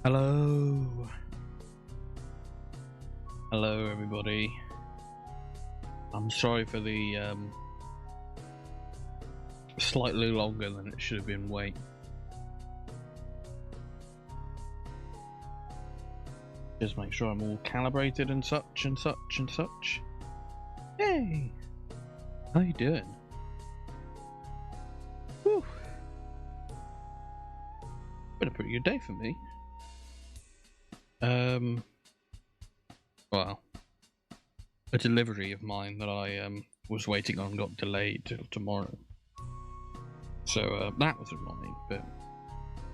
Hello. Hello, everybody. I'm sorry for the slightly longer than it should have been wait. Just make sure I'm all calibrated and such and such and such. Hey! How you doing? Whew. Been a pretty good day for me. Well, a delivery of mine that I was waiting on got delayed till tomorrow. So that was annoying, but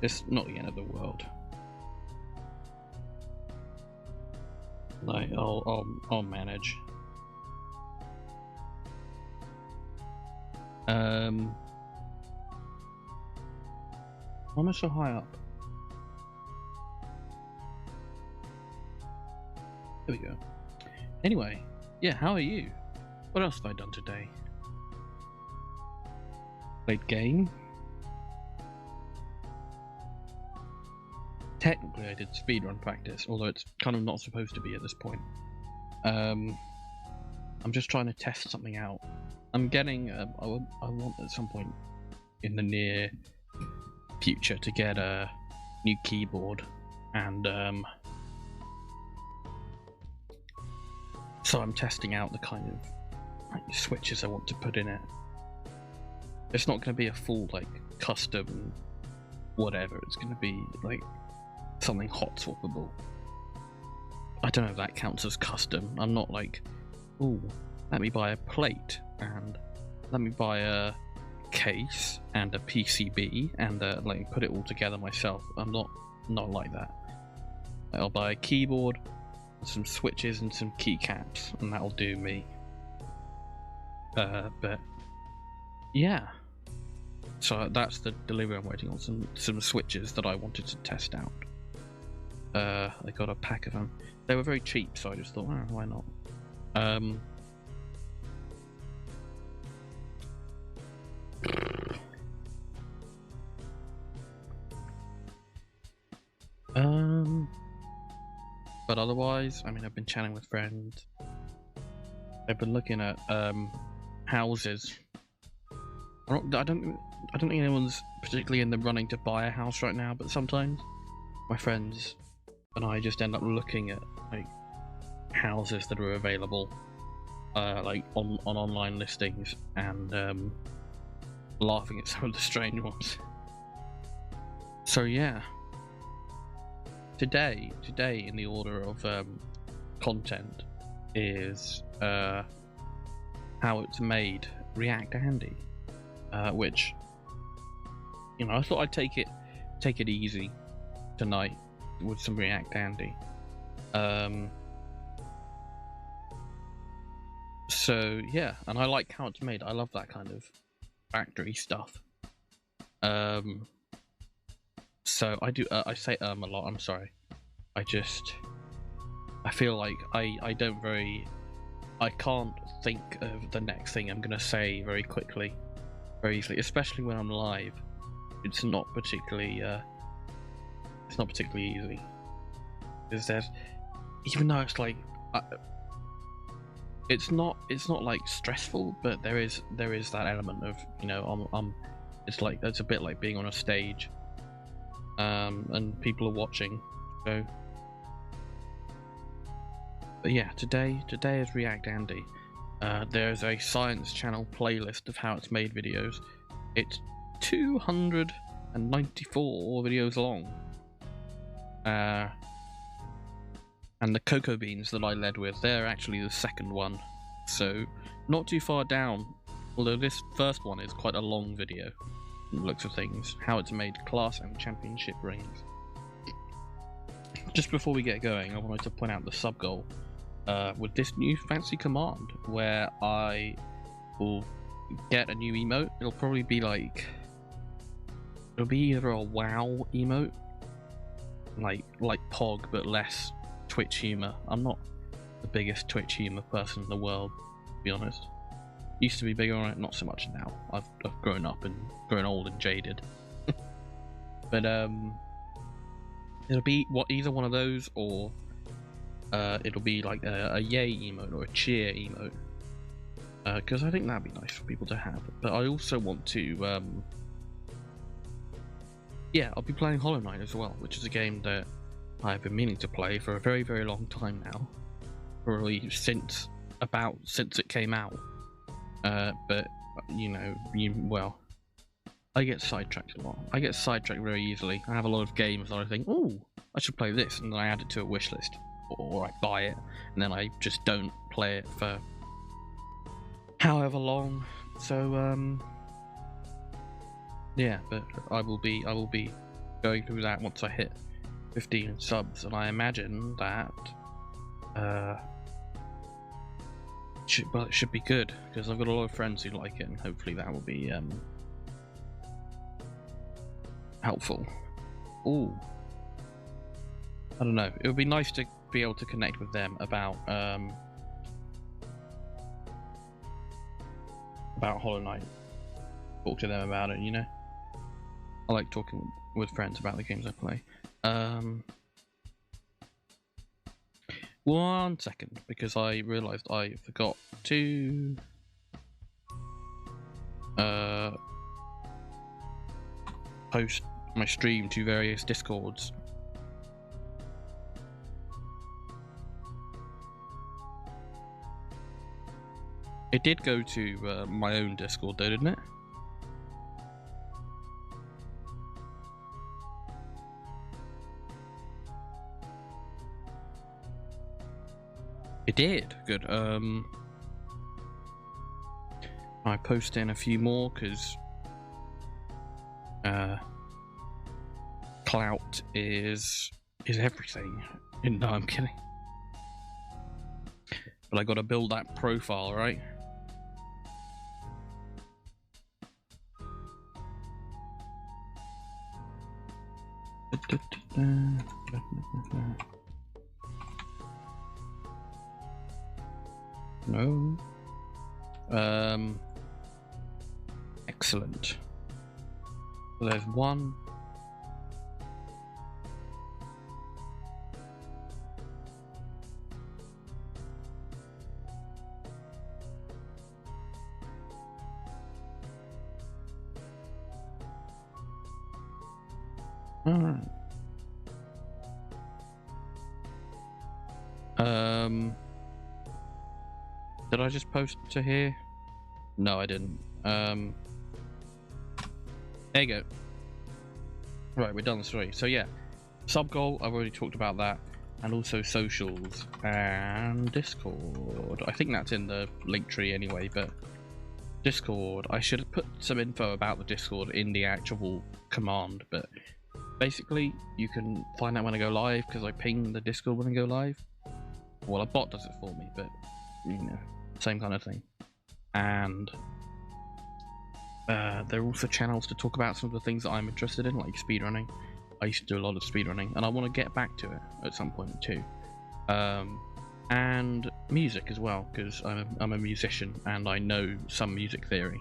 it's not the end of the world. Like I'll manage. Why am I so high up? There we go. Anyway, yeah, how are you? What else have I done today? Played game. Technically I did speedrun practice, although it's kind of not supposed to be at this point. I'm just trying to test something out. I'm getting, I want at some point in the near future to get a new keyboard, and so I'm testing out the kind of switches I want to put in it. It's not going to be a full custom whatever, it's going to be like something hot swappable. I don't know if that counts as custom. I'm not like, ooh, let me buy a plate and let me buy a case and a PCB and put it all together myself. I'm not like that. I'll buy a keyboard, some switches and some keycaps, and that'll do me. But yeah, so that's the delivery I'm waiting on. Some switches that I wanted to test out. I got a pack of them. They were very cheap, so I just thought, why not? But otherwise, I mean, I've been chatting with friends. I've been looking at houses. I don't think anyone's particularly in the running to buy a house right now, but sometimes my friends and I just end up looking at houses that are available on online listings and laughing at some of the strange ones. So yeah, today in the order of content is how it's made React Andy, which, you know, I thought I'd take it easy tonight with some React Andy. So yeah, and I like how it's made. I love that kind of factory stuff. So I do. I say a lot. I'm sorry. I feel like I can't think of the next thing I'm gonna say very quickly, very easily, especially when I'm live. It's not particularly easy, because there's, even though it's like it's not like stressful, but there is that element of, you know, it's a bit like being on a stage, and people are watching. So, but yeah, today is React Andy. There's a Science Channel playlist of how it's made videos. It's 294 videos long. And the cocoa beans that I led with, they're actually the second one, so not too far down, although this first one is quite a long video from the looks of things. How it's made class and championship rings. Just before we get going, I wanted to point out the subgoal with this new fancy command, where I will get a new emote. It'll probably be it'll be either a WoW emote, like Pog, but less Twitch humor. I'm not the biggest Twitch humor person in the world, to be honest. Used to be bigger on it, not so much now. I've grown up and grown old and jaded. But It'll be either one of those, or it'll be like a yay emote or a cheer emote. Because I think that'd be nice for people to have. But I also want to, yeah, I'll be playing Hollow Knight as well, which is a game that I've been meaning to play for a very, very long time now. Probably since it came out. But you know, well, I get sidetracked a lot. I get sidetracked very easily. I have a lot of games that I think, oh, I should play this, and then I add it to a wish list, or I buy it, and then I just don't play it for however long. So yeah, but I will be going through that once I hit 15 subs, and I imagine that it should be good, because I've got a lot of friends who like it, and hopefully that will be helpful. Ooh, I don't know. It would be nice to be able to connect with them about Hollow Knight. Talk to them about it, you know. I like talking with friends about the games I play. 1 second, because I realised I forgot to post my stream to various Discords. It did go to my own Discord though, didn't it? It did. Good. I post in a few more because clout is everything. No, I'm kidding. But I got to build that profile, right? No. Excellent. So there's one. Alright. Did I just post to here? No, I didn't. There you go. Right, we're done with 3. So yeah, subgoal, I've already talked about that, and also socials and Discord. I think that's in the link tree anyway, but Discord, I should have put some info about the Discord in the actual command, but basically you can find out when I go live, because I ping the Discord when I go live. Well, a bot does it for me, but you know, same kind of thing. And there are also channels to talk about some of the things that I'm interested in, like speedrunning. I used to do a lot of speedrunning, and I want to get back to it at some point too. And music as well, because I'm a musician and I know some music theory.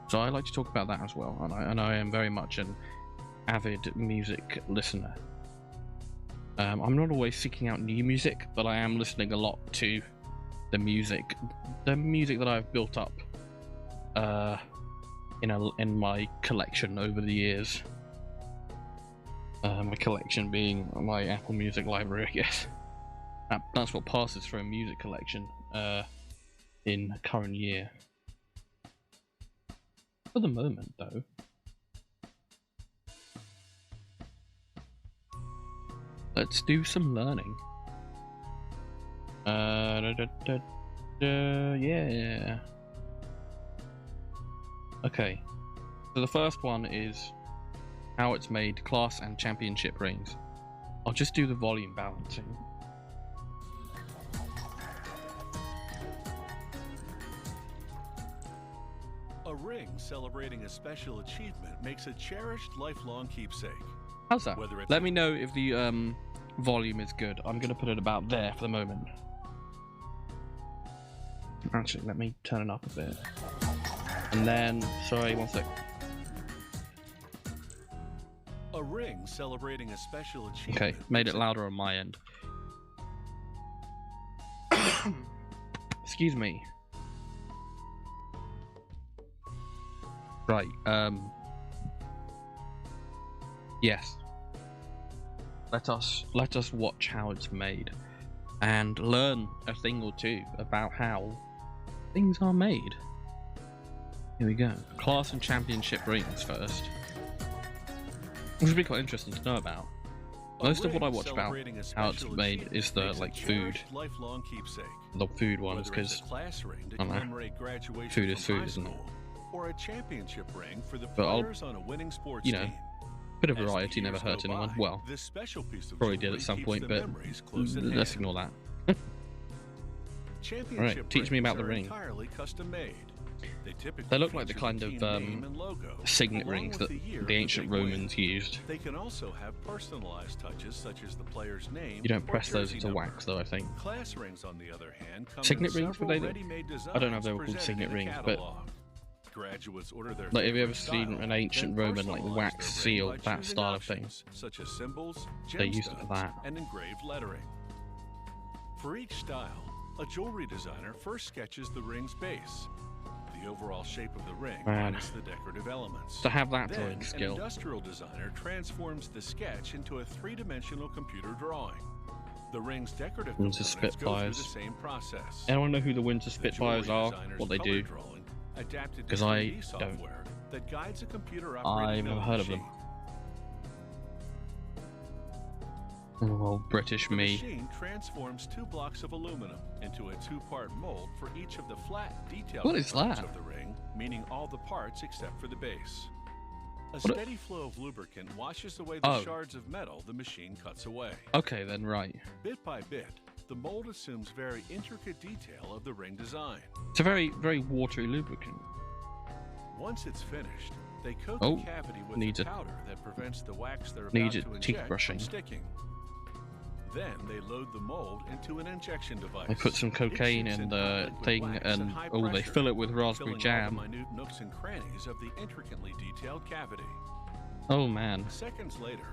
So I like to talk about that as well, and I am very much an avid music listener. I'm not always seeking out new music, but I am listening a lot to the music that I've built up in my collection over the years. My collection being my Apple Music library, I guess. That's what passes for a music collection in the current year. For the moment, though, let's do some learning. Yeah. Okay. So the first one is how it's made class and championship rings. I'll just do the volume balancing. A ring celebrating a special achievement makes a cherished lifelong keepsake. How's that? Let me know if the volume is good. I'm going to put it about there for the moment. Actually, let me turn it up a bit. And then, sorry, one sec. ring celebrating a special achievement. Okay, made it louder on my end. Excuse me. Right, yes. Let us watch how it's made and learn a thing or two about how things are made. Here we go. Class and championship rings first. Which would be quite interesting to know about. Most of what I watch about how it's made is the food. Lifelong keepsake. The food ones, because I don't know. Food is food, isn't it? Or a championship ring for the But players on a winning sports team. Bit of variety never hurt anyone. Well, this special piece of probably did at some point, but let's ignore that. Alright, teach me about the ring. They look like the kind of signet rings that the ancient Romans used. They can also have personalized touches such as the player's name. You don't press those into wax though, I think. Class rings, on the other hand, come signet in rings, were they? I don't know if they were called presented signet in the rings, but catalog. Graduates order their like, have you ever favorite seen style, an ancient then Roman personalize wax their ring seal, by that choosing style of thing? options, such as symbols, They used it for gemstones, that. and engraved lettering. For each style, a jewelry designer first sketches the ring's base, the overall shape of the ring minus the decorative elements. To have that Then, sort of an skill. industrial designer transforms the sketch into a three-dimensional computer drawing. The ring's decorative Windsor components go through Spitfires. the same process. Anyone know who the Windsor The jewelry Spitfires are? designer's What they color do? drawing, adapted to 'Cause I 3D don't. software that guides a computer I've never heard of them. Well, British The me. machine transforms 2 blocks of aluminum into a 2-part mold for each of the flat, detailed What is components that? of the ring, meaning all the parts except for the base. A What steady flow of lubricant washes away the Oh. shards of metal the machine cuts away. Okay then, right. Bit by bit, the mold assumes very intricate detail of the ring design. It's a very, very watery lubricant. Once it's finished, they coat Oh, the cavity with needs a a- powder that prevents the wax they're about needs to a teeth inject brushing. from sticking. Then they load the mold into an injection device. They put some It cocaine shoots in in the hot liquid thing, wax and at high oh, they pressure, fill it with raspberry filling all jam. the minute nooks and crannies of the intricately detailed cavity. Oh man. Seconds later,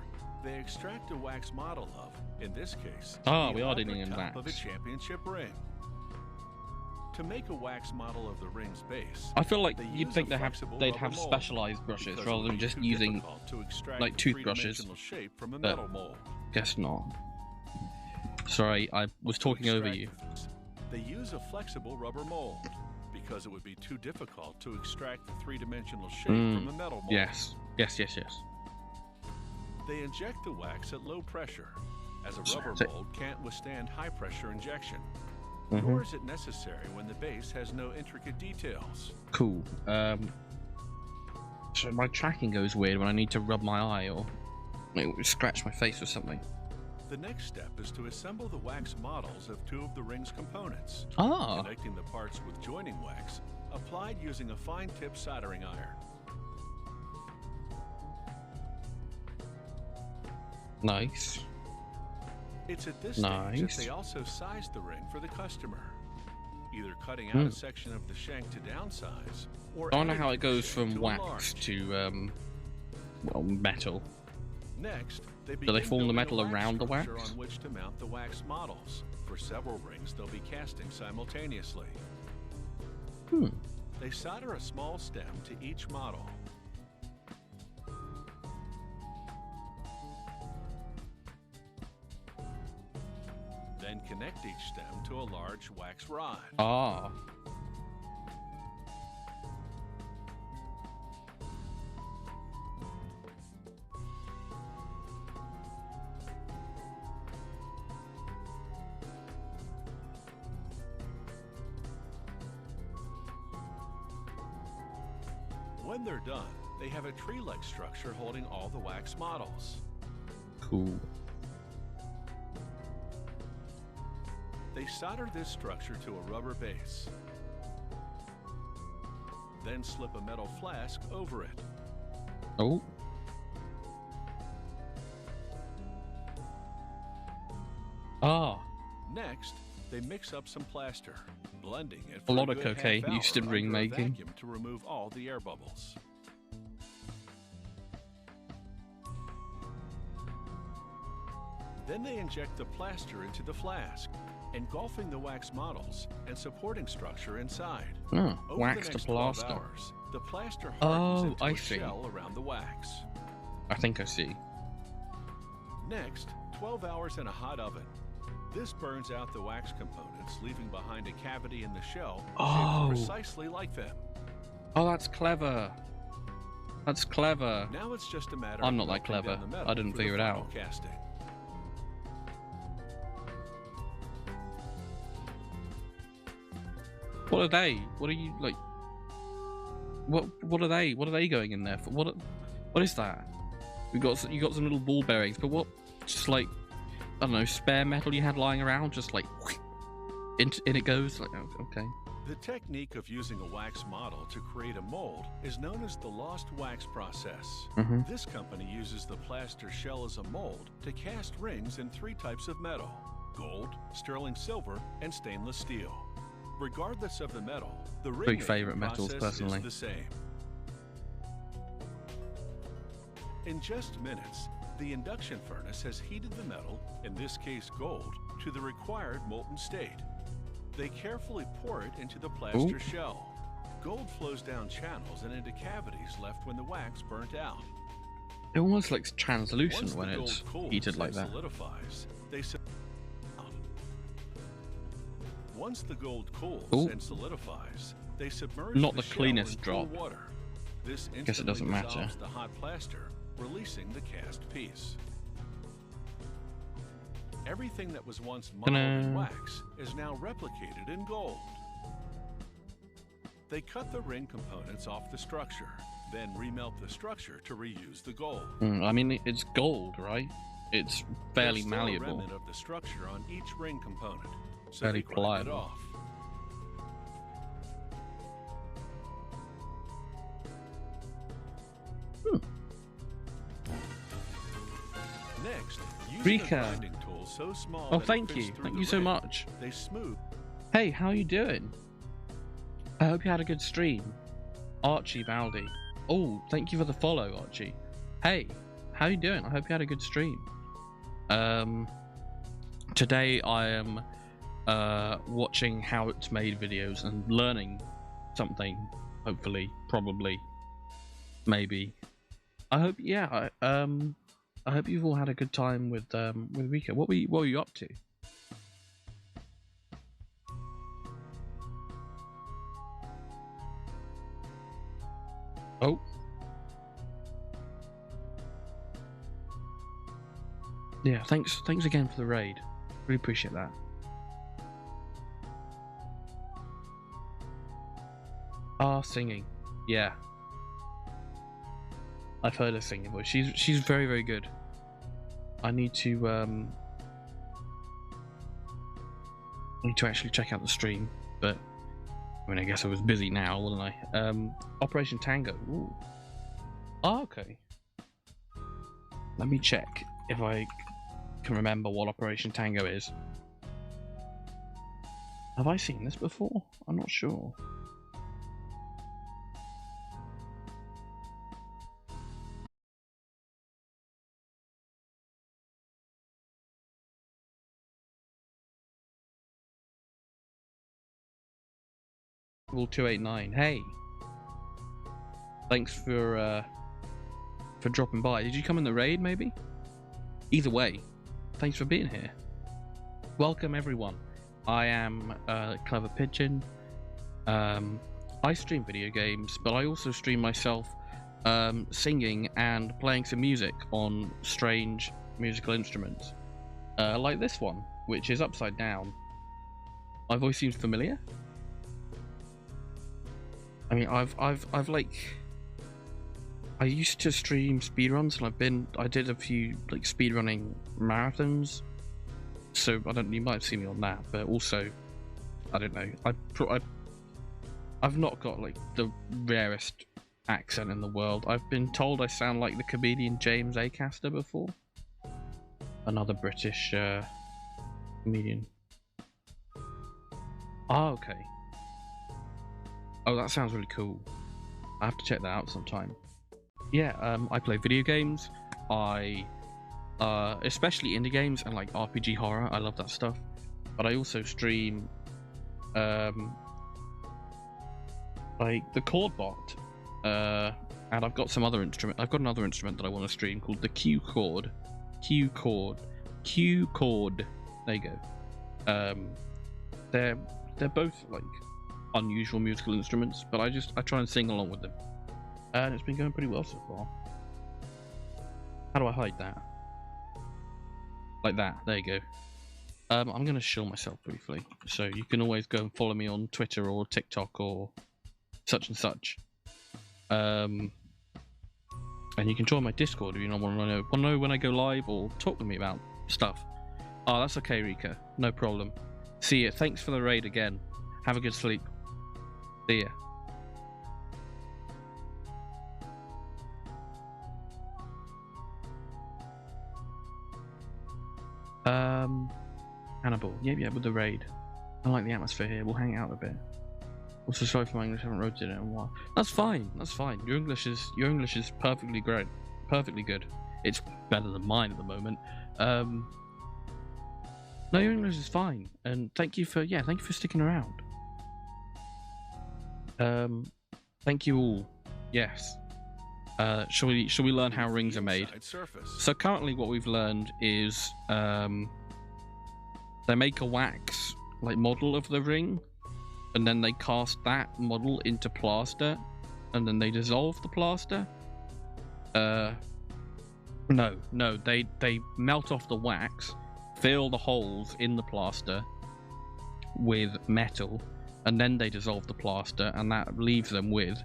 they extract a wax model of, in this case, Ah, the we are elaborate dealing in top of a wax. championship ring. To make a wax model of the ring's base, I feel like they you'd use think a they'd flexible have rubber mold, specialized brushes because it rather would than be just too using. difficult to extract like, the toothbrushes, three-dimensional shape from a but- metal mold. Guess not. Sorry, I was talking over you. They use a flexible rubber mold because it would be too difficult to extract the three-dimensional shape from a metal mold. Yes. Yes. Yes. Yes. They inject the wax at low pressure, as a rubber So- mold can't withstand high-pressure injection. Mhm. Nor is it necessary when the base has no intricate details. Cool. So my tracking goes weird when I need to rub my eye or scratch my face or something. The next step is to assemble the wax models of 2 of the ring's components, Ah. connecting the parts with joining wax, applied using a fine-tip soldering iron. Nice. It's at this stage that Nice. they also size the ring for the customer, either cutting out Hmm. a section of the shank to downsize, or I wonder adding how to it the goes shank from to wax enlarge. to well, metal. Next, they they begin form the building a metal wax around the structure wax? on which to mount the wax models. For several rings, they'll be casting simultaneously. Hmm. They solder a small stem to each model. Then connect each stem to a large wax rod. Ah. When they're done, they have a tree-like structure holding all the wax models. Cool. They solder this structure to a rubber base. Then slip a metal flask over it. Oh. Ah. Next, they mix up some plaster, blending it A for lot of good cocaine half used in hour ring under a making. vacuum to remove all the air bubbles. Then they inject the plaster into the flask, engulfing the wax models and supporting structure inside. Oh, Over wax the to next 12 plaster. hours, the plaster hardens into I a see. shell around the wax. I think I see. Next, 12 hours in a hot oven. This burns out the wax components, leaving behind a cavity in the shell shaped precisely like them. Oh, that's clever. That's clever. Now it's just a matter I'm of not that melting clever. down the metal I didn't for the figure it final out. Casting. What are they? What are you like? What are they? What are they going in there for? What is that? You got some little ball bearings, but what? Just like, I don't know, spare metal you had lying around, just like in it goes. Like, okay. The technique of using a wax model to create a mold is known as the lost wax process. This company uses the plaster shell as a mold to cast rings in 3 types of metal: gold, sterling silver, and stainless steel. Regardless of the metal, the ring favorite metals, personally. is the same. In just minutes, the induction furnace has heated the metal, in this case gold, to the required molten state. They carefully pour it into the plaster shell. Gold flows down channels and into cavities left when the wax burnt out. It almost looks translucent Once when the it's gold cools heated like and that. solidifies, Once the gold cools and solidifies, they submerge Not the the shell cleanest in cool drop. water. This Guess it doesn't instantly matter. dissolves the hot plaster, releasing the cast piece. Everything that was once modeled in wax is now replicated in gold. They cut the ring components off the structure, then remelt the structure to reuse the gold. I mean, it's gold, right? It's fairly There's still malleable. a remnant of the structure on each ring component, so Fairly they grind it pliable. off. Next, using a Rika. grinding tool so small Oh, that it thank fits you. through Thank the you so ring, much. They smooth. Hey, how you doing? I hope you had a good stream. Archie Baldi. Oh, thank you for the follow, Archie. Hey, how you doing? I hope you had a good stream. Today I am watching how it's made videos and learning something. Hopefully, probably, maybe. I hope. Yeah. I hope you've all had a good time with Rika. What were you up to? Oh. Yeah, thanks again for the raid. Really appreciate that. Singing. Yeah. I've heard her singing, but she's very, very good. I need to actually check out the stream, but I mean, I guess I was busy now, wasn't I? Operation Tango. Ooh. Oh, okay. Let me check if I can remember what Operation Tango is. Have I seen this before? I'm not sure. Rule 289. Hey, thanks for dropping by. Did you come in the raid, maybe? Either way, thanks for being here. Welcome, everyone. I am Clever Pigeon. I stream video games, but I also stream myself singing and playing some music on strange musical instruments, like this one, which is upside down. My voice seems familiar. I mean, I've like, I used to stream speedruns, and I did a few like speedrunning marathons. So you might have seen me on that, but also, I don't know. I've not got like the rarest accent in the world. I've been told I sound like the comedian James Acaster before. Another British comedian. Oh, okay. Oh, that sounds really cool. I have to check that out sometime. Yeah, I play video games. I especially indie games and like RPG horror. I love that stuff. But I also stream like the chord bot, and I've got some other instrument. I've got another instrument that I want to stream called the Q chord. Q chord. There you go. They're both like unusual musical instruments, but I try and sing along with them, and it's been going pretty well so far. How do I hide that? Like that. There you go. I'm going to shill myself briefly, so you can always go and follow me on Twitter or TikTok or such and such. And you can join my Discord if you want to know when I go live or talk to me about stuff. Oh, that's okay, Rika. No problem. See ya. Thanks for the raid again. Have a good sleep. See ya. Hannibal. Yeah, with the raid. I like the atmosphere here. We'll hang out a bit. Also, sorry for my English. I haven't wrote it in a while. That's fine. That's fine. Your English is perfectly great. Perfectly good. It's better than mine at the moment. No, your English is fine. And thank you for sticking around. Thank you all. Yes. Shall we learn how rings are made? So currently, what we've learned is they make a wax like model of the ring, and then they cast that model into plaster, and then they dissolve the plaster. No, they melt off the wax, fill the holes in the plaster with metal, and then they dissolve the plaster, and that leaves them with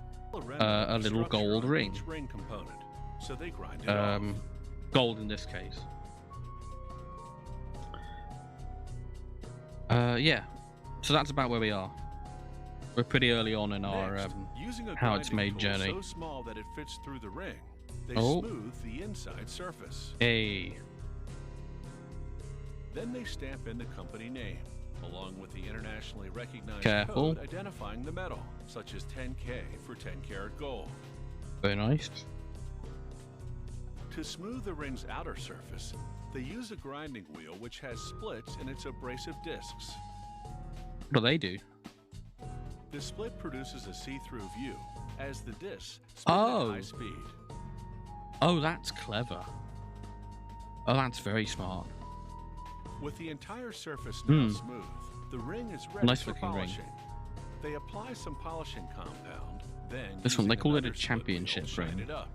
a little gold ring. So they grind it off. Gold in this case. Yeah. So that's about where we are. We're pretty early on in our how it's made journey. So small that it fits through the ring, they smooth the inside surface. Hey. Then they stamp in the company name, along with the internationally recognized Careful. code identifying the metal, such as 10K for 10-karat gold. Very nice. To smooth the ring's outer surface, they use a grinding wheel which has splits in its abrasive discs. What do they do? The split produces a see-through view as the discs spin at high speed. Oh, that's clever. Oh, that's very smart. With the entire surface now smooth, the ring is ready for polishing. They apply some polishing compound, then this one, they call it a championship ring. It up.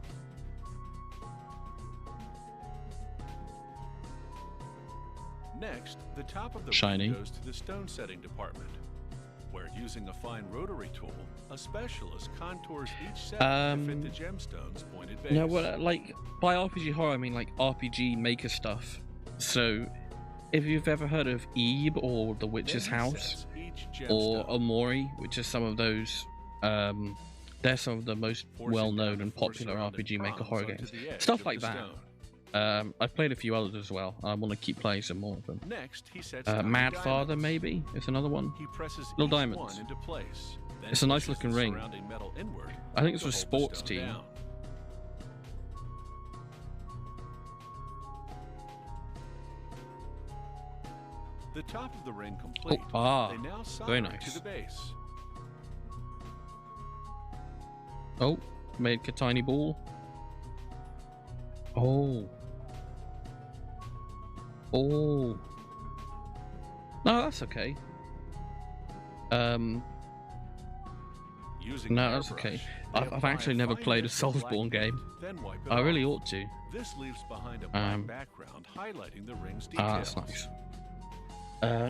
Next, the top of the ring goes to the stone setting department, where using a fine rotary tool, a specialist contours each set to fit the gemstone's pointed base. No, well, like by RPG horror, I mean like RPG maker stuff. So, if you've ever heard of Ebe or The Witch's House or Omori, which are some of those, they're some of the most well-known and popular RPG maker horror games. Stuff like that. I've played a few others as well. I want to keep playing some more of them. Next, he sets Mad Father, maybe, is another one. He presses Little diamonds. into place. It's a nice looking ring. Metal inward I think it's a sports team. Down. The top of the ring complete. They now solder very nice. To the base. Oh, made a tiny ball. Oh. No, that's okay. No, that's okay. I've actually never played a Soulsborne game. I really ought to. This leaves behind a black background highlighting the ring's details. That's nice.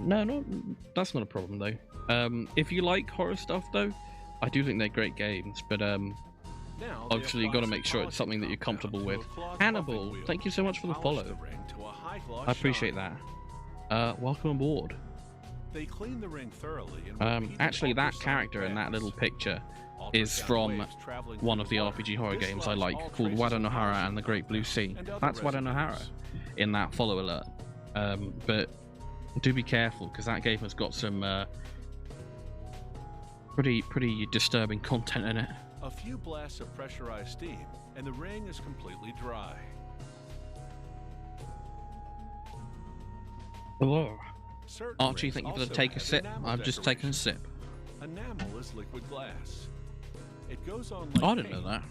No, that's not a problem though. If you like horror stuff though, I do think they're great games, but obviously you've got to make sure it's something that you're comfortable with. Hannibal, thank you so much for the follow. I appreciate that. Welcome aboard. They clean the ring thoroughly actually that character in that little picture is from one of the RPG horror games I like, called Wada Nohara and the Great Blue Sea. That's Wada Nohara in that follow alert. But do be careful, because that game has got some pretty disturbing content in it. A few blasts of pressurized steam, and the ring is completely dry. Hello. Certain Archie, rings thank you for the also take a have sip. enamel I've just taken a decoration. sip. Enamel is liquid glass. It goes on I like didn't know paint, that.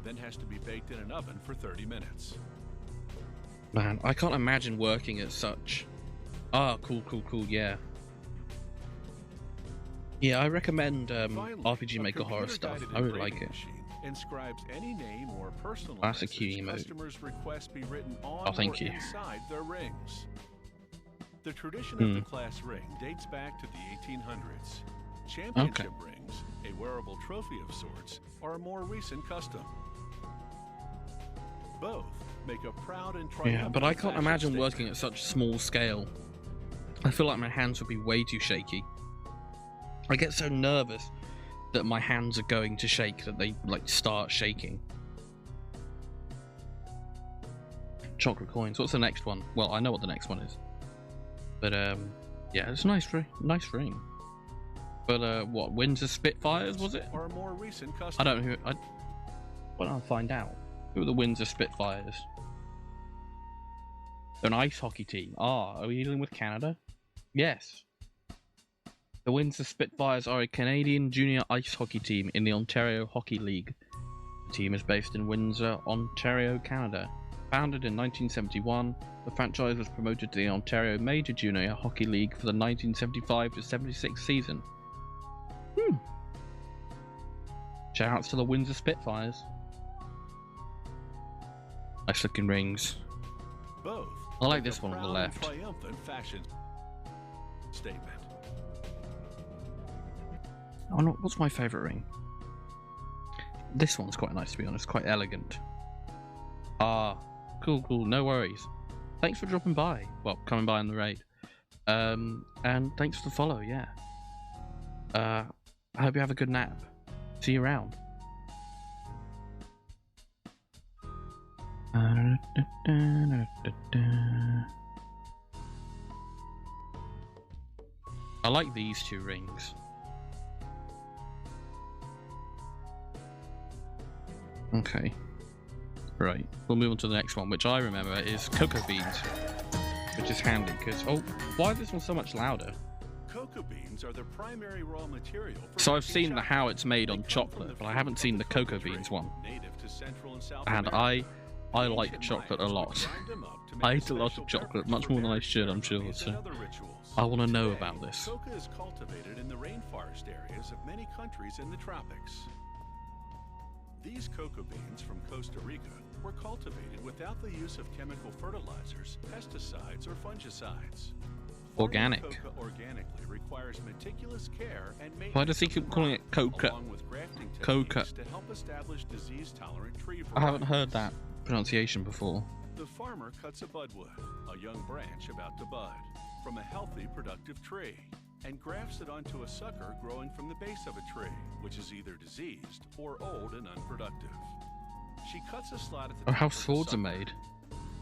then has to be baked in an oven for 30 minutes. Man, I can't imagine working at such. Ah, cool, yeah. Yeah, I recommend Finally, RPG a Maker horror stuff. computer-guided I really like engraving it. machine inscribes any name or personal Classic message emote. customers request be written on Oh, thank or you. inside their rings. The tradition of the class ring dates back to the 1800s. Championship rings, a wearable trophy of sorts, are a more recent custom. Both make a proud and triumphant Yeah, but I can't fashion imagine statement. working at such small scale. I feel like my hands would be way too shaky. I get so nervous that my hands are going to shake that they like start shaking. Chocolate coins. What's the next one? Well, I know what the next one is. But yeah, it's a nice ring. But what? Windsor Spitfires was it? Or a more recent custom. I don't know who. Well, I'll find out. Who are the Windsor Spitfires? They're an ice hockey team. Ah, are we dealing with Canada? Yes. The Windsor Spitfires are a Canadian junior ice hockey team in the Ontario Hockey League. The team is based in Windsor, Ontario, Canada. Founded in 1971, the franchise was promoted to the Ontario Major Junior Hockey League for the 1975-76 season. Shoutouts to the Windsor Spitfires. Nice looking rings. Both. I like make this a one on the proud and left. Triumphant fashion statement. Oh no, what's my favourite ring? This one's quite nice, to be honest. Quite elegant. Ah, cool. No worries. Thanks for dropping by. Well, coming by on the raid. And thanks for the follow. Yeah. I hope you have a good nap. See you around. I like these two rings. Okay. Right. We'll move on to the next one, which I remember is cocoa beans. Which is handy, because... Oh, why is this one so much louder? Cocoa beans are the primary raw material for So I've making seen chocolate. how it's made They on come from chocolate, the but I fruit haven't of seen the cocoa cocoa tree, beans one. native to Central and South And America. I The like ancient chocolate a Mayans would lot. grind them up to make I a eat a lot of special chocolate, beverage much for more than I marriage should, I'm sure, ceremonies so and other rituals. I want to know Today, about this. Coca is cultivated in the rainforest areas of many countries in the tropics. These cocoa beans from Costa Rica were cultivated without the use of chemical fertilizers, pesticides, or fungicides. Organic. Farming coca organically requires meticulous care and maintenance. Why does he of the keep calling it crop, coca? along with grafting Coca. techniques to help establish disease-tolerant tree I haven't varieties. heard that pronunciation before. The farmer cuts a budwood, a young branch about to bud, from a healthy, productive tree, and grafts it onto a sucker growing from the base of a tree, which is either diseased or old and unproductive. She cuts a slot at the Oh, how top of the swords are sucker, made.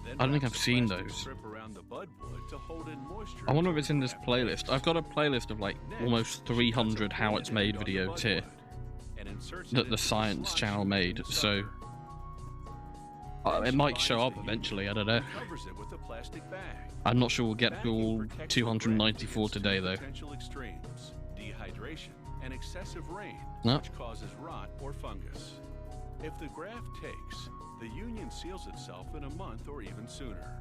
then I don't think wraps I've a seen plastic those. strip around the budwood to hold in moisture I wonder if until it's the in this graft playlist. grows. I've got a playlist of like Next, almost she cuts a 300 how pin it's and made end on the videos here budwood and inserts it that into the Science slot channel she made, made in the so sucker. it might show up eventually, I don't know. Covers it with a plastic bag. I'm not sure we'll get to Bagging all protects the 294 graft today against though. two potential extremes: dehydration and excessive rain, No. which causes rot or fungus. If the graft takes, the union seals itself in a month or even sooner.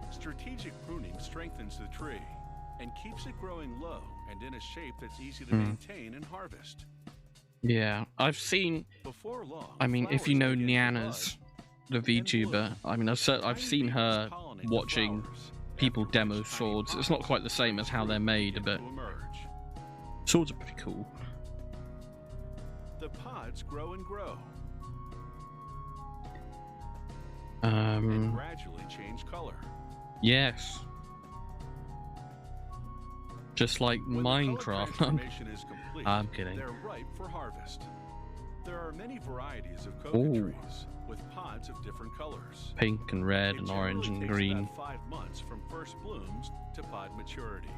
Strategic pruning strengthens the tree and keeps it growing low and in a shape that's easy to maintain and harvest. Yeah, I've seen. Before long, I mean, if you flowers know begin to Nyanas, the bud and VTuber, bloom. I mean, I've Tiny seen bees her pollinate the watching flowers, people after demo which tiny swords. It's not quite the same as how they're pods made, begin but to emerge. swords are pretty cool. The pods grow and grow Hmm. and gradually change color. Yes. Just like When the color Minecraft. transformation is complete, I'm kidding. they're ripe for harvest. There are many varieties of coca Ooh. trees with pods of different colors. Pink and red It and orange generally and takes green. about 5 months from first blooms to pod maturity.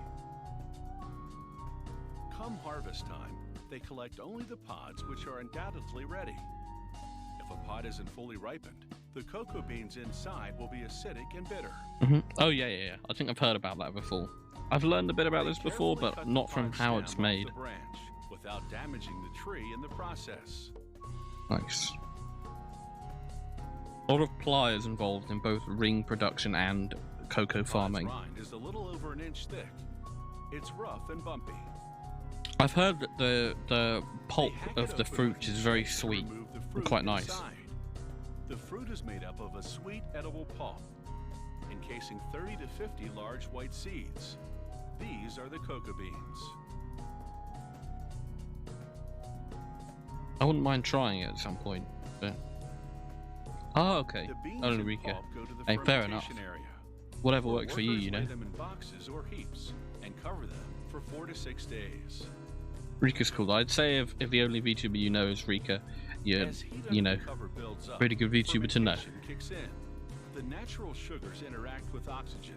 Come harvest time, they collect only the pods which are undoubtedly ready. If a pod isn't fully ripened, The cocoa beans inside will be acidic and bitter. Oh yeah. I think I've heard about that before. I've learned a bit about this before, but not from how it's made. The branch without damaging the tree in the process. Nice. A lot of pliers involved in both ring production and cocoa farming. The rind is a little over an inch thick. It's rough and bumpy. I've heard that the pulp of the fruit is very sweet and quite nice. Inside. The fruit is made up of a sweet edible pulp, encasing 30 to 50 large white seeds. These are the cocoa beans. I wouldn't mind trying it at some point, but... Oh, okay. The beans Oh, and Rika. pulp go to the Hey, fair enough. fermentation area. Whatever works for you, Workers you know. lay them in boxes or heaps and cover them for 4 to 6 days. Rika's cool. I'd say if the only VTuber you know is Rika, you know, pretty good VTuber to know. Kicks in. The natural sugars interact with oxygen.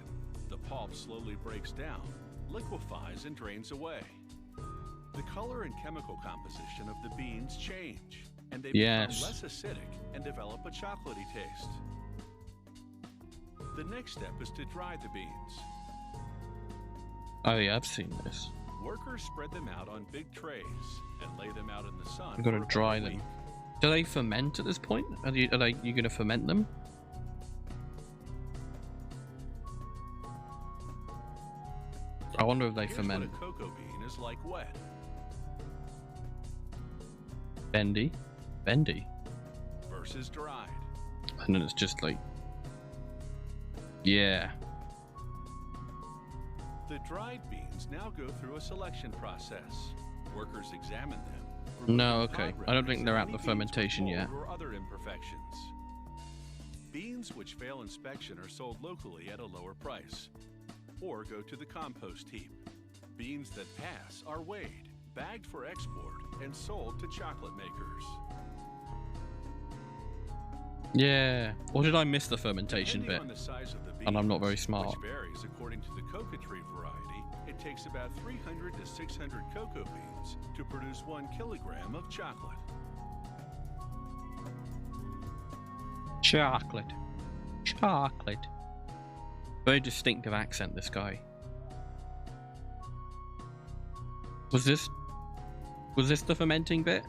The pulp slowly breaks down, liquefies, and drains away. The color and chemical composition of the beans change, and they become less acidic and develop a chocolatey taste. The next step is to dry the beans. Oh yeah, I've seen this. Workers spread them out on big trays and lay them out in the sun. You've got to dry them. Do they ferment at this point? Are you going to ferment them? I wonder if they ferment. What a cocoa bean is like wet. Bendy. Versus dried. And then it's just like... Yeah. The dried beans now go through a selection process. Workers examine them. No, okay. I don't think they're at the fermentation yet. Or other imperfections. Beans which fail inspection are sold locally at a lower price, or go to the compost heap. Beans that pass are weighed, bagged for export, and sold to chocolate makers. Yeah. Or did I miss the fermentation bit? On the size of the beans, and I'm not very smart. Which varies according to the cocoa tree variety. It takes about 300 to 600 cocoa beans to produce 1 kilogram of chocolate. Chocolate. Very distinctive accent, this guy. Was this the fermenting bit?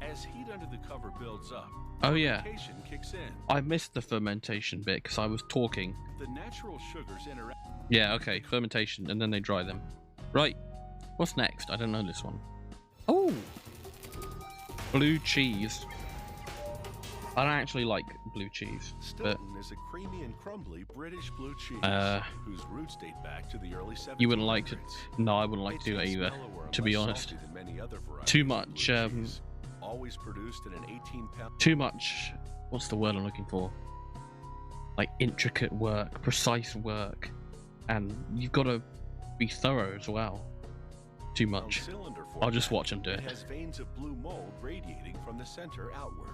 As heat under the cover builds up, oh yeah, fermentation kicks in. I missed the fermentation bit because I was talking. The natural sugars interact. Yeah, okay, fermentation, and then they dry them. Right, what's next? I don't know this one. Oh, blue cheese. I don't actually like blue cheese, but Stilton is a creamy and crumbly British blue cheese whose roots date back to the early 1700s. You wouldn't like to. No, I wouldn't like to do it either. To be honest, too much. Always produced in an 18-pound. Too much. What's the word I'm looking for? Like intricate work, precise work, and you've got to be thorough as well. Too much. I'll just watch them do it. It has veins of blue mold radiating from the center outward.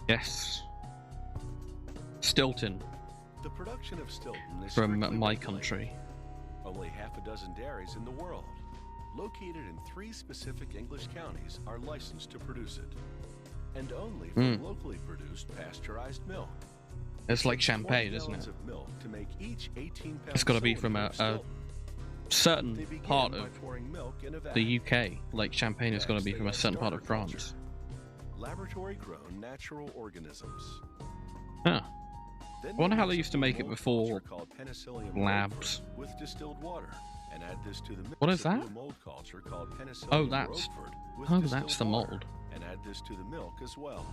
Yes. Stilton. The production of Stilton is from my regulated. country. Only half a dozen dairies in the world, located in 3 specific English counties, are licensed to produce it, and only from locally produced pasteurized milk. It's like champagne, isn't it? Of milk to make each 18-pound It's got to be from a certain They begin part by of pouring milk in a vat. the UK. Like champagne has got to be from a certain part of France. Laboratory-grown natural organisms. Huh. Then I wonder how they use used to a make it mold before culture called penicillium labs. Roquefort with distilled water, and add this to the mix What is of that? blue mold culture called penicillium Oh, that's- Roquefort with Oh, distilled that's the water, mold. and add this to the milk as well.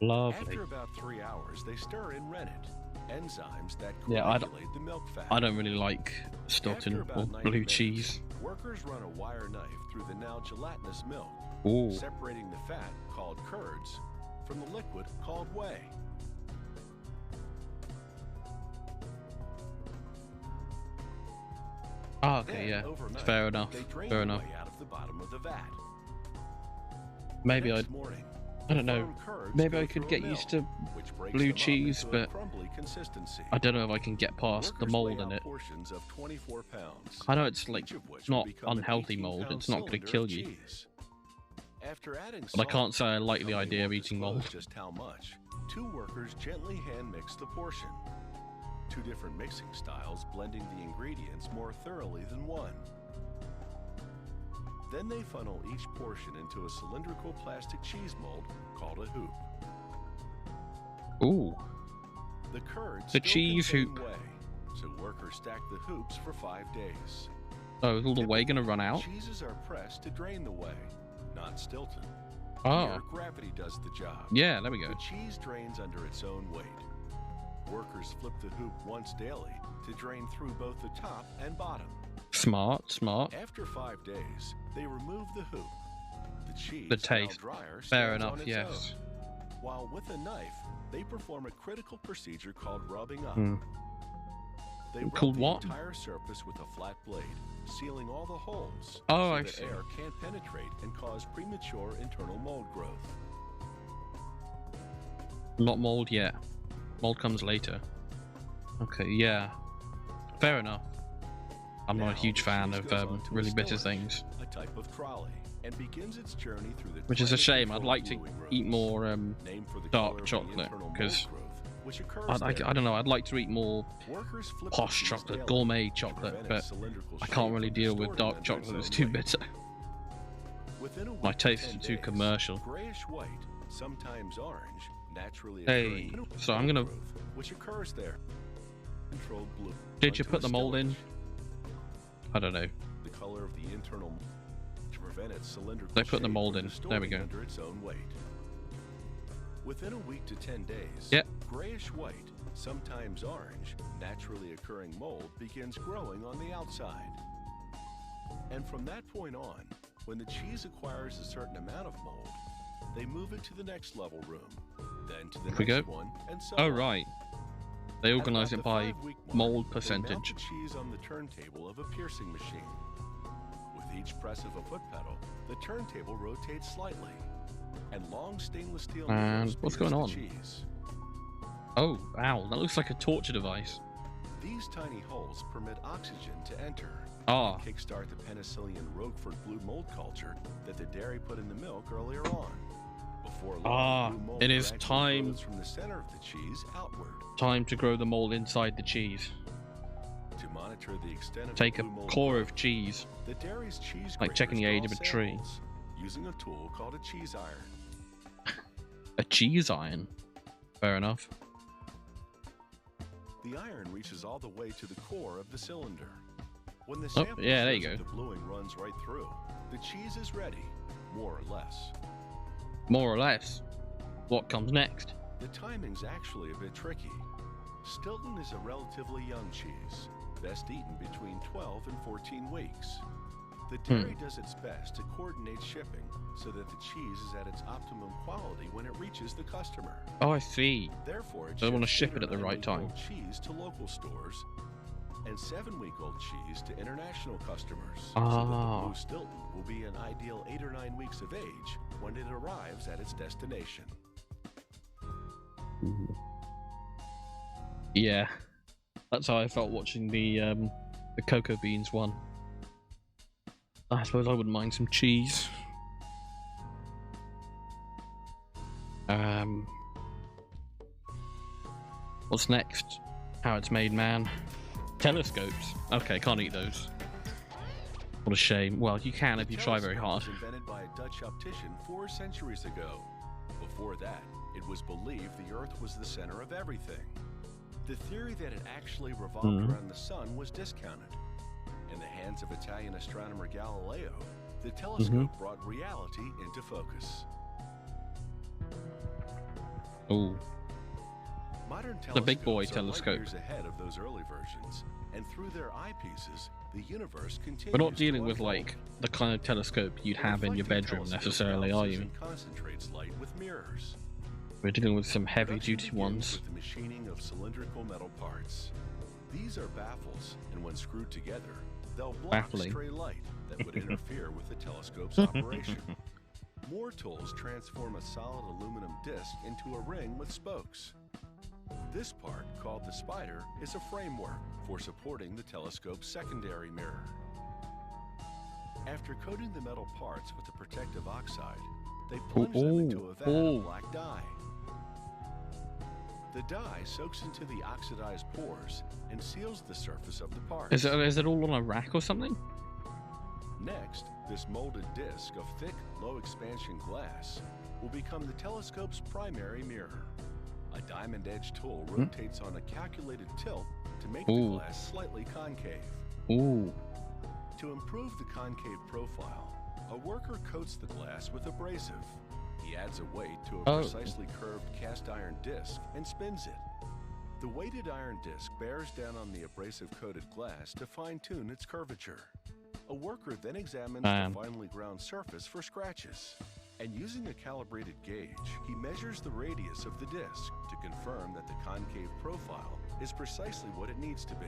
Lovely. After about 3 hours, they stir in rennet, enzymes that Yeah, coagulate the milk fat. I don't really like Stilton After or about 90 blue minutes, cheese. Workers run a wire knife through the now gelatinous milk, Ooh. separating the fat, called curds, from the liquid called whey. Oh, okay, Then, yeah. overnight, Fair enough. they drain Fair the enough. whey out of the bottom of the vat. Maybe Next morning, I don't the know. firm curds Maybe go I could through a get mill, used to which breaks blue them up cheese, into a but crumbly consistency. I don't know if I can get past the Workers mold lay in out it. portions of 24 pounds, I know it's like each of which not will become an unhealthy mold. 18-pound It's not going to cylinder kill of you. cheese. After adding But I salt, can't say I like the company idea of won't eating disclose mold. just how much. 2 workers gently hand mix the portion. 2 different mixing styles blending the ingredients more thoroughly than one. Then they funnel each portion into a cylindrical plastic cheese mold called a hoop. Ooh. The curd The still cheese contain hoop. whey, so workers stack the hoops for 5 days. Oh, is all the whey gonna run out? Cheeses are pressed to drain the whey, not Stilton. Oh. Here, gravity does the job. Yeah, there we go. The cheese drains under its own weight. Workers flip the hoop once daily to drain through both the top and bottom. Smart, smart. After 5 days, they remove the hoop. The cheese The taste. now drier Fair stands enough, on its yes. own. While with a knife, they perform a critical procedure called rubbing up. They rub Called the what? entire surface with a flat blade, sealing all the holes Oh, so I that see. air can't penetrate and cause premature internal mold growth. Not mold yet. Mold comes later. Okay, yeah. Fair enough. I'm not a Now, huge the fan cheese of goes onto a really bitter stillage, things. a type of trolley, and begins its journey through the Which is a shame. I'd climate-controlled like to gluing eat rooms, more named for the color dark of the chocolate, internal mold 'cause growth, which occurs I there. don't know. I'd like to eat more Workers flip the posh cheese chocolate, daily gourmet to chocolate, prevent but its cylindrical I shape can't really from deal with distorting dark under chocolate. its It's own too weight. bitter. Within a My week to taste 10 is too days, commercial. grayish white, sometimes orange, naturally Hey, occurring so I'm gonna- growth, which occurs there. Controlled blue. Did you onto put a the mold in? stillage. I don't know. The color of the internal to prevent its cylindrical They put the shape mold from in. There we distorting go. Under its own weight. Within a week to 10 days, Yep. grayish white, sometimes orange, naturally occurring mold begins growing on the outside. And from that point on, when the cheese acquires a certain amount of mold, they move it to the next level room, then to the We next go. one, and so Oh, on. right. They At organise about it the by 5-week mark, mold they mount percentage. the cheese on the turntable of a piercing machine. With each press of a foot pedal, the turntable rotates slightly, and long stainless steel And needles what's pierce going the on? cheese. Oh, ow. That looks like a torture device. These tiny holes permit oxygen to enter. Ah. And kickstart the penicillian Roquefort blue mold culture that the dairy put in the milk earlier on. Before long, blue mold it is gradually time- grows from the center of the cheese outward. Time to grow the mold inside the cheese. To monitor the extent of Take the a blue mold core growth, of cheese. the dairy's cheese Like checking the graters age of draw a tree. samples using a tool called a cheese iron. A cheese iron. Fair enough. The iron reaches all the way to the core of the cylinder. When the Oh, sample yeah, there you shows go. that the bluing runs right through, the cheese is ready, more or less. More or less. What comes next? The timing's actually a bit tricky. Stilton is a relatively young cheese, best eaten between 12 and 14 weeks. The dairy does its best to coordinate shipping so that the cheese is at its optimum quality when it reaches the customer. Oh, I see. Therefore, it They wanna ships ship 8 it or at the 9 right week time. old cheese to local stores and 7-week-old cheese to international customers, so that Ah. the Blue Stilton will be an ideal 8 or 9 weeks of age when it arrives at its destination. Yeah. That's how I felt watching the cocoa beans one. I suppose I wouldn't mind some cheese. What's next? How it's made, man. Telescopes. Okay, can't eat those. What a shame. Well, you can if you try very hard. The telescope was invented by a Dutch optician 4 centuries ago. Before that, it was believed the Earth was the center of everything. The theory that it actually revolved around the sun was discounted. In the hands of Italian astronomer Galileo, the telescope brought reality into focus. Oh, Modern telescopes the big boy are telescope. light years ahead of those early versions, and through their eyepieces, the universe continues. we're not to dealing with unfold. like the kind of telescope you'd The have in your reflecting bedroom telescope necessarily, are bounces you? and concentrates light with mirrors. We're dealing with some Production heavy-duty begins ones. with the machining of cylindrical metal parts. These are baffles, and when screwed together, they'll block Baffling. stray light that would interfere with the telescope's operation. More tools transform a solid aluminum disc into a ring with spokes. This part, called the spider, is a framework for supporting the telescope's secondary mirror. After coating the metal parts with a protective oxide, They plunge them into a vat of black dye. The dye soaks into the oxidized pores and seals the surface of the parts. Is it all on a rack or something? Next, this molded disc of thick, low-expansion glass will become the telescope's primary mirror. A diamond-edged tool rotates on a calculated tilt to make the glass slightly concave. To improve the concave profile, a worker coats the glass with abrasive. He adds a weight to a precisely curved cast iron disc and spins it. The weighted iron disc bears down on the abrasive-coated glass to fine-tune its curvature. A worker then examines the finely ground surface for scratches. And using a calibrated gauge, he measures the radius of the disc to confirm that the concave profile is precisely what it needs to be.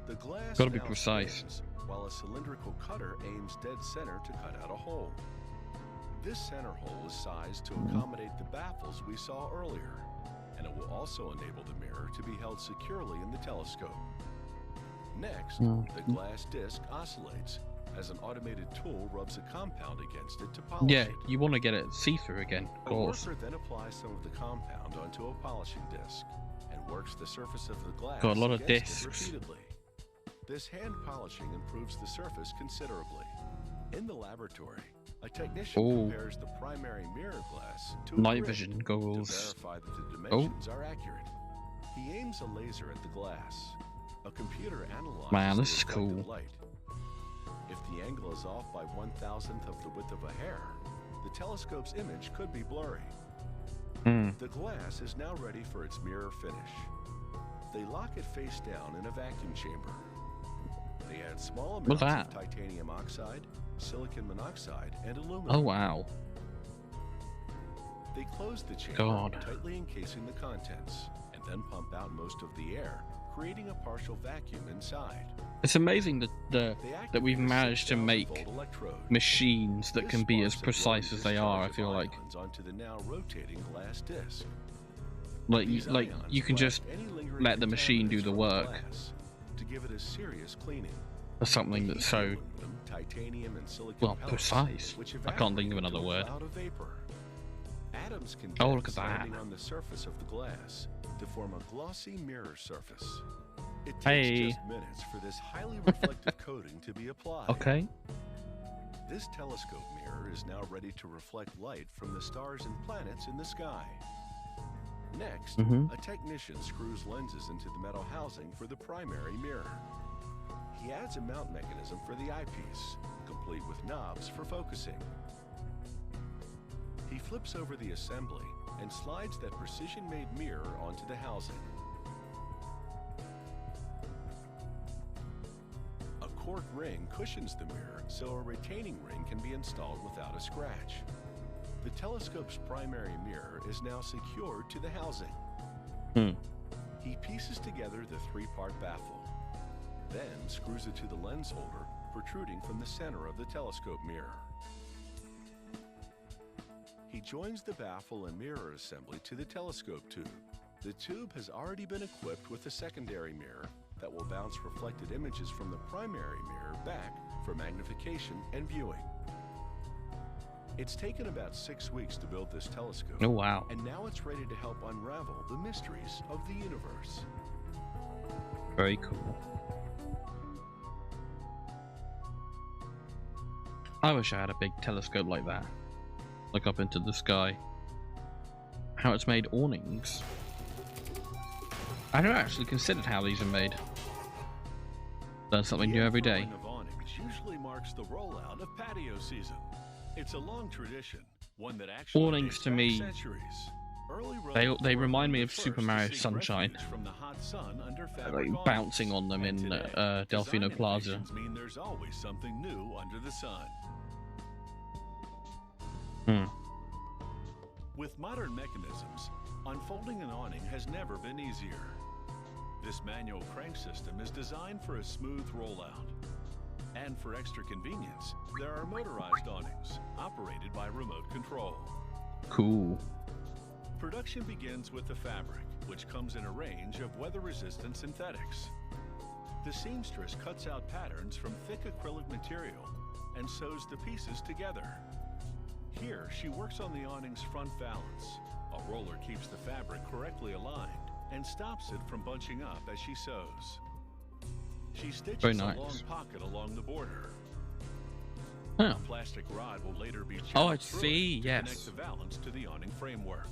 The glass gotta be precise, spins, while a cylindrical cutter aims dead center to cut out a hole. This center hole is sized to accommodate the baffles we saw earlier, and it will also enable the mirror to be held securely in the telescope. Next, the glass disc oscillates as an automated tool rubs a compound against it to polish it. Yeah, you want to get it see-through again, of course. The worker then applies some of the compound onto a polishing disc and works the surface of the glass got a lot of against it discs. repeatedly. This hand polishing improves the surface considerably. In the laboratory, a technician compares the primary mirror glass to a night grid vision goggles to verify that the dimensions are accurate. He aims a laser at the glass. A computer analyzes this is the cool. reflected light. If the angle is off by 1/1000th of the width of a hair, the telescope's image could be blurry. The glass is now ready for its mirror finish. They lock it face down in a vacuum chamber. They add small amounts of titanium oxide, silicon monoxide, and aluminum. Oh wow. They close the chamber, tightly encasing the contents, and then pump out most of the air, creating a partial vacuum inside. It's amazing that we've managed to make machines that can be as precise as they are. I feel like onto the now rotating glass disc. Like you can just let the machine do the work to give it a serious cleaning. for something that's so titanium and silicon precise. I can't think of another word. Atoms can look at that on the surface of the glass to form a glossy mirror surface. It takes just minutes for this highly reflective coating to be applied. This telescope mirror is now ready to reflect light from the stars and planets in the sky. Next, a technician screws lenses into the metal housing for the primary mirror. He adds a mount mechanism for the eyepiece, complete with knobs for focusing. He flips over the assembly and slides that precision-made mirror onto the housing. A cork ring cushions the mirror so a retaining ring can be installed without a scratch. The telescope's primary mirror is now secured to the housing. He pieces together the three-part baffle, then screws it to the lens holder protruding from the center of the telescope mirror. He joins the baffle and mirror assembly to the telescope tube. The tube has already been equipped with a secondary mirror that will bounce reflected images from the primary mirror back for magnification and viewing. It's taken about 6 weeks to build this telescope. Oh wow. And now it's ready to help unravel the mysteries of the universe. Very cool. I wish I had a big telescope like that. Look up into the sky. How it's made awnings. I don't actually considered how these are made. Learn something new every day. The awnings usually marks the rollout of patio season. It's a long tradition, one that actually awnings to me, they remind me of Super Mario Sunshine. From the hot sun under like bouncing on them in Delfino Plaza. Mean there's always something new under the sun. With modern mechanisms, unfolding an awning has never been easier. This manual crank system is designed for a smooth rollout. And for extra convenience, there are motorized awnings, operated by remote control. Cool. Production begins with the fabric, which comes in a range of weather-resistant synthetics. The seamstress cuts out patterns from thick acrylic material and sews the pieces together. Here, she works on the awning's front valance. A roller keeps the fabric correctly aligned and stops it from bunching up as she sews. She stitches a long pocket along the border. Oh. A plastic rod will later be I through see, it to yes. connect the valance to the awning framework.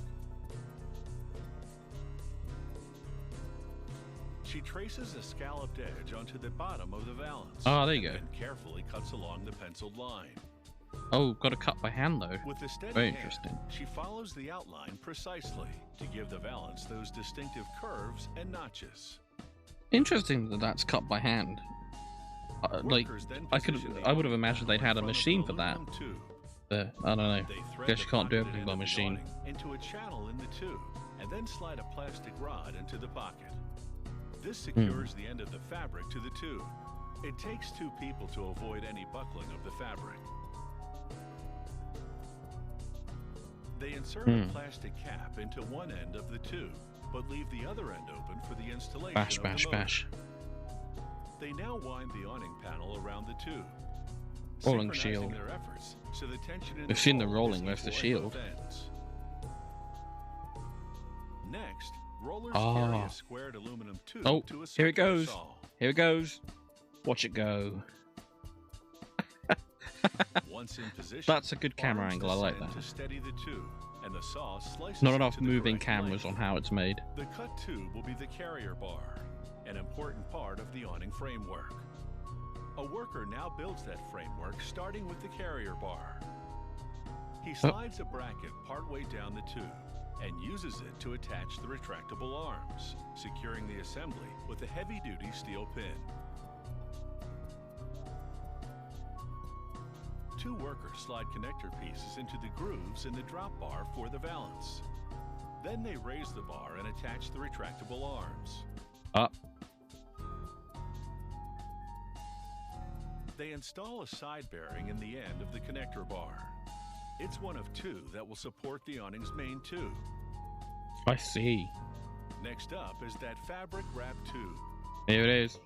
She traces a scalloped edge onto the bottom of the valance. Oh, there you go. And carefully cuts along the penciled line. Oh, got to cut by hand though. With a steady Very hand, interesting. she follows the outline precisely to give the valance those distinctive curves and notches. Interesting that that's cut by hand. Like, I would have imagined they'd had a machine for that. But I don't know. Guess you can't do everything by machine. Into a channel in the tube, and then slide a plastic rod into the pocket. This secures the end of the fabric to the tube. It takes two people to avoid any buckling of the fabric. They insert a plastic cap into one end of the tube, but leave the other end open for the installation Bash, of bash, the motor. bash. They now wind the awning panel around the tube. Rolling shield. Their efforts, so the tension in We've seen the mold rolling, is where's the equal at shield? both ends. Next, rollers carry a squared aluminum tube to a here it goes. saw. Here it goes. Watch it go. Once in position, That's a good camera angle. I like that. To steady the tube, and the saw slices Not it enough to the moving correct cameras length. on how it's made. The cut tube will be the carrier bar, an important part of the awning framework. A worker now builds that framework starting with the carrier bar. He slides a bracket partway down the tube and uses it to attach the retractable arms, securing the assembly with a heavy-duty steel pin. Two workers slide connector pieces into the grooves in the drop bar for the valance. Then they raise the bar and attach the retractable arms. Up. They install a side bearing in the end of the connector bar. It's one of two that will support the awning's main tube. I see. Next up is that fabric-wrapped tube. Here it is.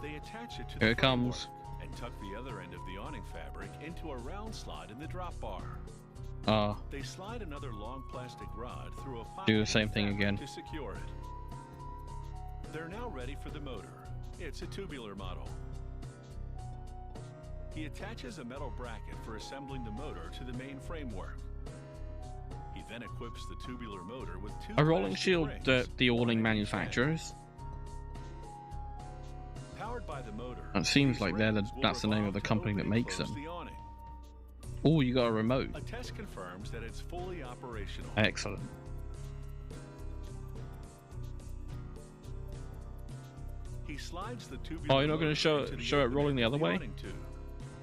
They attach it to Here the it comes. framework and tuck the other end of the awning fabric into a round slot in the drop bar. They slide another long plastic rod through a pocket Do the same in thing fabric again. to secure it. They're now ready for the motor. It's a tubular model. He attaches a metal bracket for assembling the motor to the main framework. He then equips the tubular motor with two A rolling plastic shield, rings the awning running each manufacturers. end. Powered by the motor, It seems these like rings will that's the name of the revolve to company open that and makes close them. the awning. Oh, you got a remote. A test confirms that it's fully operational. Excellent. He slides the tubular Oh, you're not going to motor into the show it opening rolling the of other way? awning tube.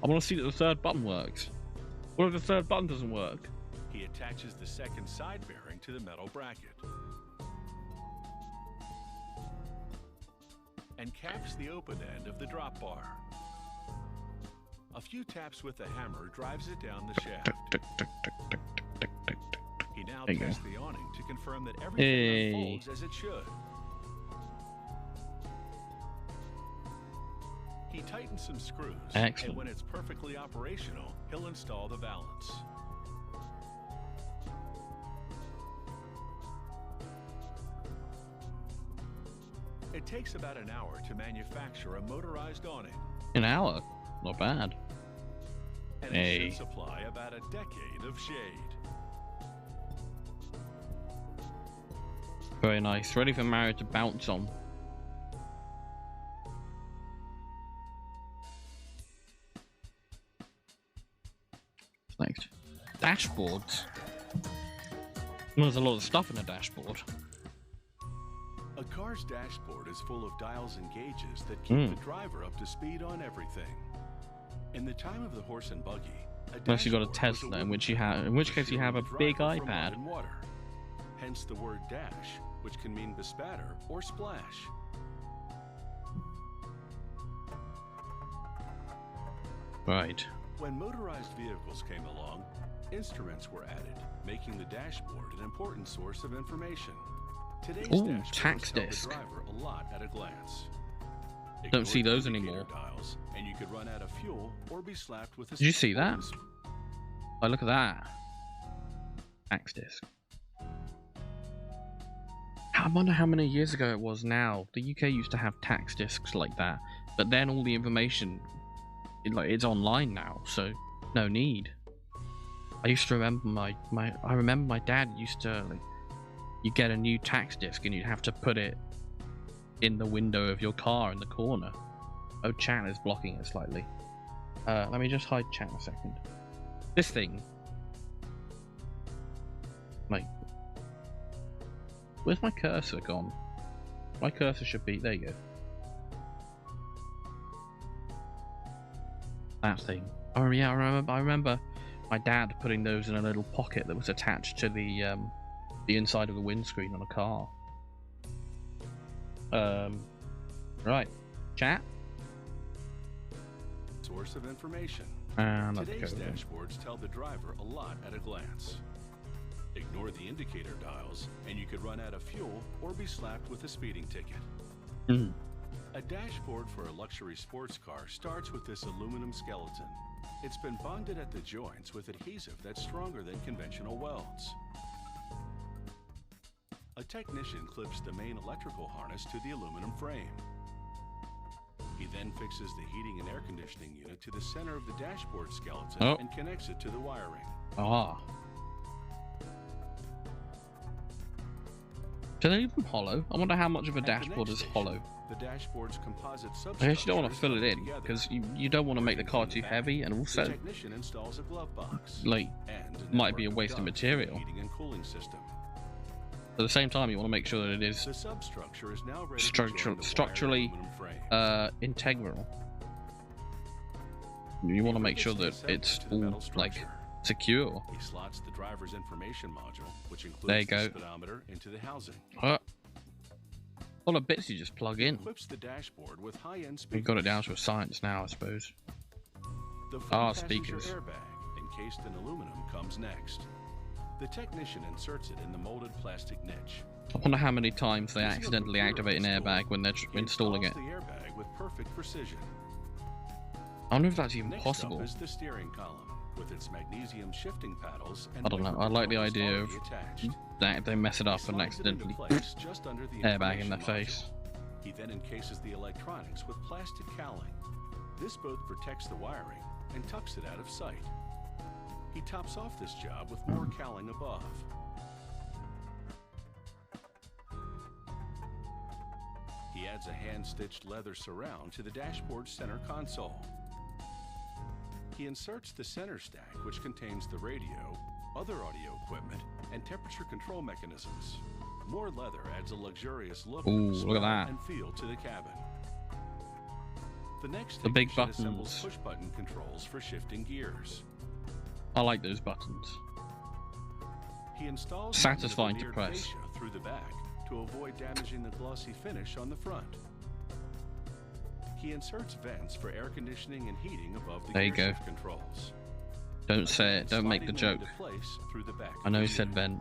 I want to see that the third button works. What if the third button doesn't work? He attaches the second side bearing to the metal bracket and caps the open end of the drop bar. A few taps with the hammer drives it down the shaft. Tick, tick, tick, tick, tick, tick, tick, tick. He now There you go. tests the awning to confirm that everything Hey. unfolds as it should. He tightens some screws, Excellent. and when it's perfectly operational, he'll install the valance. It takes about an hour to manufacture a motorized awning, An hour? Not bad. and Hey. it should supply about a decade of shade. Very nice. Ready for Mario to bounce on. What's next? Dashboards. Well, there's a lot of stuff in a dashboard. A car's dashboard is full of dials and gauges that keep the driver up to speed on everything. In the time of the horse and buggy, Unless you got a dashboard was Tesla, in wooden which board case you have a to shield the big driver from iPad. mud and water. Hence the word dash, which can mean bespatter or splash. Right. When motorized vehicles came along, instruments were added, making the dashboard an important source of information. Today's Ooh, dashboards tax tell disc. the driver a lot at a glance. Don't see Ignore those indicator anymore. Dials, and you could run out of fuel or be slapped with a Did you see that? speed Oh, look at that. Tax disc. I wonder how many years ago it was now. The UK used to have tax discs like that, but then all the information, it's online now, so no need. I used to remember I remember my dad used to, like, you get a new tax disc and you'd have to put it in the window of your car in the corner. Oh, chat is blocking it slightly. Let me just hide chat a second. This thing, like, where's my cursor gone? My cursor should be, there you go. That thing. Oh yeah, I remember my dad putting those in a little pocket that was attached to the inside of the windscreen on a car. Right, chat. Source of information. Today's dashboards tell the driver a lot at a glance. Ignore the indicator dials, and you could run out of fuel or be slapped with a speeding ticket. A dashboard for a luxury sports car starts with this aluminum skeleton. It's been bonded at the joints with adhesive that's stronger than conventional welds. A technician clips the main electrical harness to the aluminum frame. He then fixes the heating and air conditioning unit to the center of the dashboard skeleton and connects it to the wiring. Do they leave them hollow? I wonder how much of a dashboard is hollow. The dashboard's composite substructure. I guess you don't want to fill it in because you don't want to make the car too heavy, and also, the technician installs a glove box, like, might be a waste of material. Heating and cooling system. At the same time, you want to make sure that it is the substructure is now ready structurally integral. You want to make sure that it's all, like, secure. He slots the driver's information module, which includes there you the go. speedometer, into the housing. All the bits you just plug in. Equips the dashboard with high-end speakers. We've got it down to a science now, I suppose. The front speakers. Airbag, encased in aluminum, comes next. The technician inserts it in the molded plastic niche. I wonder how many times they accidentally activate an airbag when they're installing it. The airbag with perfect precision. I wonder if that's even possible. Next up is the steering column, with its magnesium shifting paddles and I don't know. I like the idea of that they mess it up and accidentally airbag in their face. He then encases the electronics with plastic cowling. This both protects the wiring and tucks it out of sight. He tops off this job with more cowling above. He adds a hand-stitched leather surround to the dashboard center console. He inserts the center stack, which contains the radio, other audio equipment, and temperature control mechanisms. More leather adds a luxurious look, look at that, and feel to the cabin. The next the big assembles buttons. push-button controls for shifting gears. I like those buttons. He installs satisfying to press fascia through the back to avoid damaging the glossy finish on the front. He inserts vents for air conditioning and heating above the gear shift controls. Don't say it. Don't make the joke. I know he said vent.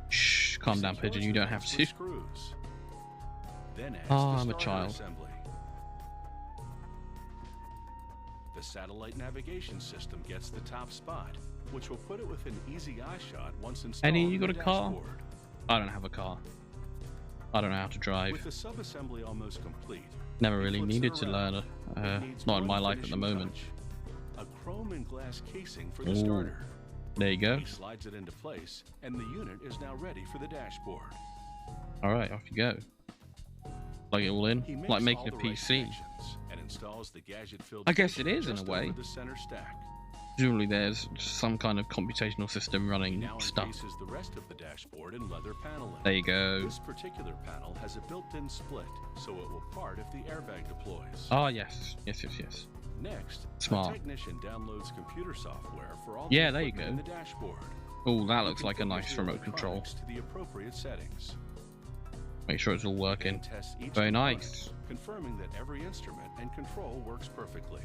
Shh, calm down, Pigeon. You don't have to. I'm a child. Assembly. The satellite navigation system gets the top spot, which will put it within easy eye shot once installed. Eddie, you got a car? I don't have a car. I don't know how to drive. With the sub-assembly almost complete, never really needed to learn. Not in my life at the moment. A chrome and glass casing for the starter. There you go. He slides it into place, and the unit is now ready for the dashboard. All right, off you go. Plug it all in, like making a PC. And installs the gadget-filled I guess it is in a way. The center stack. Presumably there's some kind of computational system running stuff. Encases the rest of the dashboard in leather paneling. There you go. This particular panel has a built-in split, so it will part if the airbag deploys. Oh yes, yes. Next, smart. A technician downloads computer software for all there you go. In the dashboard. Oh, that looks like a nice remote control. To the appropriate settings. Make sure it's all working. Very nice. Confirming that every instrument and control works perfectly.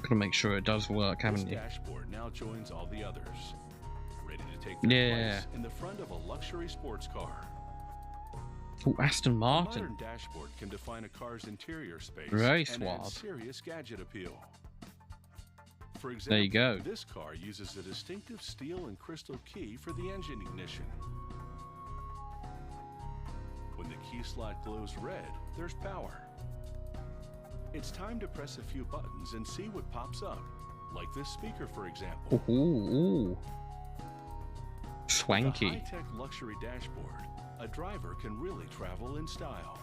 Gotta make sure it does work, haven't you? This dashboard now joins all the others, ready to take their place in the front of a luxury sports car. Oh, Aston Martin. A modern dashboard can define a car's interior space Very and suave. add serious gadget appeal. For example, there you go. This car uses a distinctive steel and crystal key for the engine ignition. When the key slot glows red, there's power. It's time to press a few buttons and see what pops up, like this speaker, for example. Ooh. Swanky. With a high-tech luxury dashboard, a driver can really travel in style.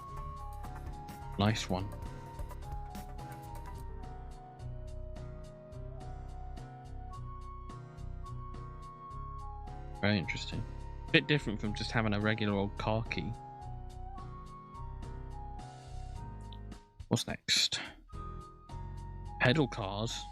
Nice one. Very interesting. Bit different from just having a regular old car key. What's next? Pedal cars.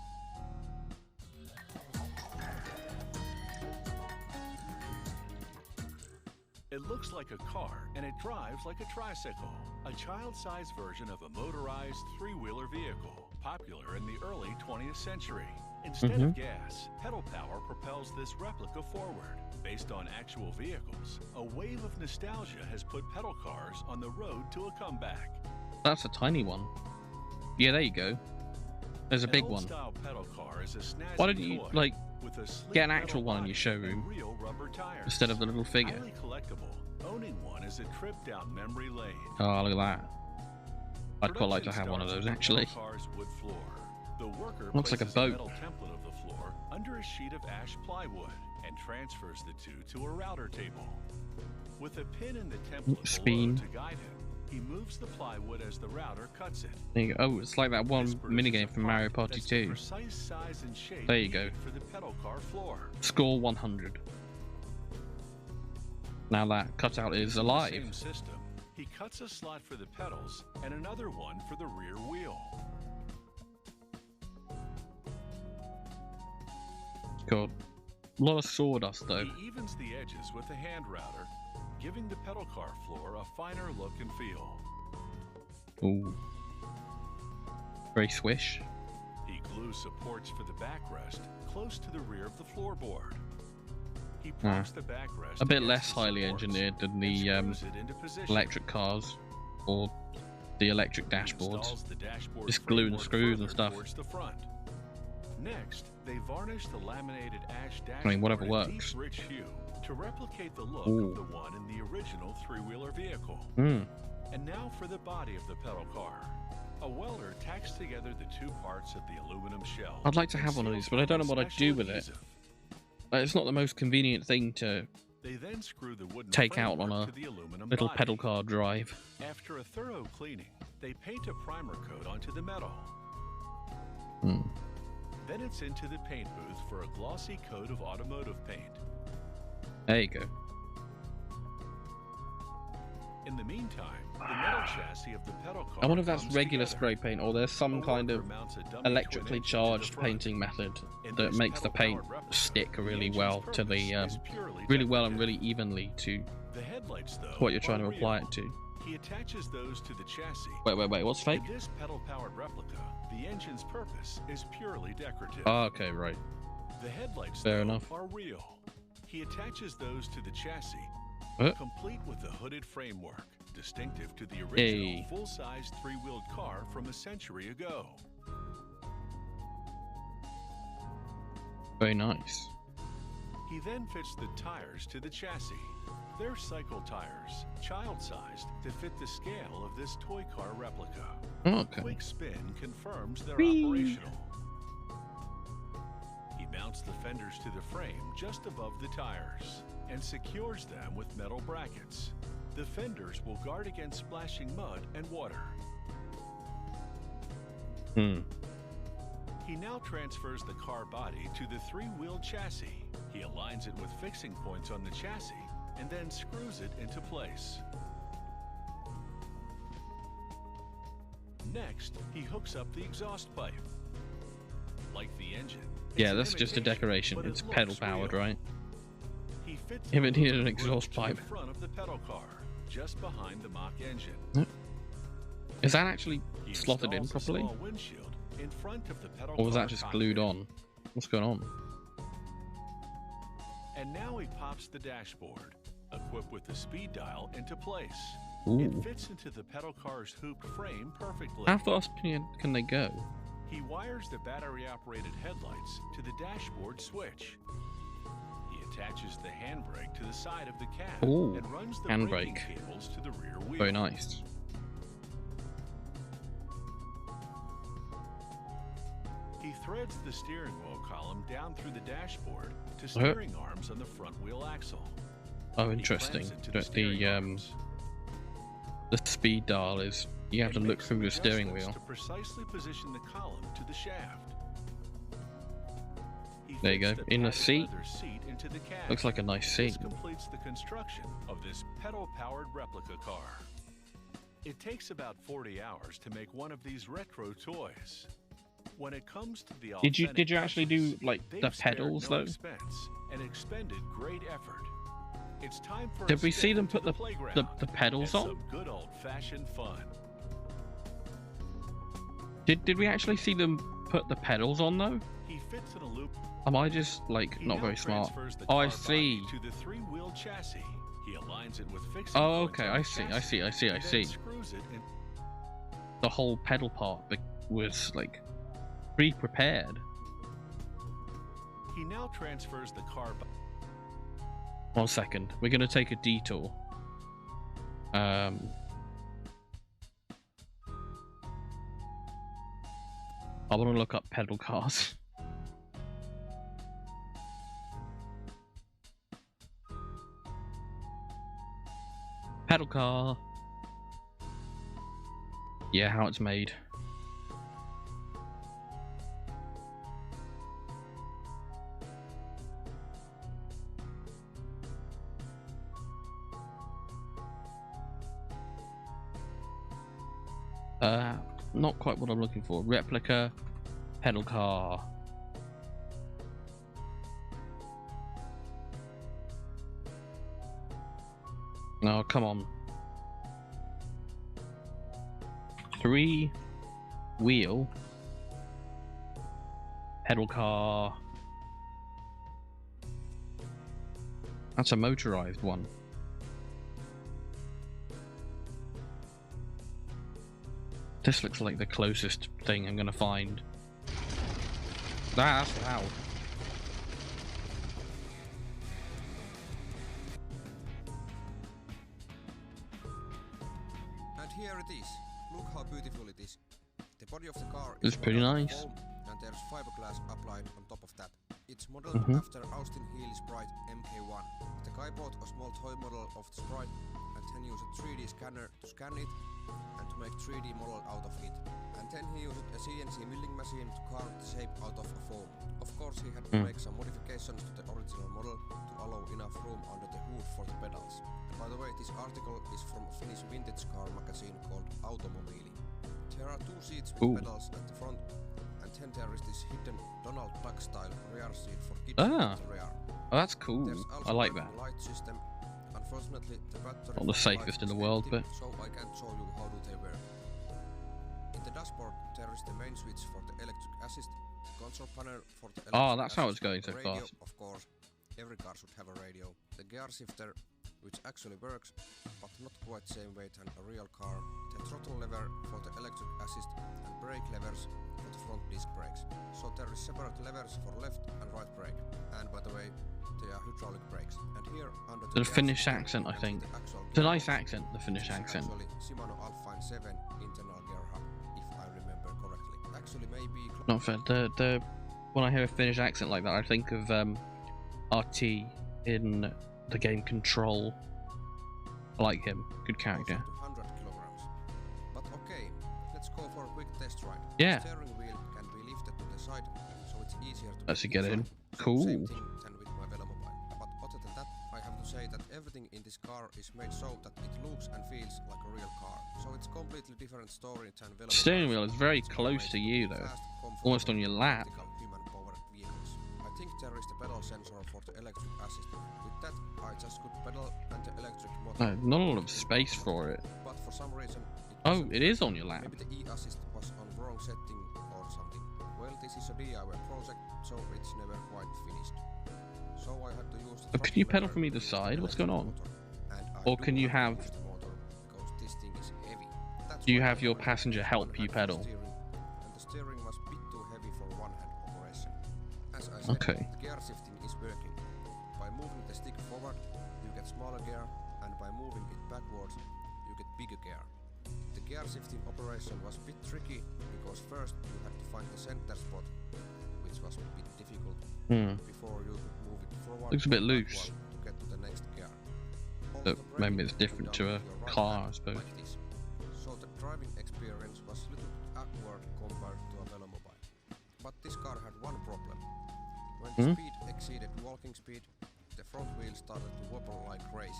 It looks like a car and it drives like a tricycle, a child-sized version of a motorized three-wheeler vehicle, popular in the early 20th century. Instead of gas, pedal power propels this replica forward. Based on actual vehicles, a wave of nostalgia has put pedal cars on the road to a comeback. That's a tiny one. Yeah, there you go. There's a big one. Pedal car is a snazzy Why didn't you, like, with a sleek get an actual metal one in your body showroom and real rubber tires. instead of the little figure? Highly collectible, owning one is a trip down memory lane. Oh, look at that. I'd quite like to have one of those, actually. Car's wood floor. The worker Looks like a places boat. metal template of the floor under a sheet of ash plywood and transfers the two to a router table. With a pin in the template Spin. below to guide him, he moves the plywood as the router cuts it. There you go. Oh, it's like that one This produces minigame a from part Mario Party that's the 2. precise size and shape There you go. needed for the pedal car floor. Score 100. Now that cutout is Using the alive. same system, he cuts a slot for the pedals and another one for the rear wheel. God. A lot of sawdust though. He evens the edges with a hand router, giving the pedal car floor a finer look and feel. Ooh. Very swish. He glues supports for the backrest close to the rear of the floorboard. He props the backrest A bit against less the highly supports engineered than and the screws it into position. electric cars or the electric He dashboards. installs the dashboard Just glue and framework screws and further stuff. towards the front. Next, they varnish the laminated ash dashboard I mean, whatever a works. deep, rich hue to replicate the look Ooh. of the one in the original three-wheeler vehicle. Hmm. And now for the body of the pedal car. A welder tacks together the two parts of the aluminum shell. I'd like to and have one of seals these, but I don't know with what I'd special do with it. adhesive. It's not the most convenient thing to They then screw the wooden take out on framework a to the aluminum little body. pedal car drive. After a thorough cleaning, they paint a primer coat onto the metal. Hmm. Then it's into the paint booth for a glossy coat of automotive paint. There you go. In the meantime, the metal chassis of the pedal car I wonder if that's comes regular together. spray paint or there's some A kind of worker mounts a dummy electrically twin engine to the charged front. painting method In that this makes the paint pedal-powered replica, stick the really engine's well to the purpose is purely really well and decorative. really evenly to The headlights, though, what you're trying to are apply real. it to. He attaches those to the chassis. Wait, what's fake? In this pedal-powered replica, the engine's purpose is purely decorative. Oh, okay, right. The headlights, Fair though, enough. are real. He attaches those to the chassis, Huh? complete with the hooded framework, distinctive to the original Hey. full-size three-wheeled car from a century ago. Very nice. He then fits the tires to the chassis. They're cycle tires, child-sized, to fit the scale of this toy car replica. Oh, okay. Quick spin confirms they're Whee! operational. He mounts the fenders to the frame just above the tires and secures them with metal brackets. The fenders will guard against splashing mud and water. Hmm. He now transfers the car body to the three-wheeled chassis. He aligns it with fixing points on the chassis and then screws it into place. Next, he hooks up the exhaust pipe. Like the engine. Yeah, it's an that's just a imitation, decoration. but It's it pedal looks powered, real. right? He fits If a it needed an roof exhaust to pipe. the front of the pedal car, just behind the mock engine. Is that actually He slotted in installs a properly? small windshield in front of the pedal Or was car that just glued cockpit. on? What's going on? And now he pops the dashboard, equipped with the speed dial, into place. Ooh. It fits into the pedal car's hooped frame perfectly. How fast can they go? He wires the battery-operated headlights to the dashboard switch. He attaches the handbrake to the side of the cab and runs the braking cables to the rear wheel. Very nice. He threads the steering wheel column down through the dashboard to steering arms on the front wheel axle. Oh, interesting. The speed dial is, you have to look through the steering wheel. To precisely position the column to the shaft. There you go. In the seat. Into the cab. Looks like a nice seat. This completes the construction of this pedal-powered replica car. It takes about 40 hours to make one of these retro toys. When it comes to the did you actually do like the pedals though? And expended great effort. It's time for did we see them put the pedals on? Some good old-fashioned fun. Did we actually see them put the pedals on though? He fits in a loop. Am I just like not very smart? Oh, I see. To the three-wheel chassis. He aligns it with fixing. Oh, okay. I see. The whole pedal part was like pre-prepared. He now transfers the car. 1 second. We're gonna take a detour. I want to look up pedal cars. Pedal car. Yeah, how it's made. Not quite what I'm looking for. Replica, pedal car. No, come on. 3-wheel pedal car. That's a motorized one. This looks like the closest thing I'm gonna find. That's loud. And here it is. Look how beautiful it is. The body of the car is pretty nice. And there's fiberglass applied on top of that. It's modeled after Austin Healey's Sprite MK1. The guy bought a small toy model of the Sprite and then used a 3D scanner to scan it and to make 3D model out of it. And then he used a CNC milling machine to carve the shape out of a foam. Of course he had to make some modifications to the original model to allow enough room under the hood for the pedals. And by the way, this article is from a Finnish vintage car magazine called Automobili. There are 2 seats with pedals at the front, and then there is this hidden Donald Duck style rear seat for kids at the rear. Oh, that's cool. I like that. Light system. Unfortunately, the battery not the safest in the world, but so I can't show you how do they work. In the dashboard, there is the main switch for the electric assist, the console panel for the electric that's how it's going so radio, fast. Of course, every car should have a radio. The gear shifter, which actually works, but not quite same way than a real car. The throttle lever for the electric assist and brake levers for the front disc brakes. So there is separate levers for left and right brake. And by the way, they are hydraulic brakes. And here under the Finnish accent, I think. It's a nice accent, the Finnish accent. Actually, Shimano Alpine 7 internal gear hub, if I remember correctly. Actually, maybe. Not fair. When I hear a Finnish accent like that, I think of RT in the game Control. I like him. Good character. 100 kilograms. But okay, let's go for a quick test ride. Yeah. The steering wheel can be lifted to the side, so it's easier to Let's get in. Cool. Same thing than with my Velomobile. But other than that, I have to say that everything in this car is made so that it looks and feels like a real car. So it's completely different story than Velomobile. Steering wheel is very close to you though. Almost on your lap. Human-powered vehicles. I think there is the pedal sensor for the electric assist. With that, I just could pedal and the electric motor. No, not a lot of space for it. But for some reason, it is on your lap. Maybe the e-assist was on wrong setting or something. Well, this is a DIY project, so it's never quite finished. So I had to use the Can you pedal from either side? What's going on? Or can you have... This thing is heavy. Do you have your passenger help you pedal? And the steering was big I said, Okay. the gear shifting is working. By moving the stick forward, you get smaller gear, and by moving it backwards, you get bigger gear. The gear shifting operation was a bit tricky because first you had to find the center spot, which was a bit difficult, before you could move it forward. Looks a bit loose. To get to the next gear. But maybe it's different to a car, I suppose. Like this. So the driving experience was a little awkward compared to a velomobile. But this car had one problem. When the speed exceeded walking speed, the front wheel started to wobble like crazy.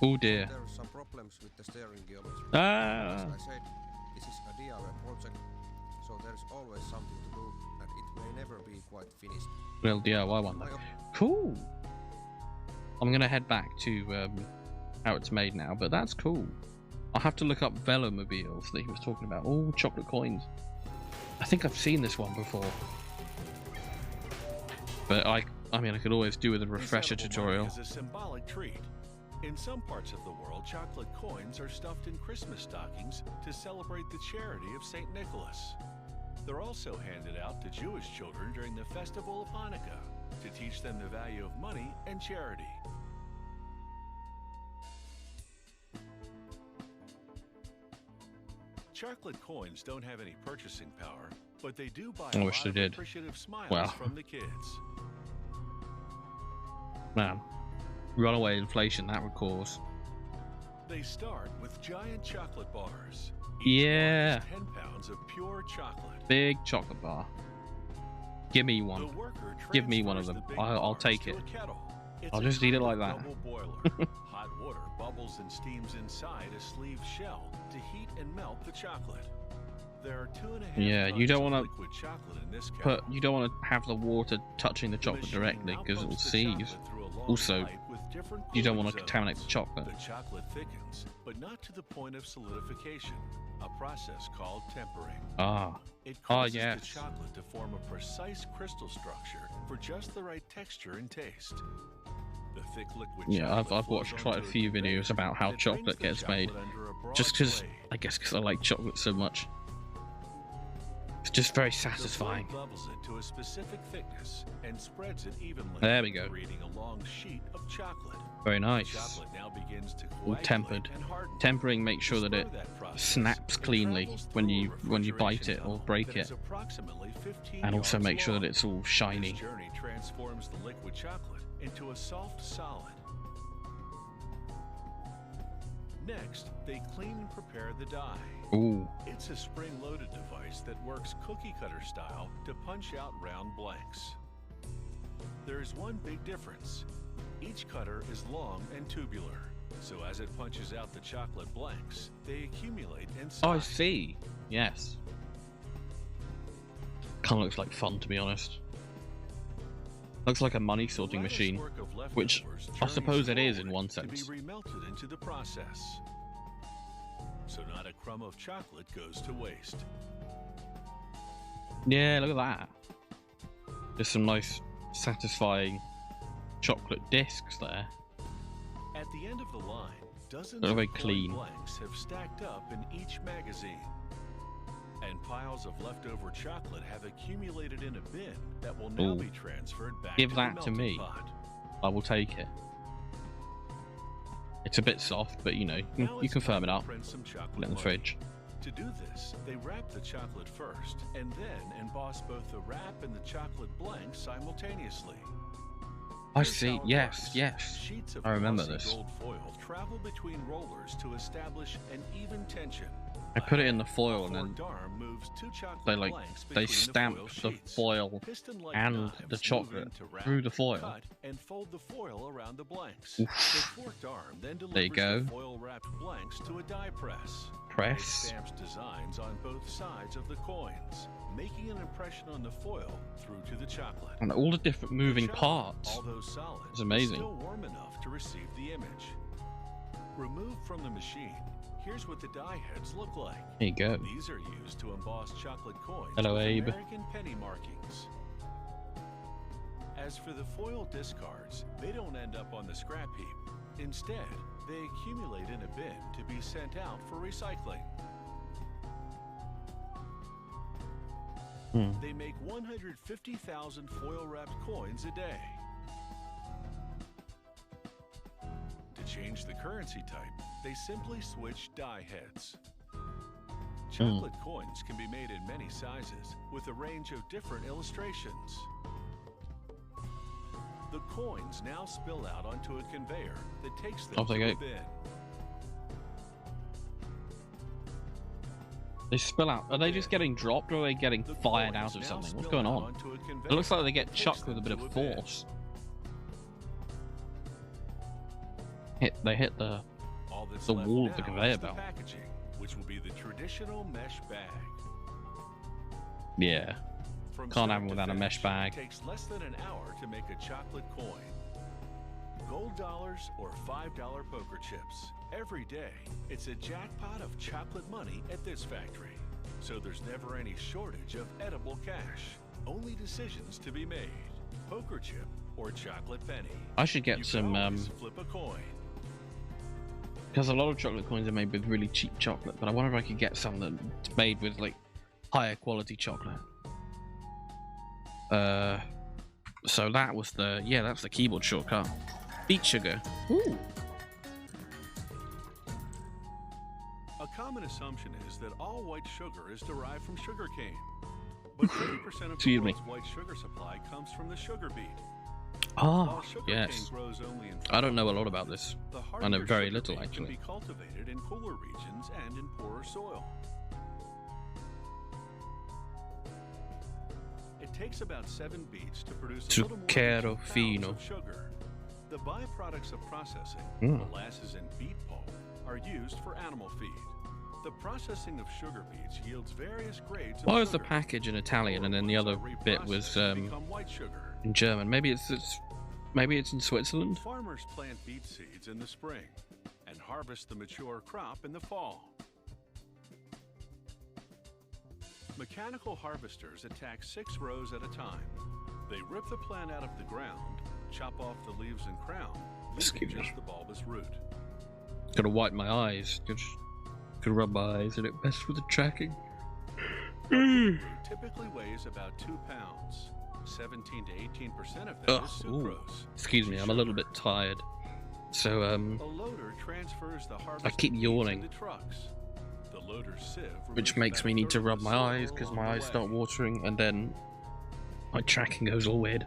Oh dear. There were some problems with the steering geometry. Ah. As I said, this is a DIY project, so there is always something to do, and it may never be quite finished. Little DIY one. Cool. I'm gonna head back to how it's made now, but that's cool. I'll have to look up velomobiles that he was talking about. Oh, chocolate coins. I think I've seen this one before. But I mean, I could always do with a refresher tutorial. Is a symbolic treat. In some parts of the world, chocolate coins are stuffed in Christmas stockings to celebrate the charity of St. Nicholas. They're also handed out to Jewish children during the festival of Hanukkah to teach them the value of money and charity. Chocolate coins don't have any purchasing power, but they do buy a lot of appreciative smiles from the kids. Man, runaway inflation that would cause. They start with giant chocolate bars. Yeah. 10 pounds of pure chocolate. Big chocolate bar. Give me one. Give me one of them. I'll take it. I'll just eat it like that. Hot water bubbles and steams inside a sleeved shell to heat and melt the chocolate. There are 2.5 you don't want to you don't want to have the water touching the chocolate directly because it'll seize. Also, you don't want to contaminate the chocolate. The chocolate thickens, but not to the point of solidification, a process called tempering. It causes the chocolate to form a precise crystal structure for just the right texture and taste. The thick liquid I've watched quite a few videos about how chocolate gets made, just because I like chocolate so much. It's just very satisfying. Levels it to a specific thickness and spreads it evenly. There we go. Creating a long sheet of chocolate. Very nice. Chocolate now begins to all tempered. Tempering makes sure that it snaps cleanly when you bite it or break it, and also make sure that it's all shiny. This journey transforms the liquid chocolate into a soft solid. Next, they clean and prepare the die. Ooh. It's a spring-loaded device that works cookie cutter style to punch out round blanks. There's one big difference. Each cutter is long and tubular, so as it punches out the chocolate blanks, they accumulate inside. Oh, I see. Yes. Kind of looks like fun, to be honest. Looks like a money sorting machine, which I suppose it is in one sense. To be remelted into the process, so not a crumb of chocolate goes to waste. Yeah, look at that. There's some nice, satisfying chocolate discs there. At the end of the line, dozens They're of very clean. blanks have stacked up in each magazine. And piles of leftover chocolate have accumulated in a bin that will now be transferred back Give to that the to melting me. pot. I will take it. It's a bit soft, but you can firm it up. Put it in the fridge. To do this, they wrap the chocolate first, and then emboss both the wrap and the chocolate blanks simultaneously. I see. Yes, yes. Sheets of I remember glossy this. gold foil travel between rollers to establish an even tension. I put it in the foil and then Arm moves two chocolate blanks between they stamp the sheets. foil Piston-like and knives the move chocolate in to wrap, through the foil. cut, and fold the foil around the blanks. Oof. The forked arm then delivers There you go. the foil-wrapped blanks to a die press. It Press. stamps designs on both sides of the coins, making an impression on the foil through to the chocolate. And all the different moving The chocolate, parts. although solid, It's amazing. is still warm enough to receive the image. Removed from the machine, here's what the die heads look like. There you go. These are used to emboss chocolate coins Hello, with Abe. American penny markings. As for the foil discards, they don't end up on the scrap heap. Instead, they accumulate in a bin to be sent out for recycling. They make 150,000 foil-wrapped coins a day. To change the currency type, they simply switch die heads. Chocolate coins can be made in many sizes, with a range of different illustrations. The coins now spill out onto a conveyor that takes them to a bin. They spill out. Are they just getting dropped, or are they getting fired out of something? What's going on? It looks like they get chucked with a bit of force. They hit the wall of the conveyor belt. Which will be the traditional mesh bag. Yeah. Can't have them without a mesh bag. It takes less than an hour to make a chocolate coin. Gold dollars or $5 poker chips. Every day, it's a jackpot of chocolate money at this factory. So there's never any shortage of edible cash. Only decisions to be made. Poker chip or chocolate penny. I should get some flip a coin. Because a lot of chocolate coins are made with really cheap chocolate, but I wonder if I could get some that's made with like higher quality chocolate. So that was that's the keyboard shortcut. Beet sugar. Ooh. A common assumption is that all white sugar is derived from sugarcane. But 30% of the world's white sugar supply comes from the sugar beet. Ah, yes. I don't know a lot about this. I know very little, actually. Can be cultivated in cooler regions and in poorer soil. It takes about 7 beets to produce a little more than 2 pounds of sugar. The byproducts of processing, molasses and beet pulp, are used for animal feed. The processing of sugar beets yields various grades of Why was sugar. the package in Italian and then the other bit was white sugar. in German? Maybe it's in Switzerland? Farmers plant beet seeds in the spring and harvest the mature crop in the fall. Mechanical harvesters attack 6 rows at a time. They rip the plant out of the ground, chop off the leaves and crown, leaving just the bulbous root. Gotta wipe my eyes. Could rub my eyes and it best with the tracking. Typically weighs about 2 pounds. 17 to 18% of that is sucrose. Excuse me, I'm a little bit tired. So a loader transfers the harvest I keep yawning. into trucks. The loader's sieve, which makes me need to rub my eyes because my eyes start watering, and then my tracking goes all weird.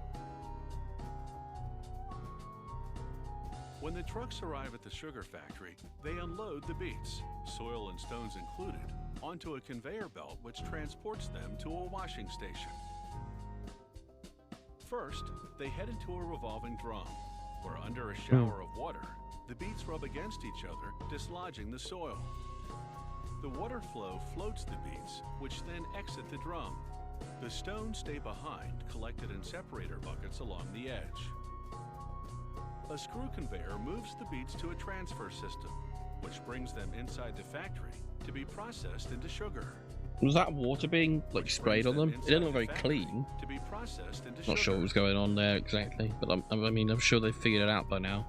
When the trucks arrive at the sugar factory, they unload the beets, soil and stones included, onto a conveyor belt which transports them to a washing station. First, they head into a revolving drum, where under a shower of water, the beets rub against each other, dislodging the soil. The water flow floats the beets, which then exit the drum. The stones stay behind, collected in separator buckets along the edge. A screw conveyor moves the beets to a transfer system, which brings them inside the factory to be processed into sugar. Was that water being like sprayed on them? It didn't look very clean. To be processed into Not sure what was going on there exactly, but I'm sure they figured it out by now.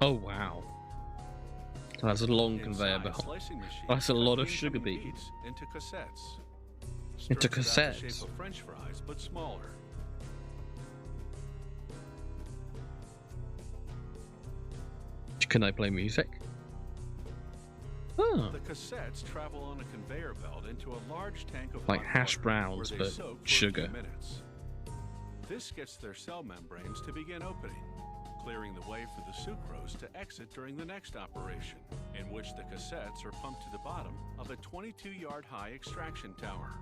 Oh wow, that's a long conveyor belt. That's a lot of sugar beets. Into cassettes. Into Strips about the cassettes. shape of French fries, but smaller. Can I play music? Oh. The cassettes travel on a conveyor belt into a large tank of Like hot hash water, browns, where they but soak for sugar. A few minutes. This gets their cell membranes to begin opening, clearing the way for the sucrose to exit during the next operation, in which the cassettes are pumped to the bottom of a 22-yard high extraction tower.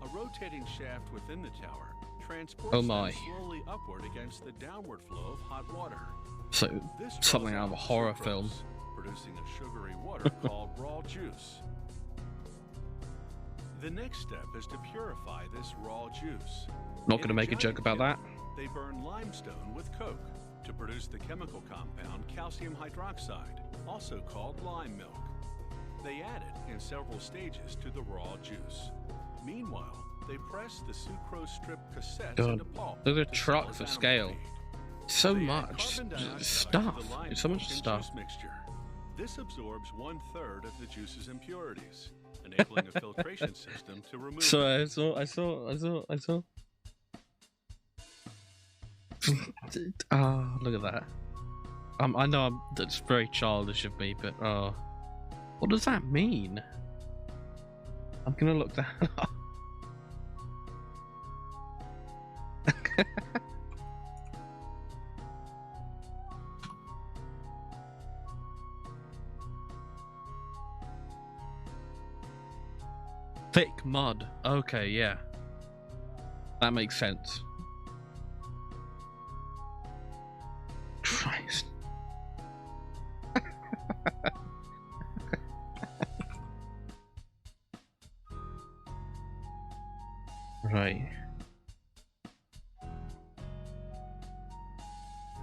A rotating shaft within the tower transports them slowly upward against the downward flow of hot water. So, something out of a horror sucrose, film. Producing a sugary water called raw juice. The next step is to purify this raw juice. Not going to make a joke about that. They burn limestone with coke to produce the chemical compound calcium hydroxide, also called lime milk. They add it in several stages to the raw juice. Meanwhile, they press the sucrose strip cassettes into pulp. Those are trucks of scale. Feed. So They add much carbon dioxide stuff. to the lime It's so much milk and stuff. juice mixture. This absorbs 1/3 of the juice's impurities. enabling a filtration system to remove So them. I saw. Oh, look at that. I know that's very childish of me, but what does that mean? I'm gonna look that up. Thick mud. Okay, yeah. That makes sense. Christ. Right.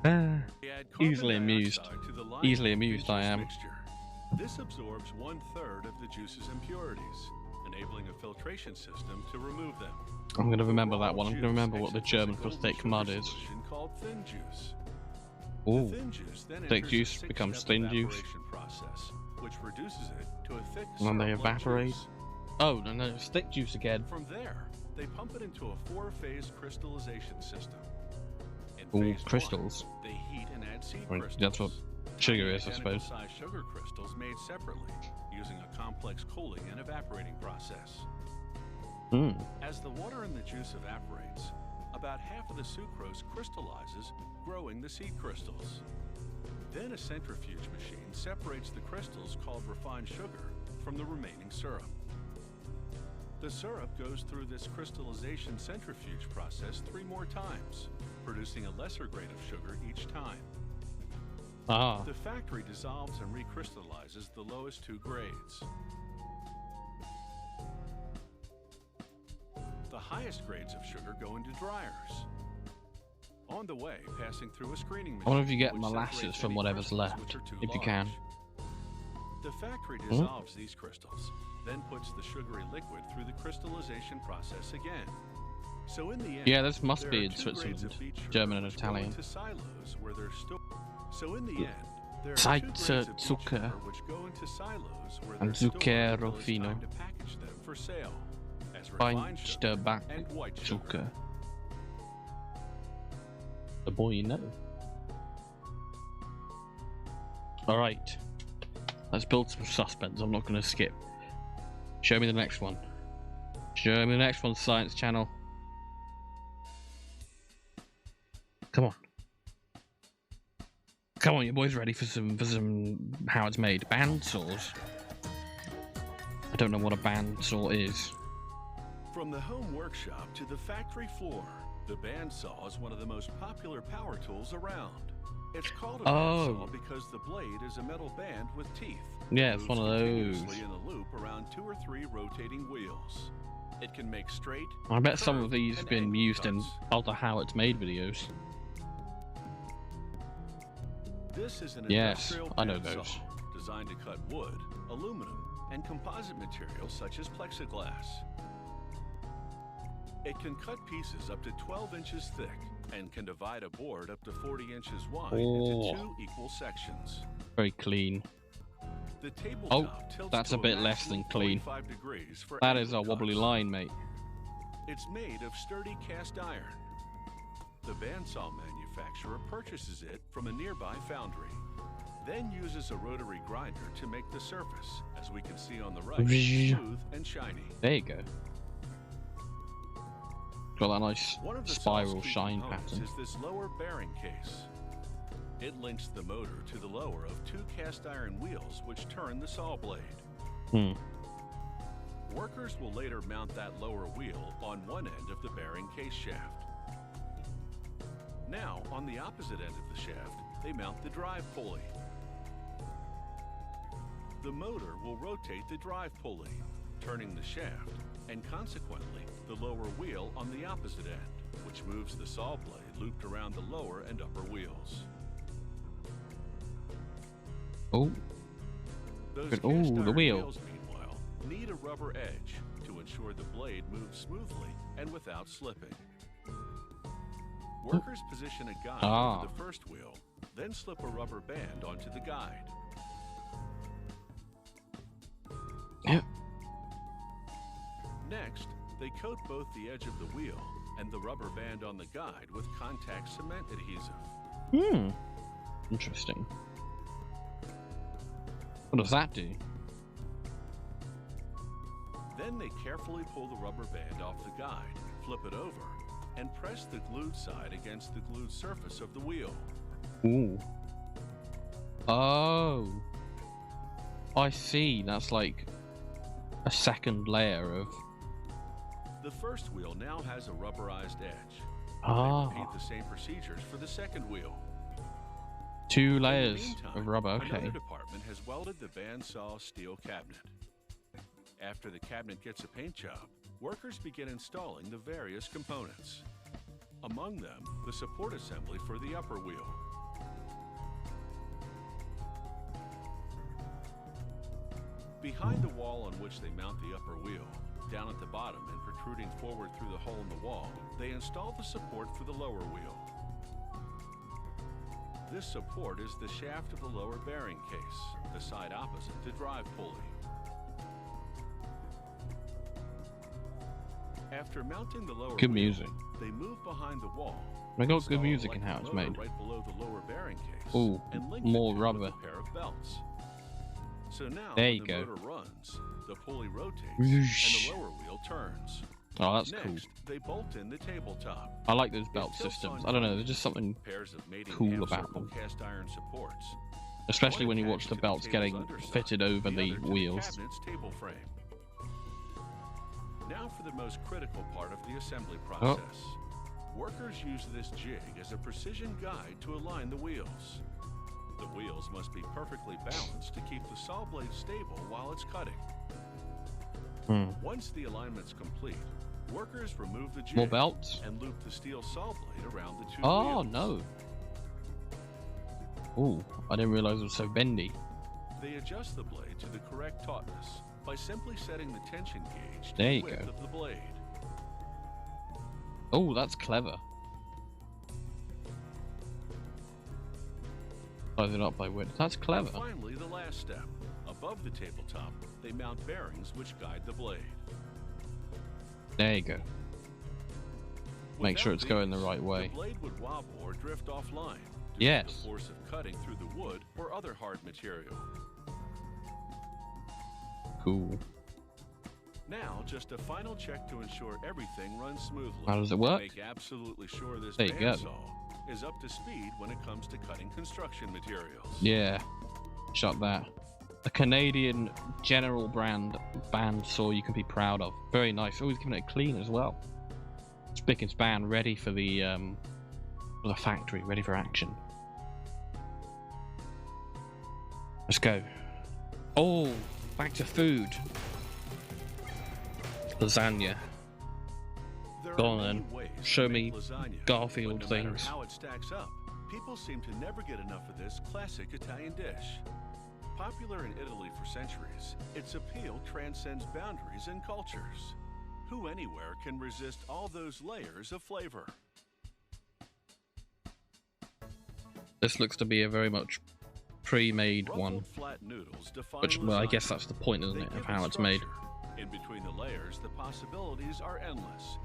Add carbon Easily amused. dioxide to the lining Easily of the amused I juice am. mixture. This absorbs 1/3 of the juice's impurities, enabling a filtration system to remove them. I'm gonna remember that Raw one. I'm gonna juice remember what the exits as a German for golden thick sugar mud is. solution called thin juice. Ooh. The thin juice then Thick enters a juice 6-step becomes thin juice. evaporation process, which reduces it to a thick And then they syrup-like evaporate. juice. Oh, no, it's thick juice again. From there, they pump it into a 4-phase crystallization system. In Ooh, phase 1, crystals. they heat and add seed Right, crystals. that's what sugar is, I suppose. Identical-sized sugar crystals made separately, using a complex cooling and evaporating process. As the water in the juice evaporates, about half of the sucrose crystallizes, growing the seed crystals. Then a centrifuge machine separates the crystals called refined sugar from the remaining syrup. The syrup goes through this crystallization centrifuge process 3 more times, producing a lesser grade of sugar each time. Ah. The factory dissolves and recrystallizes the lowest 2 grades. The highest grades of sugar go into dryers. On the way, passing through a screening machine. I wonder if you get which molasses separates from any whatever's crystals left, which are too if you large. can. The factory dissolves these crystals, then puts the sugary liquid through the crystallization process again. So in the end, Yeah, this must there be are in 2 grades Switzerland. of beet sugar German and which go Italian. into silos where they're stored. So in the end, there are 2 Salz, grades of beet Zucker, sugar which go into silos where and they're stored Zucchero until it's fino. time to package them for sale as refined sugar Feinsterback and white sugar. Zucker. The boy you know. Alright. Let's build some suspense. I'm not going to skip. Show me the next one. Show me the next one, Science Channel. Come on. Come on, you boys ready for some how it's made. Bandsaws. I don't know what a bandsaw is. From the home workshop to the factory floor, the bandsaw is one of the most popular power tools around. It's called a bandsaw because the blade is a metal band with teeth. Yeah, it's one of those. Continuously in a loop around 2 or 3 rotating wheels. It can make straight. I bet some of curved, these have and been angled used in cuts. other how it's made videos. This is an Yes, industrial I know bandsaw those. designed to cut wood, aluminum, and composite materials such as plexiglass. It can cut pieces up to 12 inches thick and can divide a board up to 40 inches wide into 2 equal sections. Very clean. The tabletop tilts that's to a bit less than maximum clean. 45 degrees for That is a angled wobbly cuts. line, mate. It's made of sturdy cast iron. The bandsaw manufacturer purchases it from a nearby foundry, then uses a rotary grinder to make the surface, as we can see on the right, smooth and shiny. There you go. Got that nice One of the spiral saw's key shine components pattern. is this lower bearing case. It links the motor to the lower of 2 cast iron wheels which turn the saw blade. Workers will later mount that lower wheel on one end of the bearing case shaft. Now, on the opposite end of the shaft, they mount the drive pulley. The motor will rotate the drive pulley, turning the shaft, and consequently, the lower wheel on the opposite end, which moves the saw blade looped around the lower and upper wheels. Oh, Those Good. cast Ooh, the iron wheel. wheels, meanwhile, need a rubber edge to ensure the blade moves smoothly and without slipping. Workers position a guide over the first wheel, then slip a rubber band onto the guide. yeah. They coat both the edge of the wheel and the rubber band on the guide with contact cement adhesive. Interesting. What does that do? Then they carefully pull the rubber band off the guide, flip it over, and press the glued side against the glued surface of the wheel. Ooh. Oh. I see. That's like a second layer of... The first wheel now has a rubberized edge. Ah. They repeat the same procedures for the second wheel. 2 layers of rubber, okay. Another department has welded the bandsaw steel cabinet. After the cabinet gets a paint job, workers begin installing the various components. Among them, the support assembly for the upper wheel. Behind the wall on which they mount the upper wheel, down at the bottom and protruding forward through the hole in the wall, they install the support for the lower wheel. This support is the shaft of the lower bearing case, the side opposite the drive pulley. After mounting the lower Good wheel, music. they move behind the wall. I got good music in how it's made. Right below the lower bearing case. Ooh, and link more it to rubber. a pair of belts. So now There when you the go. motor runs, the pulley rotates Whoosh. and the lower wheel turns. Oh, that's Next, cool. they bolt in the tabletop. I like those belt It tilts systems. on I don't know, there's just something pairs of mating cool half about circle them. cast iron supports. Especially One when you watch attached the to belts table's getting underside, fitted over the other to wheels. cabinet's table frame. Now for the most critical part of the assembly process. Workers use this jig as a precision guide to align the wheels. The wheels must be perfectly balanced to keep the saw blade stable while it's cutting. Once the alignment's complete, workers remove the jig More belts? and loop the steel saw blade around the 2 Oh, wheels. no. Ooh, I didn't realize it was so bendy. They adjust the blade to the correct tautness by simply setting the tension gauge to There the you width go. of the blade. Oh, that's clever. Size it up by width. That's clever. And finally, the last step. Above the tabletop, they mount bearings which guide the blade. There you go. Make sure Without it's going the these, right way. The blade would wobble or drift offline due to Yes. the force of cutting through the wood or other hard material. Cool. Now, just a final check to ensure everything runs smoothly. How does it work? Make absolutely sure this There you go. bandsaw is up to speed when it comes to cutting construction materials. Yeah. Shut that. A Canadian general brand bandsaw you can be proud of. Very nice. Always giving it a clean as well. Spick and span, ready for the factory, ready for action. Let's go. Oh, back to food. Lasagna. There Go are on many then. ways to Show make me lasagna, Garfield but no matter things. how it stacks up, people seem to never get enough of this classic Italian dish. Popular in Italy for centuries, its appeal transcends boundaries and cultures. Who anywhere can resist all those layers of flavor? This looks to be a very much pre-made one. Rumpled flat noodles define Which, well, I lasagna. guess that's the point, isn't They it, give of how it it's made. structure. In between the layers, the possibilities are endless.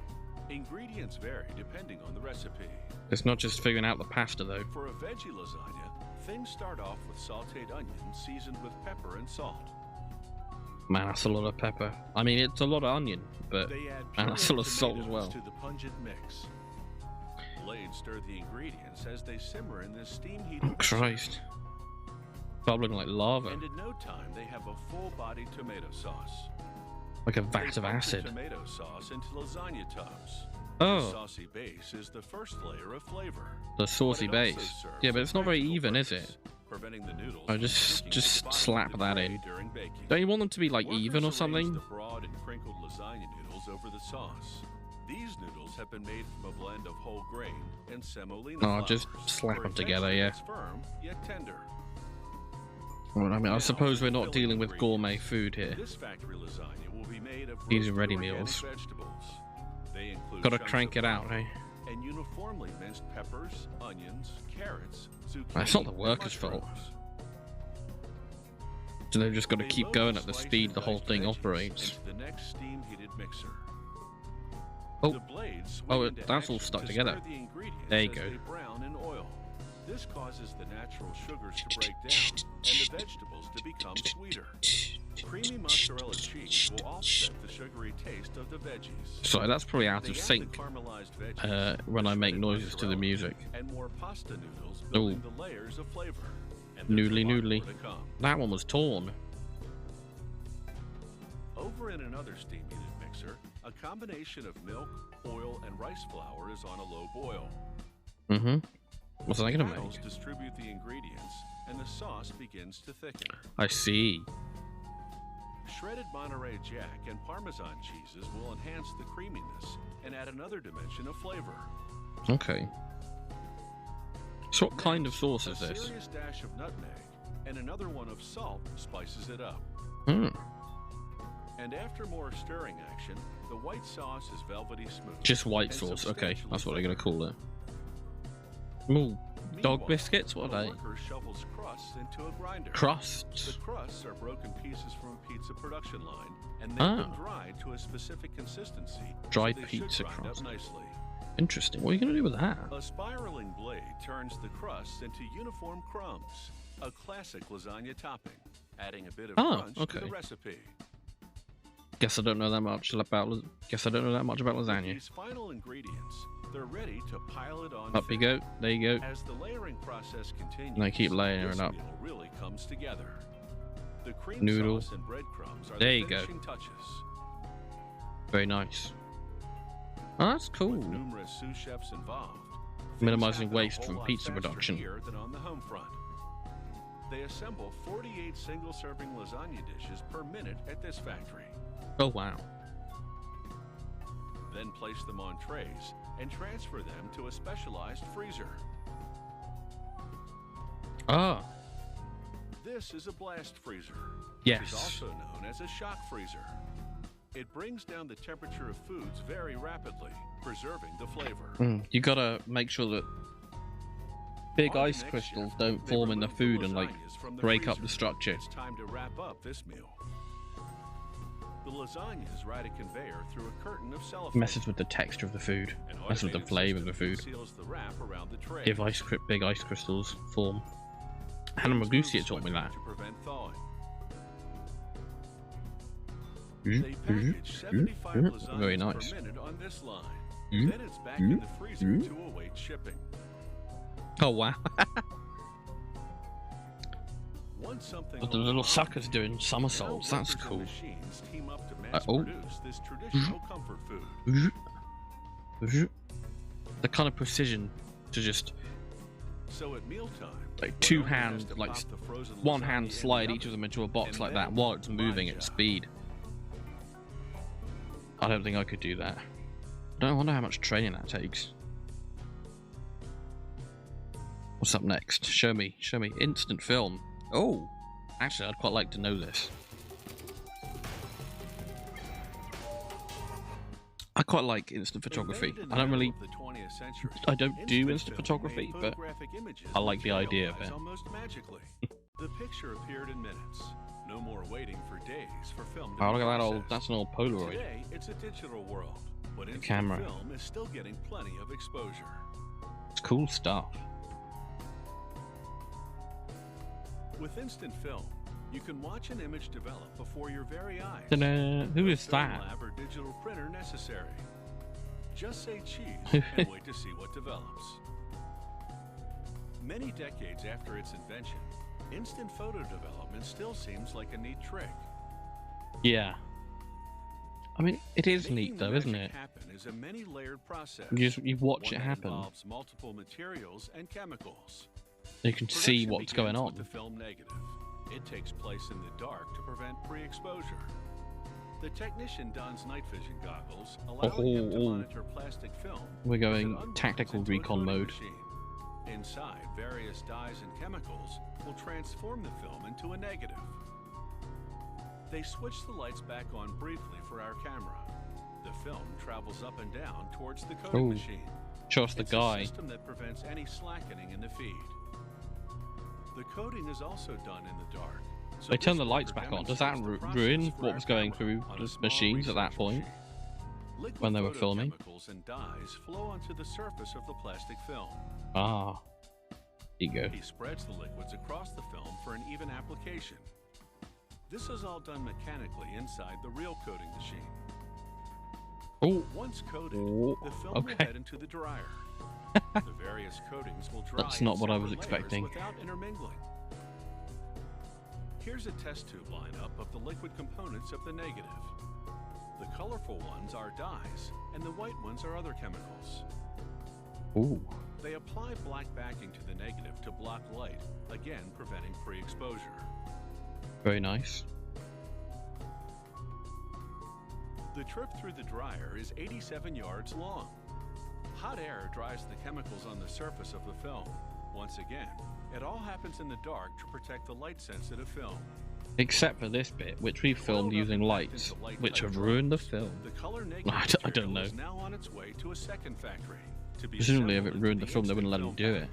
Ingredients vary depending on the recipe. It's not just figuring out the pasta, though. For a veggie lasagna, things start off with sautéed onions seasoned with pepper and salt. Man, that's a lot of pepper. I mean, it's a lot of onion, but They add and that's a lot pureed of salt as tomatoes well. to the pungent mix. Blades stir the ingredients as they simmer in this steam-heated Oh, Christ. Bubbling like lava. And in no time, they have a full-bodied tomato sauce. Like a They vat of pump the acid. tomato sauce into lasagna tubs. Oh. The saucy base is the first layer of flavor. The saucy But it also base. serves Yeah, but a it's not very practical even, is purpose, it? Preventing the noodles Oh, from just sticking to the bottom slap of the that tray in. during baking. Don't you want them to be like even or Workers arrange something? the broad and crinkled lasagna noodles over the sauce. These noodles have been made from a blend of whole grain and semolina Oh, flours. just slap for a them together, texture yeah. that's firm yet tender. Well, I mean, I Now, suppose for we're the not filling dealing with gourmet ingredients. food here. This factory lasagna will be made of These are roasted ready organic meals. vegetables. They include Gotta chunks crank of it out, broccoli eh? and uniformly minced peppers, onions, carrots, zucchini. That's not the and workers' fault. mushrooms. So they've just got to They keep load going the at the sliced speed and the whole diced thing veggies operates. into the next steam-heated mixer. Oh, The blades oh, swing into that's all action stuck to together. stir the ingredients There you as go. they brown in oil. This causes the natural sugars to break down and the vegetables to become sweeter. Creamy mozzarella cheese will offset the sugary taste of the veggies. Sorry, that's probably out They of add sync the caramelized veggies, when I make shredded noises to the mozzarella, music. and more pasta noodles building the layers of flavor. And there's Noodly a lot noodly. more to come. That one was torn. Over in another steam heated mixer, a combination of milk, oil, and rice flour is on a low boil. Mm-hmm. What's that gonna Paddles make? distribute the ingredients, and the sauce begins to thicken. I see. Shredded Monterey Jack and Parmesan cheeses will enhance the creaminess and add another dimension of flavor. Okay. So what kind of sauce is A this? serious dash of nutmeg and another one of salt spices it up. Hmm. And after more stirring action, the white sauce is velvety smooth. Just white and sauce. Okay, substantially that's what they're gonna thicker. call it. Ooh, dog Meanwhile, biscuits? What the are they? worker shovels crusts into a grinder. The Crusts. crusts are broken pieces from a pizza production line, and they've been Ah. dried to a specific consistency. Dried so they pizza should grind crust. up nicely. Interesting. What are you gonna do with that? A spiraling blade turns the crusts into uniform crumbs, a classic lasagna topping, adding a bit of crunch to okay. the recipe. Guess I don't know that much about. Guess I don't know that much about With lasagna. these final ingredients, they're ready to pile it on. Up you thick. go. There you go. As the layering process continues, And they keep layering this it up. meal really comes together. The cream Noodle. sauce and breadcrumbs are There the you go. finishing touches. Very nice. Oh, that's With cool. numerous sous chefs involved, things Minimizing happen a waste whole from lot pizza faster production. here than on the home front. They assemble 48 single-serving lasagna dishes per minute at this factory, Oh wow. then place them on trays and transfer them to a specialized freezer. Ah. This is a blast freezer, which Yes. is also known as a shock freezer. It brings down the temperature of foods very rapidly, preserving the flavor. You gotta make sure that big On the ice next crystals shift, don't they form in the remove food and like lasagnas from the break up freezer. the structure. It's time to wrap up this meal. The lasagnas ride a conveyor through a curtain of cellophane. Messes with the texture of the food. An Messes with the automated flavour of the system food. seals the wrap around the tray. If big ice crystals form. Hannah Things Magusia move taught me swiftly that. to prevent thawing. Mm, They package 75 lasagnas Very nice. per minute on this line. Mm, Then it's back in the freezer to await shipping. Oh wow. Once something The little suckers doing somersaults. now That's workers and cool. machines team up to mass Oh. produce this traditional comfort food. The kind of precision to just So at mealtime, like one two owner has hands, to like pop the frozen one lasagna hand in the slide oven. each of them into a box And like then that while it's moving my at job. speed. I don't think I could do that. I wonder how much training that takes. What's up next? Show me. Instant film. Oh, actually, I'd quite like to know this. I quite like instant photography. Invented in the I don't middle really. of the 20th century, I don't do instant film photography, made but photographic images I like the idea of materialize it. Almost magically. The picture appeared in minutes. No more waiting for days for film to oh, be look at that old. processed. That's an old Polaroid. Today, it's a digital world, but instant camera. film is still getting plenty of exposure. It's cool stuff. With instant film, you can watch an image develop before your very eyes. Ta-da! Who No is film that? lab or digital printer necessary. Just say cheese and wait to see what develops. Many decades after its invention, instant photo development still seems like a neat trick. Yeah. I mean, it is Making neat the though, isn't magic it? happen is a many-layered process. You watch one it that happen. involves multiple materials and chemicals. You can see Production what's going begins on. with the film negative. It takes place in the dark to prevent pre-exposure. The technician dons night vision goggles, allowing him to monitor plastic film. We're as it going unfolds tactical into a recon coating mode. machine. Inside, various dyes and chemicals will transform the film into a negative. They switch the lights back on briefly for our camera. The film travels up and down towards the coating Ooh. machine. Show us the It's guy. a system that prevents any slackening in the feed. The coating is also done in the dark. So They turn this the lights worker back on. Does that demonstrates the ruin process for what our was going camera through on the a small machines at that research point? machine. Liquid when they were filming. photochemicals and dyes flow onto the surface of the plastic film. Ah, here you go. He spreads the liquids across the film for an even application. This is all done mechanically inside the reel coating machine. Oh, Once coated, the film okay. will head into the dryer. The various coatings will dry. That's not in what I was separate expecting. layers without intermingling. Here's a test tube lineup of the liquid components of the negative. The colorful ones are dyes, and the white ones are other chemicals. Ooh. They apply black backing to the negative to block light, again preventing pre-exposure. Very nice. The trip through the dryer is 87 yards long. Hot air dries the chemicals on the surface of the film. Once again, it all happens in the dark to protect the light-sensitive film. Except for this bit, which we filmed using lights, which have ruined the film. The color negative I don't know. is now on its way to a second factory. To be Presumably, if it assembled ruined into the film, they wouldn't let instant him do film it.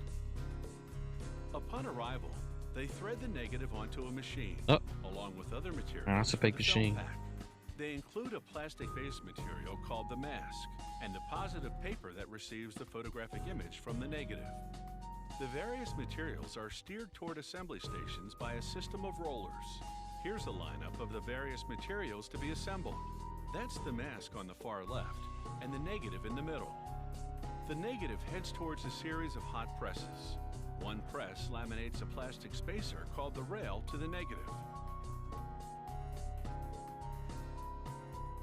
pack. Upon arrival, they thread the negative onto a machine, Oh. along with other materials. That's a for big the film machine. pack. They include a plastic-based material called the mask, and the positive paper that receives the photographic image from the negative. The various materials are steered toward assembly stations by a system of rollers. Here's a lineup of the various materials to be assembled. That's the mask on the far left, and the negative in the middle. The negative heads towards a series of hot presses. One press laminates a plastic spacer called the rail to the negative.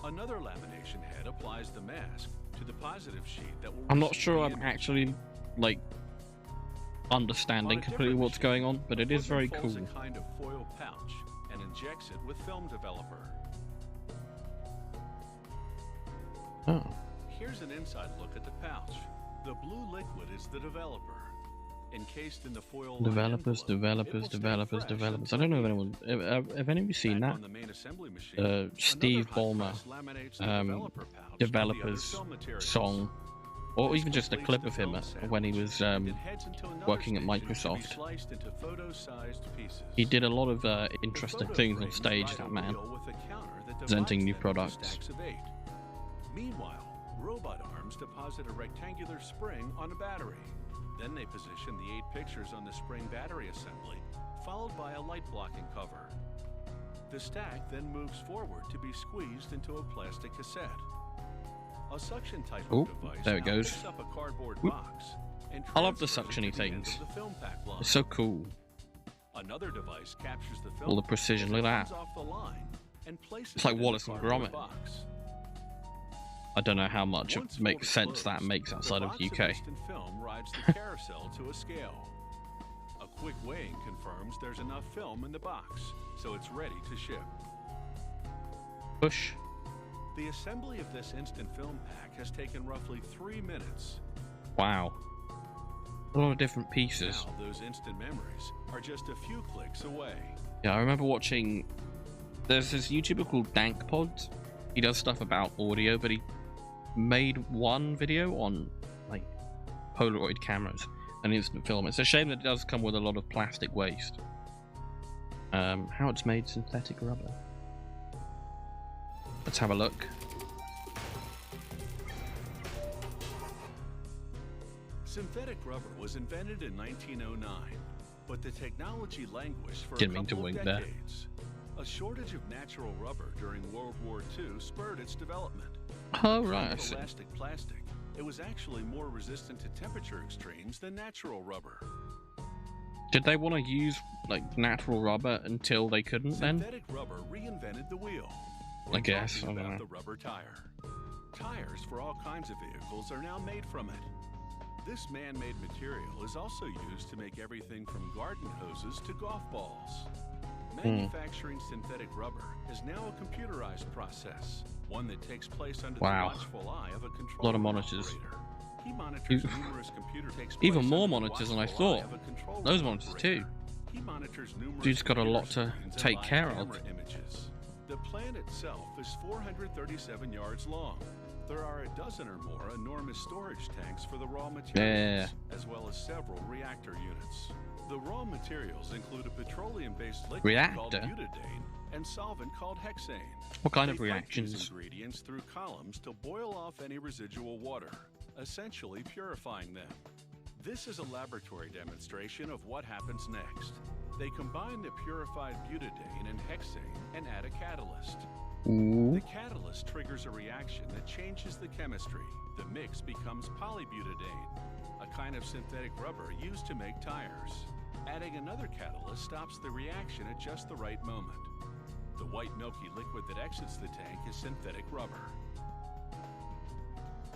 Another lamination head applies the mask to the positive sheet that will I'm not receive sure the I'm image. actually, like, understanding On a completely different what's going on, machine, but the it is very footman folds cool. a kind of foil pouch and injects it with film developer. Oh. Here's an inside look at the pouch. The blue liquid is the developer. Encased in the foil Developers, envelope, developers, it will stay developers, fresh developers. I until don't know if heated. anyone... Have any of you seen Back that? on the main assembly machine, Steve another hot Ballmer, press laminates the developer pouch with the other developers film materials. song, or This even just a completes clip the of him film when he sandwich, was and it heads into another working at station to be Microsoft. sliced into photo-sized pieces. He did a lot of The interesting photo things on frames stage, ride a that man. wheel with a counter that Presenting divides new them into products. stacks of 8. Meanwhile, robot arms deposit a rectangular spring on a battery. Then they position the 8 pictures on the spring battery assembly, followed by a light blocking cover. The stack then moves forward to be squeezed into a plastic cassette. A suction type Oh, of device there it now goes. picks up a cardboard Whoop. box and I love the transfers it suctiony to the end things. of the film pack line. It's so cool. Another device captures the film All the precision, as look it at comes that. off the line and places It's like it in the Wallace and cardboard Gromit. box. I don't know how much Once it makes folded sense that closed, makes outside the of box the UK. instant film rides the carousel to a scale. A quick weighing confirms there's enough film in the box, so it's ready to ship. Push. The assembly of this instant film pack has taken roughly 3 minutes. Wow. A lot of different pieces. Now those instant memories are just a few clicks away. Yeah, I remember watching... There's this YouTuber called DankPod. He does stuff about audio, but he made one video on, like, Polaroid cameras and instant film. It's a shame that it does come with a lot of plastic waste. How it's made synthetic rubber. Let's have a look. Synthetic rubber was invented in 1909, but the technology languished for Didn't a mean to couple of wink there. decades. A shortage of natural rubber during World War II spurred its development. Oh, right, I Like see. elastic plastic, it was actually more resistant to temperature extremes than natural rubber. Did they want to use, like, natural rubber until they couldn't then? Synthetic rubber reinvented the wheel. I We're guess, talking I don't about know. the rubber tire. Tires for all kinds of vehicles are now made from it. This man-made material is also used to make everything from garden hoses to golf balls. Manufacturing synthetic rubber is now a computerized process, one that takes place under Wow. the watchful eye of a control Lot of monitors. operator. He monitors Ew. numerous computer takes Even place more under the monitors than I watchful eye thought. of a control Those room monitors operator. too. He monitors numerous Dude's got a computer lot to screens and take live care of. camera images. The plant itself is 437 yards long. There are a dozen or more enormous storage tanks for the raw materials, as well as several reactor units. The raw materials include a petroleum-based liquid called Reactor? butadiene, and solvent called hexane. What kind of They pipe reactions? these ingredients through columns to boil off any residual water, essentially purifying them. This is a laboratory demonstration of what happens next. They combine the purified butadiene and hexane and add a catalyst. Ooh. The catalyst triggers a reaction that changes the chemistry. The mix becomes polybutadiene, a kind of synthetic rubber used to make tires. Adding another catalyst stops the reaction at just the right moment. The white milky liquid that exits the tank is synthetic rubber.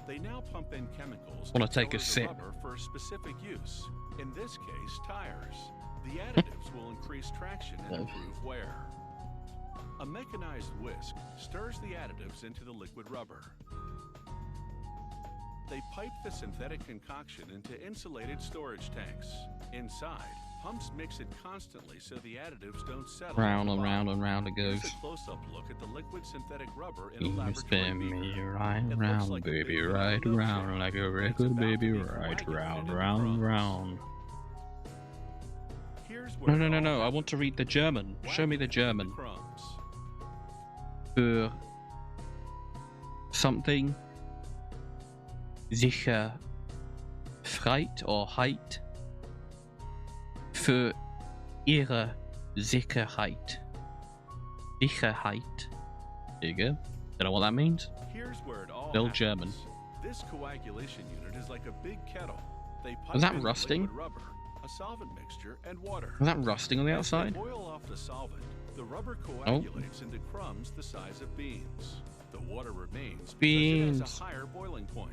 They now pump in chemicals Wanna to take a color the sip? rubber for specific use. In this case, tires. The additives will increase traction and improve wear. A mechanized whisk stirs the additives into the liquid rubber. They pipe the synthetic concoction into insulated storage tanks. Inside, pumps mix it constantly so the additives don't settle. Round and round and round it goes. Here's a close-up look at the liquid synthetic rubber in a You laboratory spin beaker. me right It looks round, like a baby, big right milkshake. round, like a It's record, about baby, to be right coagulated round, into round, crumbs. round. Here's No, where no, it no, all no, I want to read the German. happens. Show me the Whack German. crumbs. Für something sicher Freit or height für ihre Sicherheit. Sicherheit. There you go. Don't know what that means. Here's where it all Bill happens. German. This coagulation unit is like a big kettle. They pipe Was that in rusting? liquid rubber, a solvent mixture, and water. Was that rusting on the As they outside? boil off the solvent, the rubber coagulates into crumbs the size of beans. The water remains because it has Beans. a higher boiling point.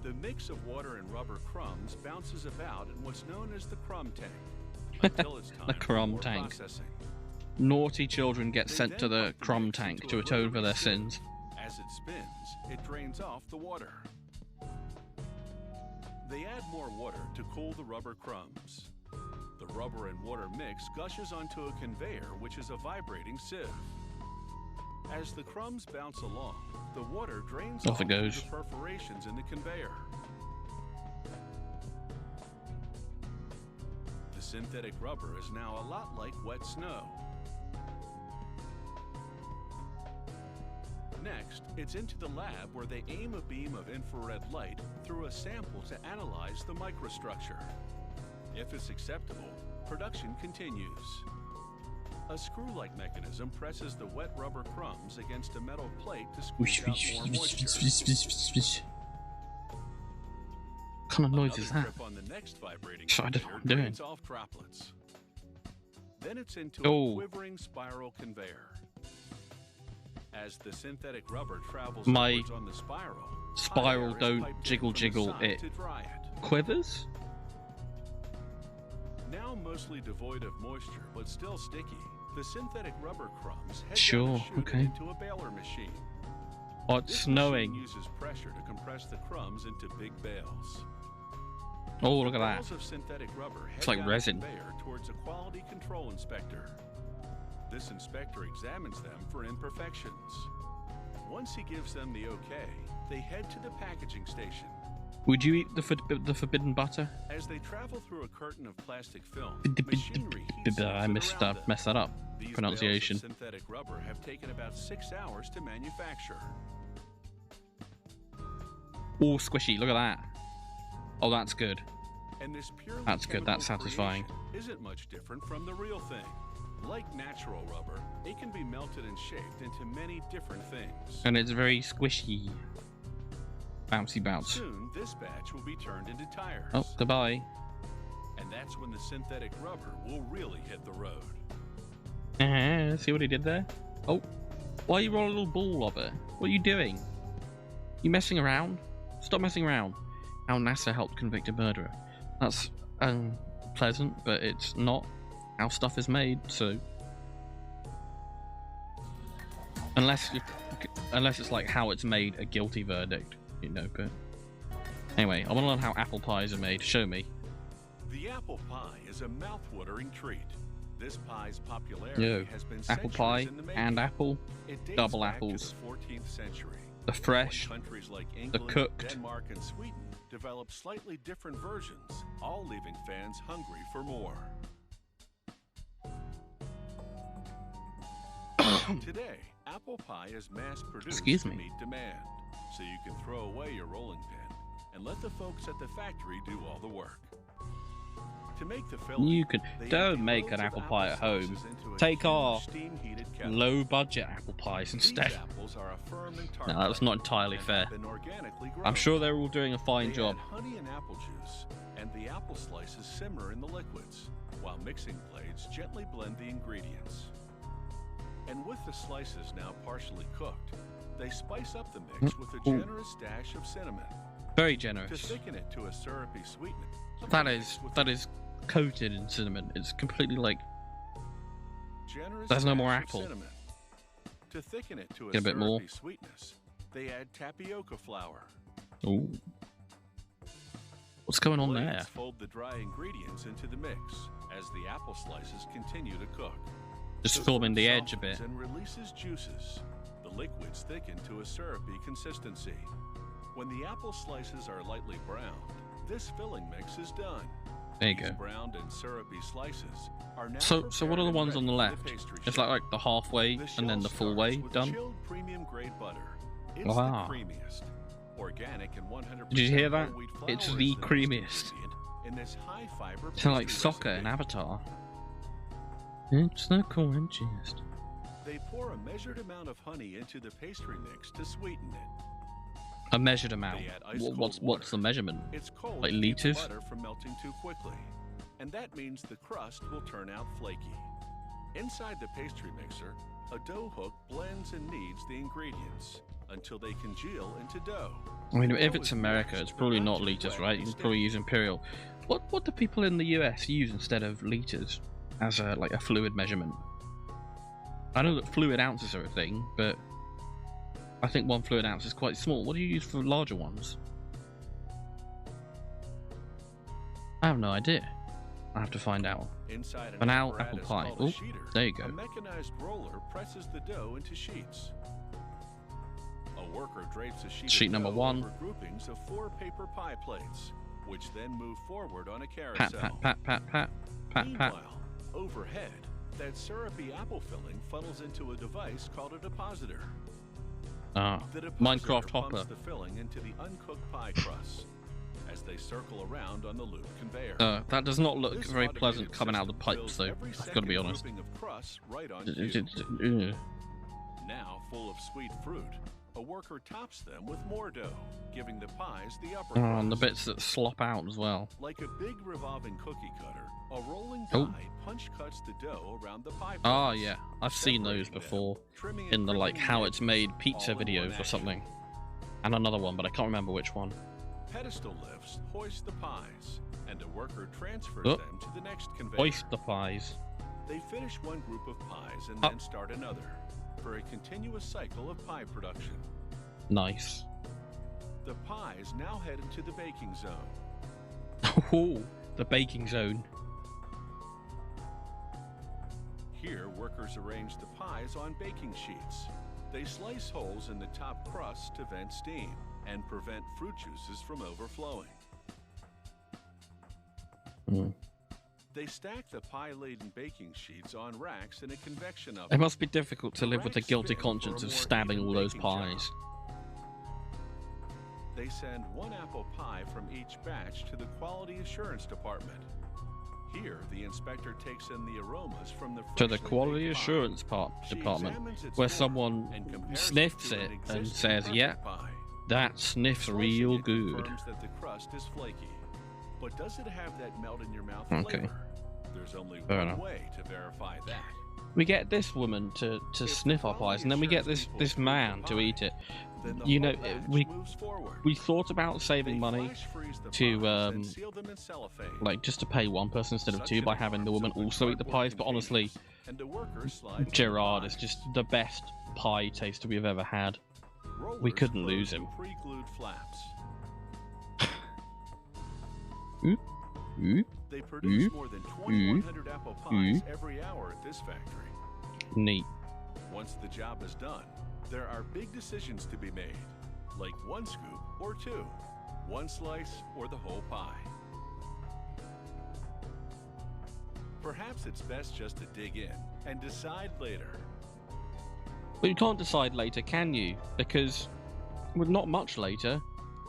The mix of water and rubber crumbs bounces about in what's known as the crumb tank until it's time The for crumb more tank. processing. Naughty children get They sent then to the pump the crumb mix tank into to a atone for rotary their sieve. sins. As it spins, it drains off the water. They add more water to cool the rubber crumbs. The rubber and water mix gushes onto a conveyor, which is a vibrating sieve. As the crumbs bounce along, the water drains Off off it goes. through the perforations in the conveyor. The synthetic rubber is now a lot like wet snow. Next, it's into the lab where they aim a beam of infrared light through a sample to analyze the microstructure. If it's acceptable, production continues. A screw-like mechanism presses the wet rubber crumbs against a metal plate to squeeze out more moisture. What kind of noise is Another that? trip on the next vibrating I don't know conveyor what I'm doing. drains off droplets. Then it's into Oh. a quivering spiral conveyor. As the synthetic rubber travels My upwards on the spiral, hot spiral air is don't piped in jiggle from the jiggle, side it to dry it. quivers? Now mostly devoid of moisture, but still sticky, the synthetic rubber crumbs head Sure, down the chute okay. and into a baler machine. Oh, it's This snowing. machine uses pressure to compress the crumbs into big bales. Oh, look at that. Bales of synthetic rubber head It's like down resin. the conveyor towards a quality control inspector. This inspector examines them for imperfections. Once he gives them the okay, they head to the packaging station. Would you eat the forbidden butter? As they travel through a curtain of plastic film, I machinery heats I messed that up. These Pronunciation. bales of synthetic rubber have taken about 6 hours to manufacture. Oh, squishy. Look at that. Oh, that's good. And this purely That's good, that's chemical satisfying. creation isn't much different from the real thing. Like natural rubber, it can be melted and shaped into many different things. And it's very squishy. Bouncy bounce. Soon, this batch will be turned into tires. Oh, goodbye. And that's when the synthetic rubber will really hit the road. See what he did there? Oh, why you roll a little ball of it? What are you doing? You messing around? Stop messing around. How NASA helped convict a murderer. That's pleasant, but it's not how stuff is made. So unless it's like how it's made, a guilty verdict, you know. But anyway, I want to learn how apple pies are made. Show me. The apple pie is a mouth-watering treat. This pie's popularity Yo, has been apple centuries pie in the making. and apple, It dates double back apples. to the 14th century. the fresh, When countries like England, cooked. Denmark, and Sweden developed slightly different versions, all leaving fans hungry for more. Today, apple pie is mass-produced Excuse to me. meet demand, so you can throw away your rolling pin and let the folks at the factory do all the work. To make the filling, You can they don't empty make loads an of apple pie at home. slices into a Take huge our steam-heated kettle. low-budget apple pies These instead. apples are a firm and tart No, that's type not entirely and fair. have been organically grown. I'm sure they're all doing a They fine job. add honey and apple juice, and the apple slices simmer in the liquids, while mixing blades gently blend the ingredients. And with the slices now partially cooked, they spice up the mix with a generous dash of cinnamon. Very To generous. thicken it to a syrupy sweetness. That is coated in cinnamon. It's completely like Generous there's no more dash of apple. cinnamon. To thicken it to a Get a bit more. syrupy sweetness, they add tapioca flour. Ooh. What's going on there? Blades fold the dry ingredients into the mix as the apple slices continue to cook. Just The filming fruit the edge a softens bit. and releases juices. The liquids thicken to a syrupy consistency. When the apple slices are lightly browned, this filling mix is done. There you These go. browned and syrupy slices are now So what are prepared the and ones on the ready left? for pastry It's shell. like the halfway The and then shell the full starts way with done. chilled premium grade butter. It's Wow. the creamiest. Organic and 100% Did you hear that? whole wheat flour It's is the most creamiest. ingredient in this high fiber It's like pastry soccer in recipe. Avatar. It's the coolest. They pour a measured amount of honey into the pastry mix to sweeten it. A measured amount. They add ice What's cold what's the water. measurement? It's cold Like to keep the liters? butter from melting too quickly, and that means the crust will turn out flaky. Inside the pastry mixer, a dough hook blends and kneads the ingredients until they congeal into dough. I mean, The if dough it's is America, moist it's but probably not not too liters, wet right? to You stick. probably use imperial. What do people in the US use instead of liters as a like a fluid measurement? I know that fluid ounces are a thing, but I think 1 fluid ounce is quite small. What do you use for larger ones? I have no idea. I have to find out. Inside an For now, apparatus apple pie. called a Oh, sheeter, there you go. a mechanized roller presses the dough into sheets. A worker drapes a sheet Sheet of number dough 1. over groupings of 4 paper pie plates, which then move forward on a Pat, carousel. pat, pat, pat, pat, pat, pat. Meanwhile, overhead, that syrupy apple filling funnels into a device called a depositor. Ah, The depositor Minecraft pumps hopper. the filling into the uncooked pie crust as they circle around on the loop conveyor. That does not look This very automated pleasant coming out of the system pipes, fills though. every I've got to second be honest. grouping of crust right on cue. Ugh. Now full of sweet fruit, a worker tops them with more dough, giving the pies the upper Oh, and the crust. bits that slop out as well. Like a big revolving cookie cutter, a rolling Oh. die punch cuts the dough around the pie Ah, plates, yeah, I've seen those separating them, before trimming and in the like crimping how the it's edges, made pizza all in one videos or action. something, and another one, but I can't remember which one. Pedestal lifts hoist the pies, and a worker transfers Oh. them to the next conveyor. Hoist the pies. They finish one group of pies and Oh. then start another, for a continuous cycle of pie production. Nice. The pies now head into the baking zone. Oh, the baking zone. Here, workers arrange the pies on baking sheets. They slice holes in the top crust to vent steam and prevent fruit juices from overflowing. Mm. They stack the pie-laden baking sheets on racks in a convection oven. It must be difficult to live with the Racks guilty spin for conscience a of more stabbing even all those baking job. pies. They send one apple pie from each batch to the quality assurance department. Here, the inspector takes in the aromas from the To the freshly quality baked pie. assurance She department, examines its where form someone and compares sniffs to it an and existing says, perfect "Yeah, pie. that sniffs Slicing real it good." confirms that the crust is flaky, but does it have that melt in your mouth Okay. flavor? There's only Fair one enough. way to verify that. We get this woman to the sniff our quality pies, and then we get assurance this people this approve the man to pie, eat it. Then the You whole know, batch we moves forward. thought about saving They money flash freeze the to, pies and seal them in cellophane. like just to pay one person instead of two Suction by having the arms woman open also eat the cardboard pies. But honestly, containers, and the worker slides in Gerard the is pies. just the best pie taster we've ever had. Rollers couldn't close lose the him. Pre-glued flaps. Oop, oop, They produce Oop. more than 2,100 apple pies every hour at this factory. neat. Once the job is done, there are big decisions to be made, like one scoop or two, one slice or the whole pie. Perhaps it's best just to dig in and decide later. But you can't decide later, can you? Because, well, not much later.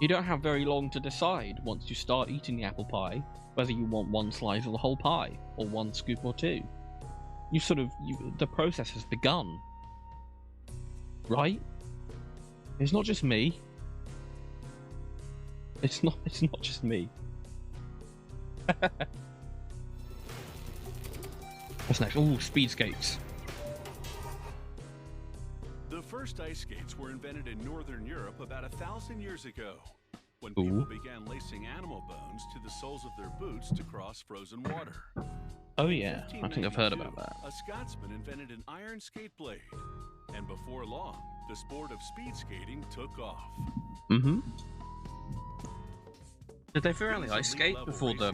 You don't have very long to decide once you start eating the apple pie, whether you want one slice of the whole pie, or one scoop or two. The process has begun. Right? It's not just me. It's not just me. What's next? Oh, speed skates. The first ice skates were invented in Northern Europe about 1,000 years ago, when people began lacing animal bones to the soles of their boots to cross frozen water. Oh yeah, I think I've heard about that. A Scotsman invented an iron skate blade, and before long, the sport of speed skating took off. Mm-hmm. Did they figure out the ice skate before the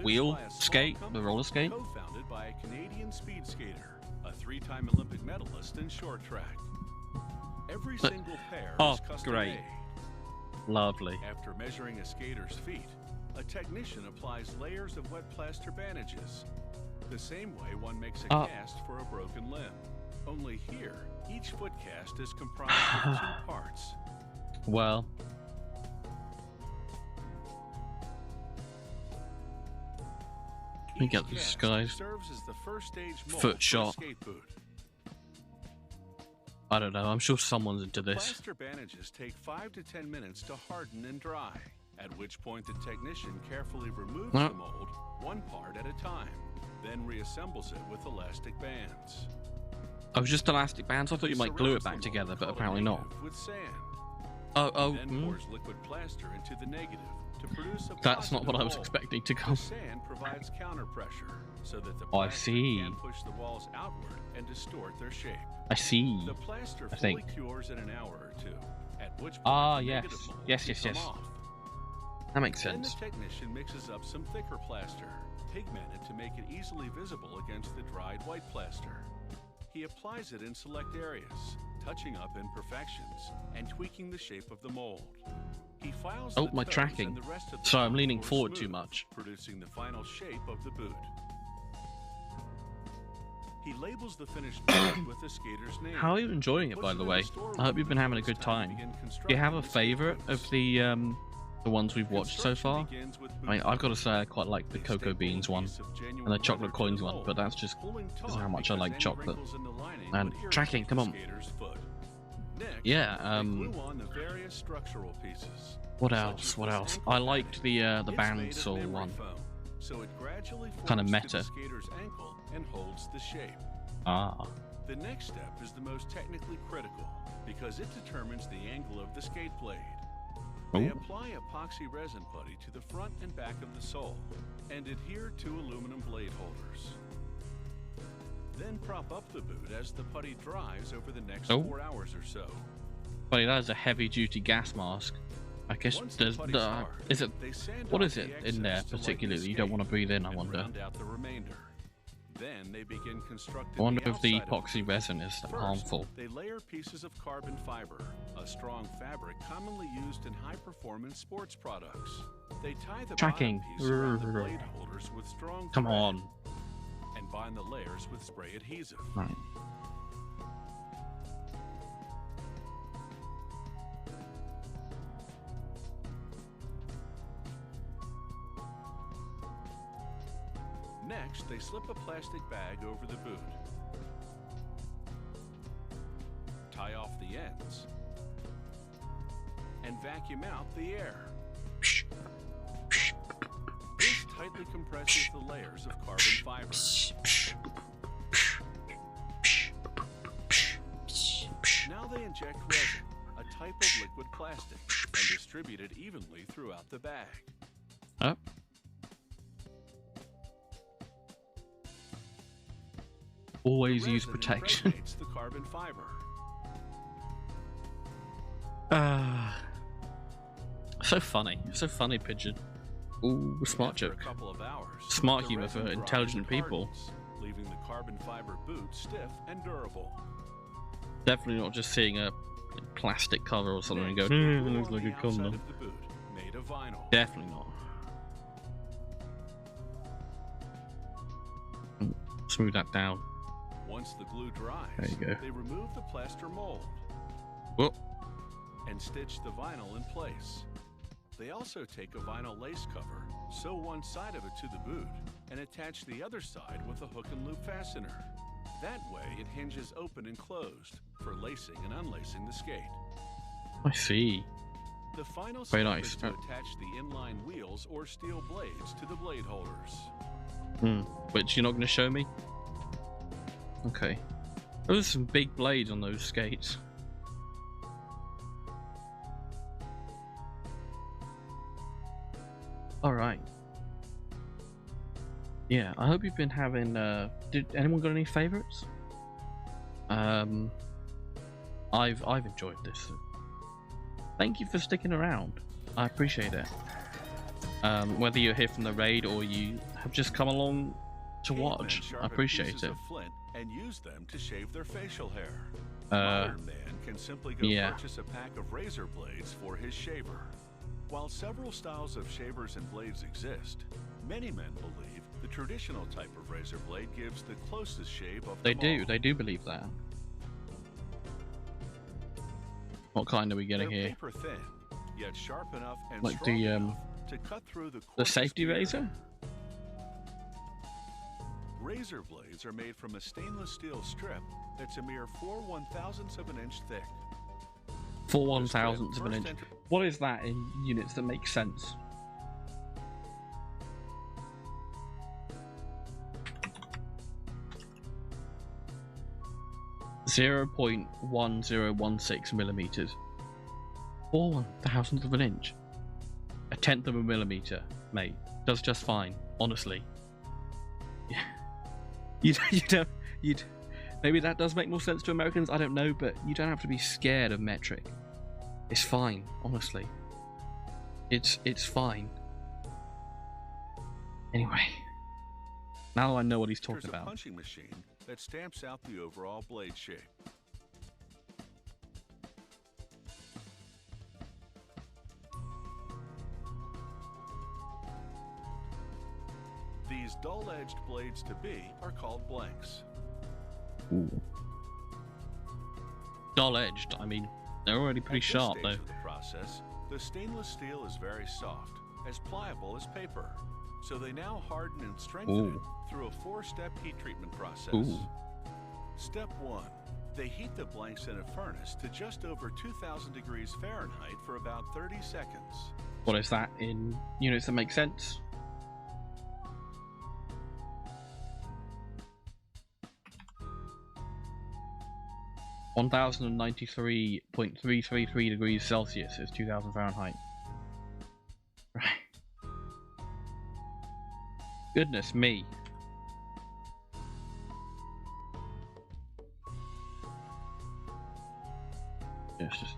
wheel skate, the roller skate? Co-founded by a Canadian speed skater, a 3-time Olympic medalist in short track. Every single pair is custom made. Lovely. After measuring a skater's feet, a technician applies layers of wet plaster bandages, the same way one makes a cast for a broken limb. Only here, each foot cast is comprised of 2 parts. Well, we get this guy. Serves as the first stage Foot shot. skate boot. I don't know. I'm sure someone's into this. Plaster bandages take 5 to 10 minutes to harden and dry, at which point the technician carefully removes the mold, one part at a time, then reassembles it with elastic bands. Oh, just elastic bands? I thought you might glue it back together, but apparently not. With sand. Then pours liquid plaster into the negative to produce a That's not what I was mold. expecting to come. The sand provides counter pressure so that the I plaster see. can push the walls outward and distort their shape. I see. The plaster I fully think. cures in an hour or two, at which point the yes. negative mold Yes. can come off. That makes Then sense. the technician mixes up some thicker plaster, pigmented to make it easily visible against the dried white plaster. He applies it in select areas, touching up imperfections and tweaking the shape of the mold. He files the my toes tracking. and the rest of the Sorry, I'm mold leaning more forward too smooth, much. producing the final shape of the boot. He labels the finished boot with the skater's name. How are you enjoying it, by the way? I hope you've been having a good time. Do you have a favourite of the ones we've watched so far? I mean, I've got to say I quite like the cocoa beans one and the chocolate coins one, but that's just how much I like chocolate. And tracking, come on. Yeah. What else? What else? I liked the bandsaw one. So it gradually Kind of forms to meta. the skater's ankle and holds the shape. Ah. The next step is the most technically critical because it determines the angle of the skate blade. They Ooh. apply epoxy resin putty to the front and back of the sole and adhere 2 aluminum blade holders. Then prop up the boot as the putty dries over the next 4 hours or so. Buddy, that is a heavy-duty gas mask. I guess Once there's putty's hard, is it? they sand What off is it the in there excess to particularly lighten that you don't want to breathe in? I and wonder. round out the remainder. Then they begin constructing I wonder the if the outside of epoxy resin is First, harmful. they layer pieces of carbon fiber, a strong fabric commonly used in high-performance sports products. They tie the Tracking. bottom piece around the blade holders with strong Come thread on. and bind the layers with spray adhesive. Right. Next, they slip a plastic bag over the boot, tie off the ends, and vacuum out the air. This tightly compresses the layers of carbon fiber. Now they inject resin, a type of liquid plastic, and distribute it evenly throughout the bag. Oh. Always use Resin protection. impregnates the carbon fiber. So funny, Pigeon. Ooh, smart After joke. a couple of hours, Smart the humor resin for dries intelligent and people. hardens, leaving the carbon fiber boot stiff and durable. Definitely not just seeing a plastic cover or something and Next, going, they it glue looks on like the a outside condom. of the boot, made of vinyl. Definitely not. Smooth that down. Once the glue dries, There you go. they remove the plaster mold Whoop. and stitch the vinyl in place. They also take a vinyl lace cover, sew one side of it to the boot, and attach the other side with a hook and loop fastener. That way it hinges open and closed for lacing and unlacing the skate. I see. The final Very step nice. is to attach the inline wheels or steel blades to the blade holders. Which you're not going to show me? Okay. Those are some big blades on those skates. Alright. Yeah, I hope you've been having... did anyone got any favourites? I've enjoyed this. Thank you for sticking around. I appreciate it. Whether you're here from the raid or you have just come along to watch, I appreciate it. Of flint and use them to shave their facial hair. Modern man can simply go purchase a pack of razor blades for his shaver. While several styles of shavers and blades exist, many men believe the traditional type of razor blade gives the closest shave of them all. They do believe that. What kind are we getting They're here? paper thin, yet sharp enough and Like strong the enough to cut through the safety razor? Razor blades are made from a stainless steel strip that's a mere 4/1000ths of an inch thick. 4/1000ths of an inch. What is that in units that make sense? .1016 millimeters. 4/1000th of an inch. A tenth of a millimeter, mate. Does just fine, honestly. You'd maybe that does make more sense to Americans, I don't know, but you don't have to be scared of metric. It's fine, honestly. It's fine. Anyway, now I know what he's talking There's a about. punching machine that stamps out the overall blade shape. These dull-edged blades to be are called blanks. Ooh. Dull-edged. I mean, they're already pretty sharp, At though. this stage of the process, the stainless steel is very soft, as pliable as paper. So they now harden and strengthen it through a 4-step heat treatment process. Ooh. Step 1. They heat the blanks in a furnace to just over 2000 degrees Fahrenheit for about 30 seconds. What is that in units that make sense? (1093.333 degrees Celsius is 2000 Fahrenheit. Right. Goodness me. Yes, just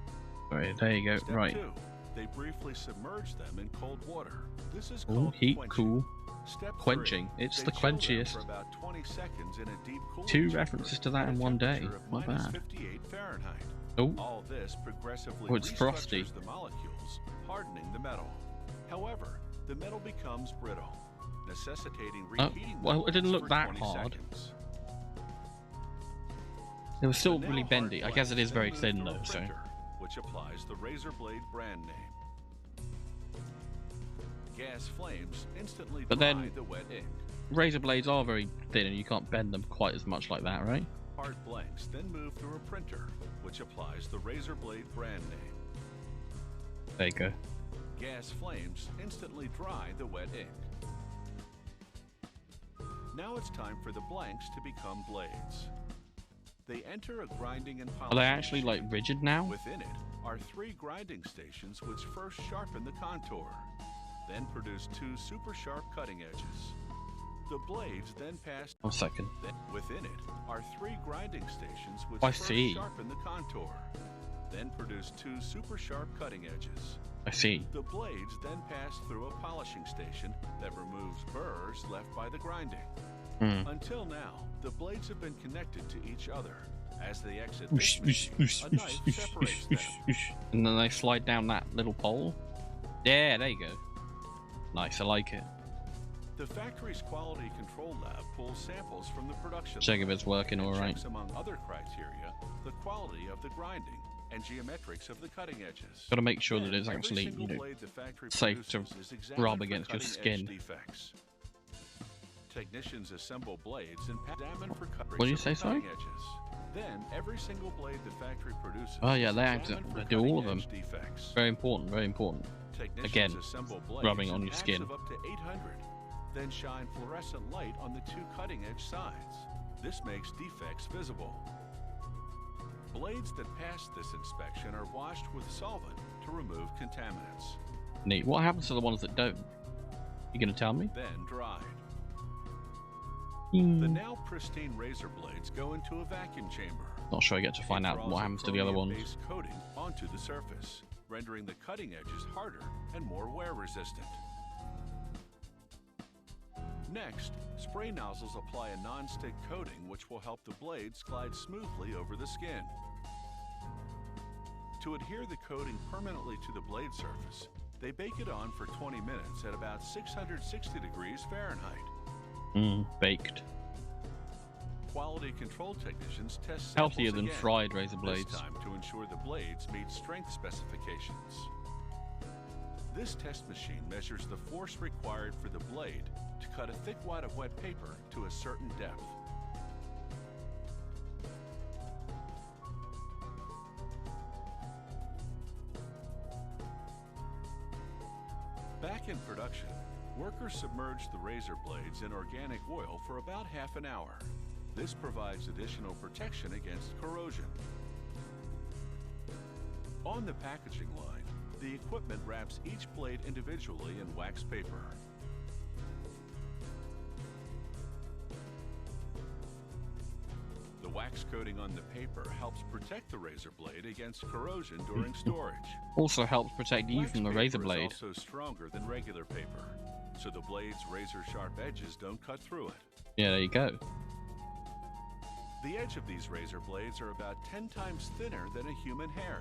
right, there you go. Step Right. 2. They briefly submerge them in cold water. This is Ooh, called heat, quenching. cool. Step 3. Quenching. It's They the chill them quenchiest. for about 20 seconds in a deep cooling 2 chamber references to that at in a one day. temperature of Not minus bad. 58 Fahrenheit. Oh, All this progressively Oh, it's frosty. restructures the molecules, hardening the metal. However, the metal becomes brittle, necessitating reheating the well, it didn't molds look for that 20 hard. seconds. it was still The really now bendy. hard I guess it blanks is then very move thin through a though, so. printer, which applies the razor blade brand name. Gas flames instantly But dry then- the wet ink. Razor blades are very thin and you can't bend them quite as much like that, right? Hard blanks then move through a printer, which applies the razor blade brand name. There you go. Gas flames instantly dry the wet ink. Now it's time for the blanks to become blades. They enter a grinding and Are polishing they actually like machine. rigid now? Within it are 3 grinding stations which first sharpen the contour, then produce 2 super sharp cutting edges. The blades then pass. 1 second. Within it are 3 grinding stations which I first see. sharpen the contour, then produce 2 super sharp cutting edges. I see. The blades then pass through a polishing station that removes burrs left by the grinding. Until now, the blades have been connected to each other. As they exit this machine, a knife separates them. And then they slide down that little pole. Yeah, there you go. Nice, I like it. The factory's quality control lab pulls samples from the production Check if it's working all right. checks, among other criteria, the quality of the grinding and geometrics of the cutting edges. Got to make sure that Then, it's every actually, single you know, blade the factory safe to produces is examined rub for against your cutting-edge skin. defects. Technicians assemble blades and examine for What do you say, sorry? cutting edges. Then every single blade the factory produces. Oh yeah, is they have to examined for do all of them. cutting-edge defects. Very important, very important. Technicians Again, assemble blades rubbing on in your packs skin. of up to 800, then shine fluorescent light on the two cutting-edge sides. This makes defects visible. Blades that pass this inspection are washed with solvent to remove contaminants, Neat. What happens to the ones that don't? You gonna tell me? then dried. Hmm. The now pristine razor blades go into a vacuum chamber. Not sure I get to find It out draws what a happens to the other ones. chromium-based coating onto the surface, rendering the cutting edges harder and more wear resistant. Next, spray nozzles apply a non-stick coating which will help the blades glide smoothly over the skin. To adhere the coating permanently to the blade surface, they bake it on for 20 minutes at about 660 degrees Fahrenheit. Baked. Quality control technicians test samples Healthier than again, fried razor this blades. time to ensure the blades meet strength specifications. This test machine measures the force required for the blade to cut a thick wad of wet paper to a certain depth. Back in production, workers submerge the razor blades in organic oil for about half an hour. This provides additional protection against corrosion. On the packaging line, the equipment wraps each blade individually in wax paper. The wax coating on the paper helps protect the razor blade against corrosion during storage. Also helps protect you Wax from the paper razor is blade. also stronger than regular paper, so the blade's razor-sharp edges don't cut through it. Yeah, there you go. The edge of these razor blades are about 10 times thinner than a human hair.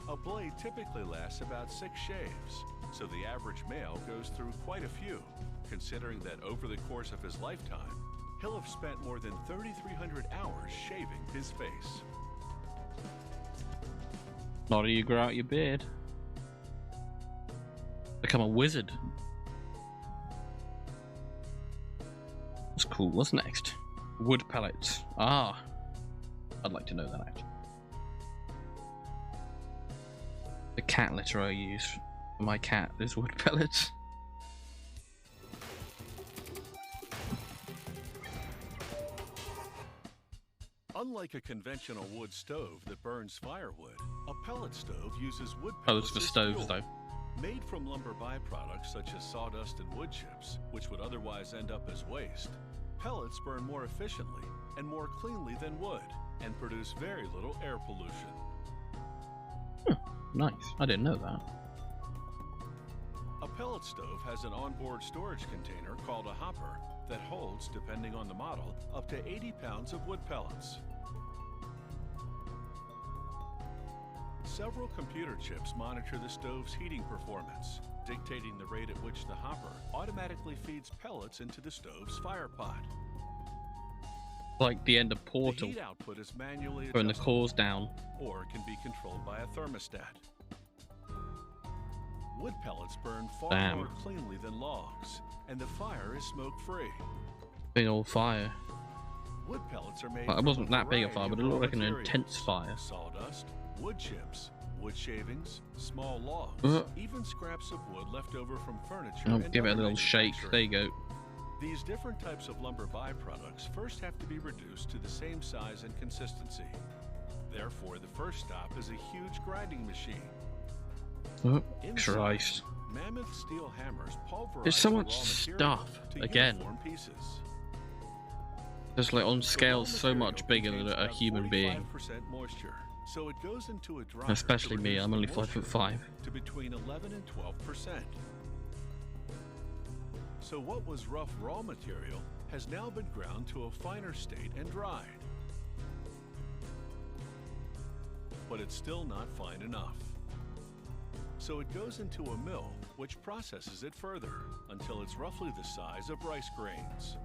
A blade typically lasts about 6 shaves, so the average male goes through quite a few, considering that over the course of his lifetime, he'll have spent more than 3,300 hours shaving his face. Not you grow out your beard. Become a wizard. That's cool. What's next? Wood pellets. Ah, I'd like to know that actually. The cat litter I use for my cat is wood pellets. Unlike a conventional wood stove that burns firewood, a pellet stove uses wood Pellets pellets for as stoves fuel. though. Made from lumber byproducts such as sawdust and wood chips, which would otherwise end up as waste, pellets burn more efficiently and more cleanly than wood, and produce very little air pollution. Nice. I didn't know that. A pellet stove has an onboard storage container called a hopper that holds, depending on the model, up to 80 pounds of wood pellets. Several computer chips monitor the stove's heating performance, dictating the rate at which the hopper automatically feeds pellets into the stove's fire pot. Like the end of The Portal, heat output is manually when the adjusted, core's down. or can be controlled by a thermostat. Wood pellets burn far Damn. more cleanly than logs, and the fire is smoke-free. Big old fire. Wood pellets are made Well, it from wasn't that big a variety fire, of but it raw looked like an materials. intense fire. Sawdust, wood chips, wood shavings, small logs, Uh. even scraps of wood left over from furniture. I'll and give it a other little shake. There you manufacturing. go. These different types of lumber byproducts first have to be reduced to the same size and consistency. Therefore, the first stop is a huge grinding machine. Oh, Inside, Christ. mammoth steel hammers pulverize There's so the much raw material stuff, to again. uniform pieces. Just like on The raw scales so much material bigger than contains a about human being. 45% moisture, so it goes into a dryer Especially to me, reduce I'm the only moisture 5'5". to between 11 and 12%. So what was rough raw material has now been ground to a finer state and dried. But it's still not fine enough. so it goes into a mill, which processes it further until it's roughly the size of rice grains.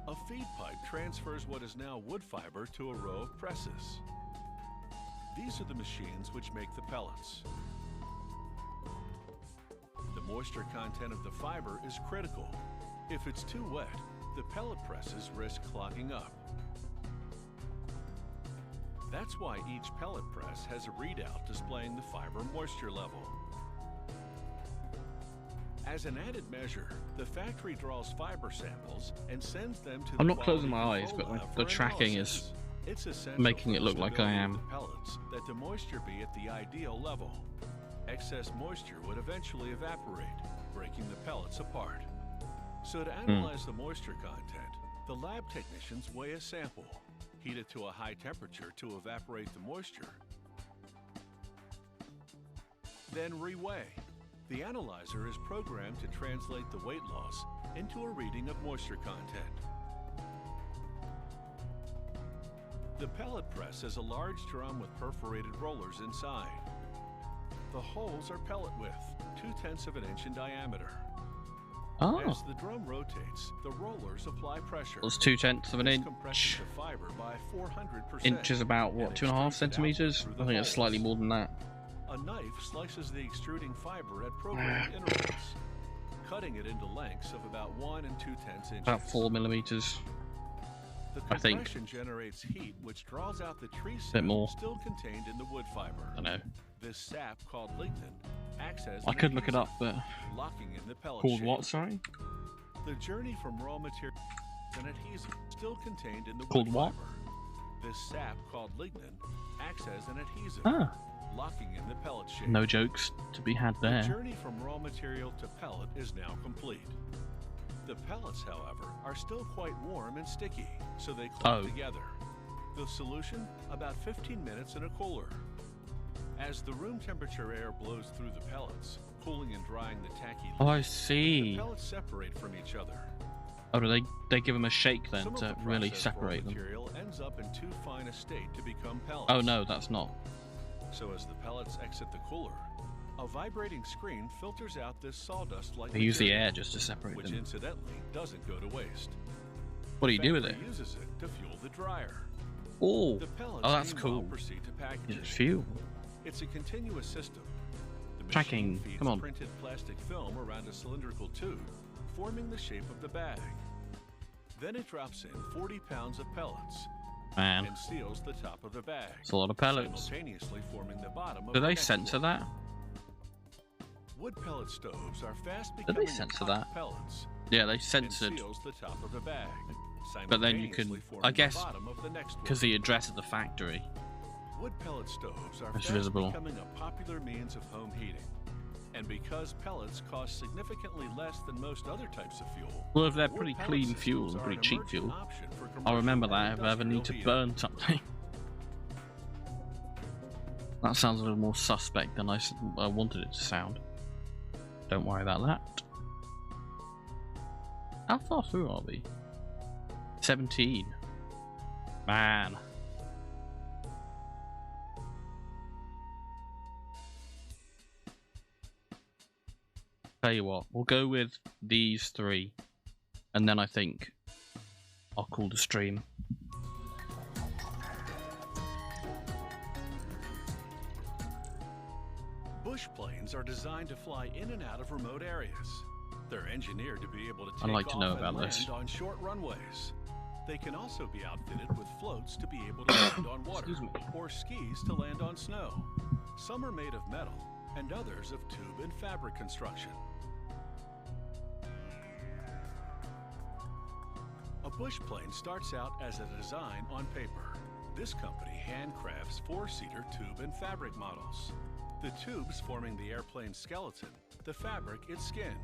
A feed pipe transfers what is now wood fiber to a row of presses. These are the machines which make the pellets. The moisture content of the fiber is critical. If it's too wet, the pellet presses risk clogging up. That's why each pellet press has a readout displaying the fiber moisture level. As an added measure, the factory draws fiber samples and sends them to I'm not closing my eyes, but the tracking is making it look like I am. Pellets that the moisture be at the ideal level. Excess moisture would eventually evaporate, breaking the pellets apart. So to analyze the moisture content, the lab technicians weigh a sample, heat it to a high temperature to evaporate the moisture, then reweigh. The analyzer is programmed to translate the weight loss into a reading of moisture content. The pellet press is a large drum with perforated rollers inside. The holes are pellet width, 0.2 of an inch in diameter. Oh. As the drum rotates, the rollers apply pressure. It's 0.2 of an inch. Compresses the fiber by 400%. Inch is about, what, 2.5 centimeters? I think it's slightly more than that. A knife slices the extruding fiber at programmed intervals, cutting it into lengths of about 1 2/10 inches. About 4 millimeters. The I think. compression generates heat which draws out the tree Bit sap more. still contained in the wood fiber. I don't know. This sap, called lignin, acts as I an could look it up, adhesive, but locking in the pellet called shape. what? Sorry. The journey from raw material and adhesive still contained in the Called wood what? fiber. This sap, called lignin, acts as an adhesive, Ah, locking in the pellet shape. no jokes to be had The there. journey from raw material to pellet is now complete. The pellets, however, are still quite warm and sticky, so they clump together. The solution? About 15 minutes in a cooler. As the room temperature air blows through the pellets, cooling and drying the tacky Oh, I leaf, see. the pellets separate from each other. Oh, do they give them a shake then Some of to the really processed raw separate them? material ends up in too fine a state to become pellets. Oh no, that's not. So as the pellets exit the cooler, a vibrating screen filters out this sawdust-like They use the material, air just to separate which them. incidentally doesn't go to waste. What do you do with it? Factory uses it to fuel the dryer. Oh, The pellets oh, that's meanwhile cool. proceed to package It's it. fuel. It's a continuous system. The machine Tracking, feeds come on. printed plastic film around a cylindrical tube, forming the shape of the bag. Then it drops in 40 pounds of pellets Man, and seals the top of the bag, it's a lot of pellets. simultaneously forming the bottom of Do the they next censor one. that? Wood pellet stoves are fast they becoming censor hot that? pellets Yeah, they and censored seals the top of the bag. But then you can- simultaneously forming I guess, the bottom of the next one. because the address of the factory. Wood pellet stoves are It's fast visible. becoming a popular means of home heating. And because pellets cost significantly less than most other types of fuel, Well, if they're wood pretty pellet clean systems fuel and are pretty an cheap emerging fuel, option for I'll commercial remember and that if I ever need to industrial burn something. That sounds a little more suspect than I wanted it to sound. Don't worry about that. How far through are we? 17. Man. Tell you what, we'll go with these 3, and then I think I'll call the stream. Bush planes are designed to fly in and out of remote areas. They're engineered to be able to take I'd like to know off and about land this. on short runways. They can also be outfitted with floats to be able to land on water, Excuse me. or skis to land on snow. Some are made of metal, and others of tube and fabric construction. A bush plane starts out as a design on paper. This company handcrafts 4-seater tube and fabric models. The tubes forming the airplane's skeleton, the fabric its skin.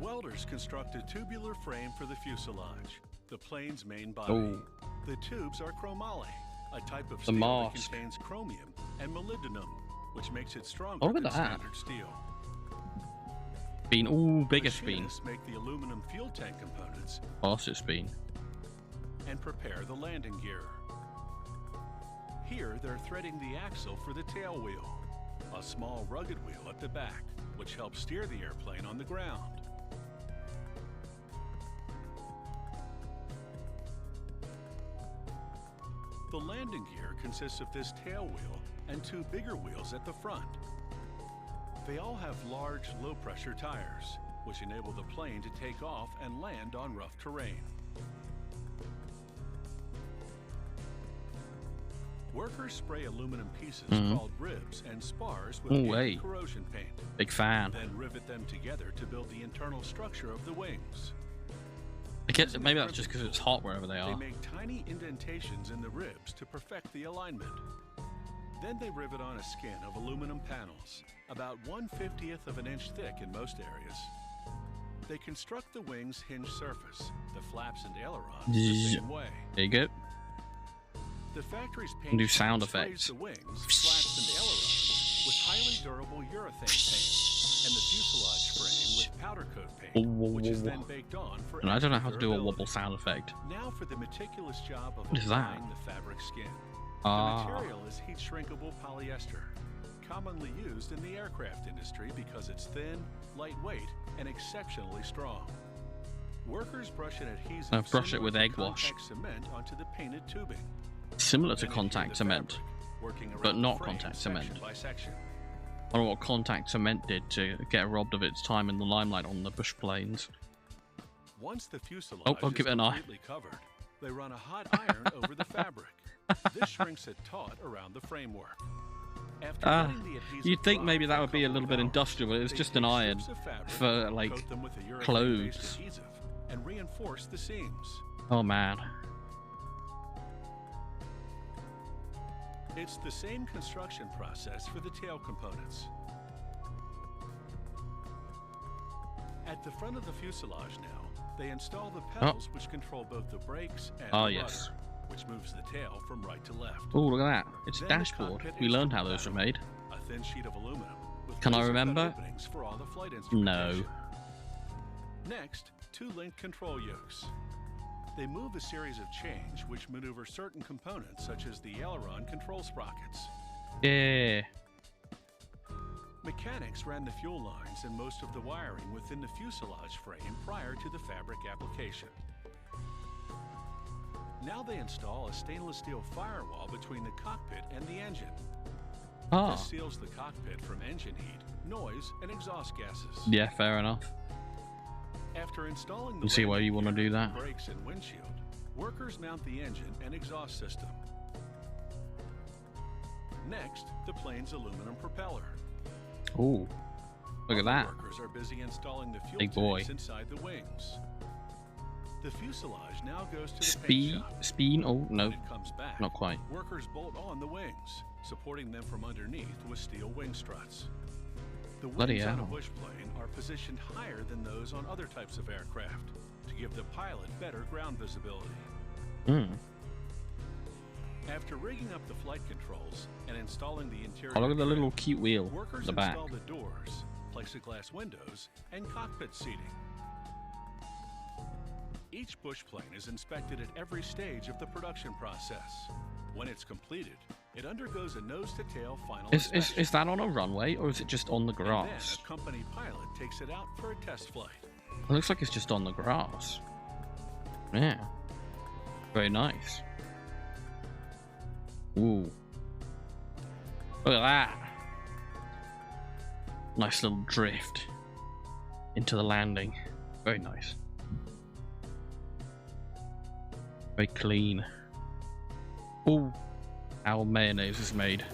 Welders construct a tubular frame for the fuselage, the plane's main body. Oh. The tubes are chromoly, a type of The steel that mask. contains chromium and molybdenum, which makes it stronger Oh, look than at that. standard steel. Been all bigger spin. Machinists make the aluminum fuel tank components Fastest spin. and prepare the landing gear. Here, they're threading the axle for the tail wheel, a small rugged wheel at the back, which helps steer the airplane on the ground. The landing gear consists of this tail wheel and two bigger wheels at the front. They all have large, low-pressure tires, which enable the plane to take off and land on rough terrain. Workers spray aluminum pieces called ribs and spars with corrosion paint. Big fan. Then rivet them together to build the internal structure of the wings. I guess maybe that's just because it's hot wherever they are. They make tiny indentations in the ribs to perfect the alignment. Then they rivet on a skin of aluminum panels, about 1/50th of an inch thick in most areas. They construct the wing's hinge surface, the flaps and ailerons, the same way. There you go. The factory's paint do sound sprays effects. the wings, flaps, and ailerons with highly durable urethane paint, and the fuselage frame with powder coat paint, which is then baked on for And I don't know how to do a durability. wobble sound effect. Now for the meticulous job of What is that? applying the fabric skin. Ah. The material is heat-shrinkable polyester, commonly used in the aircraft industry because it's thin, lightweight, and exceptionally strong. Workers brush an adhesive brush it similar with to egg wash. contact cement onto the painted tubing. Similar to Then adhere contact the cement. fabric, working but around not the frame contact section cement. by section. I don't know what contact cement did to get robbed of its time in the limelight on the bush planes. Once the fuselage I'll is give it an eye. completely covered, they run a hot iron over the fabric. This shrinks it taut around the framework. After letting the adhesive You'd think dry maybe that for would be a little bit couple of industrial, but hours, it's they just an take iron strips of fabric, for, like, coat them with a urethane-based clothes. adhesive, and reinforce the seams. Oh man. It's the same construction process for the tail components. At the front of the fuselage now, they install the pedals which control both the brakes and the yes. rudder, which moves the tail from right to left. Oh, look at that. It's a Then the dashboard. cockpit We learned how instrument those were made. panel, a thin sheet of aluminum with Can I laser-cut remember? openings for all the flight No. instrumentation. Next, two linked control yokes. They move a series of change which maneuver certain components such as the aileron control sprockets. Yeah. Mechanics ran the fuel lines and most of the wiring within the fuselage frame prior to the fabric application. Now they install a stainless steel firewall between the cockpit and the engine. Ah. This seals the cockpit from engine heat, noise, and exhaust gases. Yeah, fair enough. After installing the Can see why landing you wanna gear, do that. brakes, and windshield, workers mount the engine and exhaust system. Next, the plane's aluminum propeller. Ooh. Look at Other that. Workers are busy installing the fuel Big boy. tanks inside the wings. The fuselage now goes to the paint Speed. shop. Speed. Oh, no. When it comes back, Not quite. workers bolt on the wings, supporting them from underneath with steel wing struts. The Bloody wings on a hell. bush plane are positioned higher than those on other types of aircraft to give the pilot better ground visibility. Hmm. After rigging up the flight controls and installing the interior, Oh, look at the little trim, cute wheel workers at the back. install the doors, plexiglass windows, and cockpit seating. Each bush plane is inspected at every stage of the production process. When it's completed, it undergoes a nose-to-tail final inspection. Is that on a runway or is it just on the And then grass? a company pilot takes it out for a test flight. It looks like it's just on the grass. Yeah. Very nice. Ooh. Look at that. Nice little drift into the landing. Very nice. Very clean. Ooh. Our mayonnaise is made.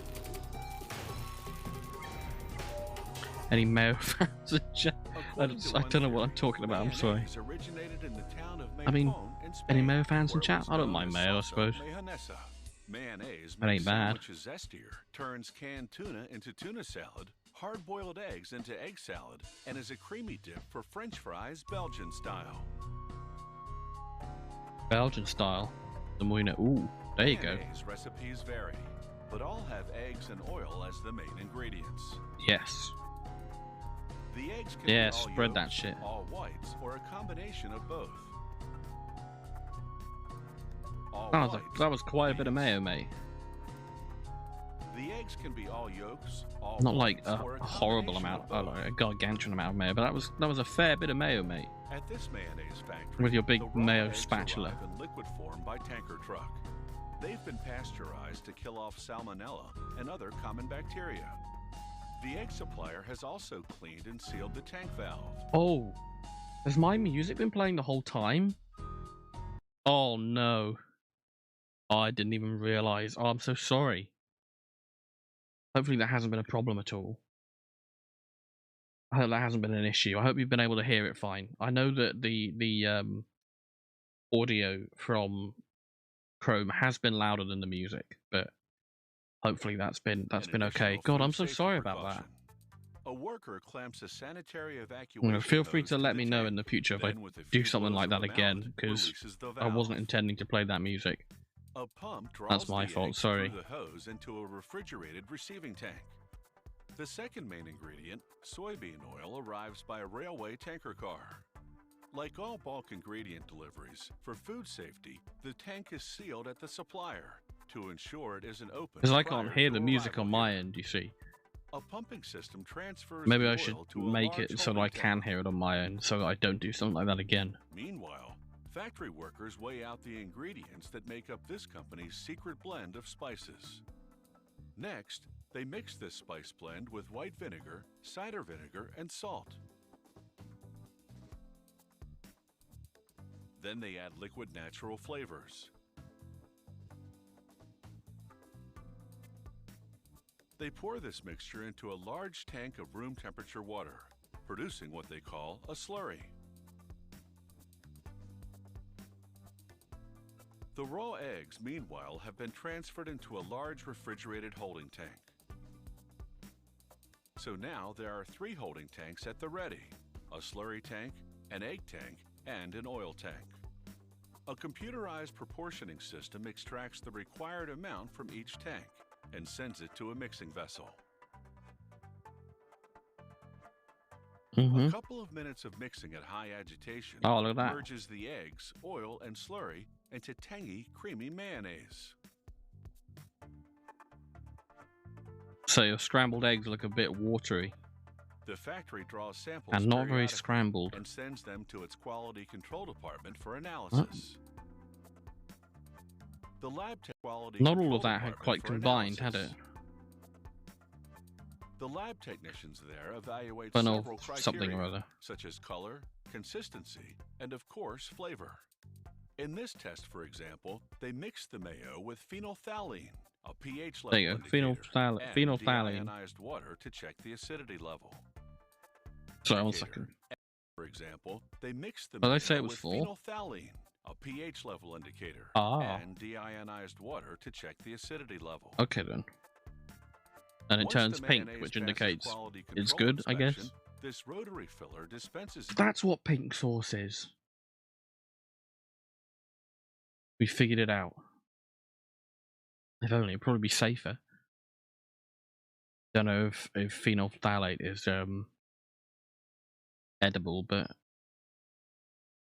Any mayo fans? I don't know what I'm talking about, I'm sorry. Mayonnaise originated in the town of I mean, Mahon in Spain, any mayo fans in where it chat? was I don't known mind as mayo, I salsa suppose. mayonesa. Mayonnaise That ain't makes bad. sandwiches zestier, turns canned tuna into tuna salad, hard-boiled eggs into egg salad, and is a creamy dip for French fries Belgian style. Belgian style. The moina. Ooh, there you go. Mayonnaise recipes vary, but all have eggs and oil as the main ingredients. Yes. The eggs can Yeah, be all spread that yolks, shit. all whites, or a combination of both. All Oh, whites that was quite a bit of means mayo, mate. eggs can be all yolks, all Not like whites, a or horrible combination amount, of both. like a gargantuan amount of mayo, but that was a fair bit of mayo, mate. At this mayonnaise factory, With your big the raw mayo eggs spatula. arrive in liquid form by tanker truck. They've been pasteurized to kill off salmonella and other common bacteria. The egg supplier has also cleaned and sealed the tank valve. Oh, has my music been playing the whole time? Oh no. Oh, I didn't even realize. Oh, I'm so sorry. Hopefully that hasn't been a problem at all. I hope that hasn't been an issue. I hope you've been able to hear it fine. I know that the audio from Chrome has been louder than the music, but hopefully that's been okay. God, I'm so sorry about that. A worker clamps a sanitary evacuation Feel free hose to let the me know tank. in the future if I Then, with a do few something blows like of that a mallet, again, because releases the I wasn't valve. intending to play that music. A pump draws That's my the fault, eggs sorry. through the hose into a refrigerated receiving tank. The second main ingredient, soybean oil, arrives by a railway tanker car. Like all bulk ingredient deliveries, for food safety, the tank is sealed at the supplier to ensure it isn't open. Because I can't hear the music on my end, you see. A pumping system transfers Maybe the I should oil to a make large it so that holding I can tank. hear it on my end, so that I don't do something like that again. Meanwhile, factory workers weigh out the ingredients that make up this company's secret blend of spices. Next, they mix this spice blend with white vinegar, cider vinegar, and salt. Then they add liquid natural flavors. They pour this mixture into a large tank of room temperature water, producing what they call a slurry. The raw eggs, meanwhile, have been transferred into a large refrigerated holding tank. So now there are 3 holding tanks at the ready: a slurry tank, an egg tank, and an oil tank. A computerized proportioning system extracts the required amount from each tank and sends it to a mixing vessel. A couple of minutes of mixing at high agitation look at that. merges the eggs, oil, and slurry into tangy, creamy mayonnaise. So your scrambled eggs look a bit watery The factory draws samples and not very periodically scrambled. and sends them to its quality control department for analysis. The lab quality Not all control of that had department quite for combined, had it? analysis. The lab technicians there evaluate But no, several criteria, something or other. such as color, consistency, and of course, flavor. In this test, for example, they mixed the mayo with phenolphthalein, a pH level There you go, indicator, and phenolphthalein. deionized water to check the acidity level. Sorry, one Indicator. second. For example, they mixed the What did I mayo say it was with for? phenolphthalein, a pH level indicator, Ah. and deionized water to check the acidity level. Okay then. And it Once turns the pink, mayonnaise which passes indicates quality it's control good, I guess. inspection, this rotary filler dispenses. That's what pink sauce is. We figured it out. If only, it'd probably be safer. Don't know if phenolphthalein is edible, but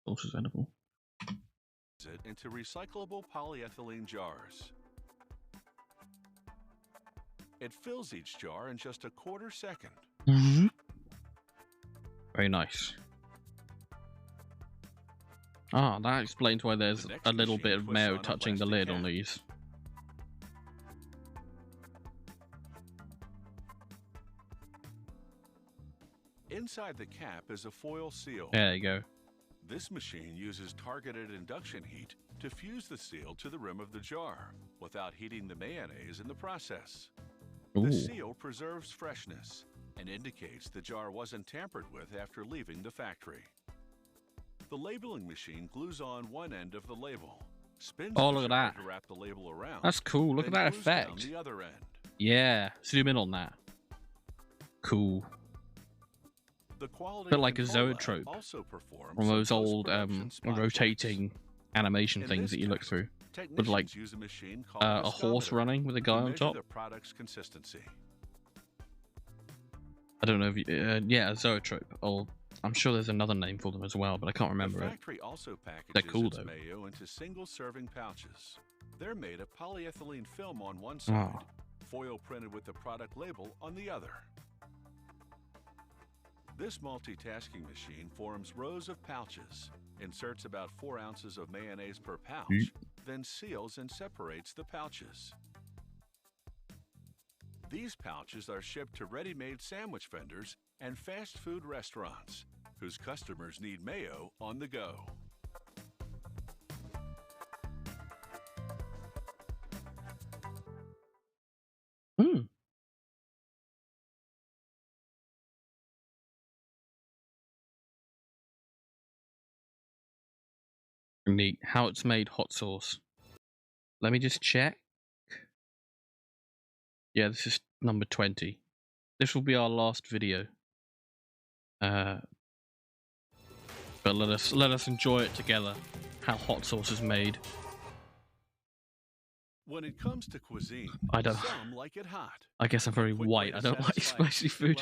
sauce is edible. It into recyclable polyethylene jars. It fills each jar in just a quarter second. Very nice. Ah, that explains why there's The next a little machine bit of twists mayo on a touching the plastic lid on cap. these. Inside the cap is a foil seal. There you go. This machine uses targeted induction heat to fuse the seal to the rim of the jar without heating the mayonnaise in the process. Ooh. The seal preserves freshness and indicates the jar wasn't tampered with after leaving the factory. The labeling machine glues on one end of the label, spins Oh, the look at jar that. to wrap the label around. That's cool. Look at then that glues down effect. the other end. Yeah, zoom in on that. Cool. The quality Bit like a control lab zoetrope. also performs One of some those old post-production spot checks. rotating animation In things this that you look test, through. technicians like, use a machine called A horse viscometer running with a guy to on measure top. the product's consistency. I don't know if you, yeah, a zoetrope. Or I'm sure there's another name for them as well, but I can't remember The it. factory also packages They're cool, its though. mayo into single-serving pouches. They're made of polyethylene film on one side, foil printed with the product label on the other. This multitasking machine forms rows of pouches, inserts about 4 ounces of mayonnaise per pouch, then seals and separates the pouches. These pouches are shipped to ready-made sandwich vendors and fast food restaurants, whose customers need mayo on the go. Neat. How it's made hot sauce. Let me just check. Yeah, this is number 20. This will be our last video. But let us enjoy it together. How hot sauce is made. When it comes to cuisine, some like it hot. I guess I'm very white. I don't like spicy food.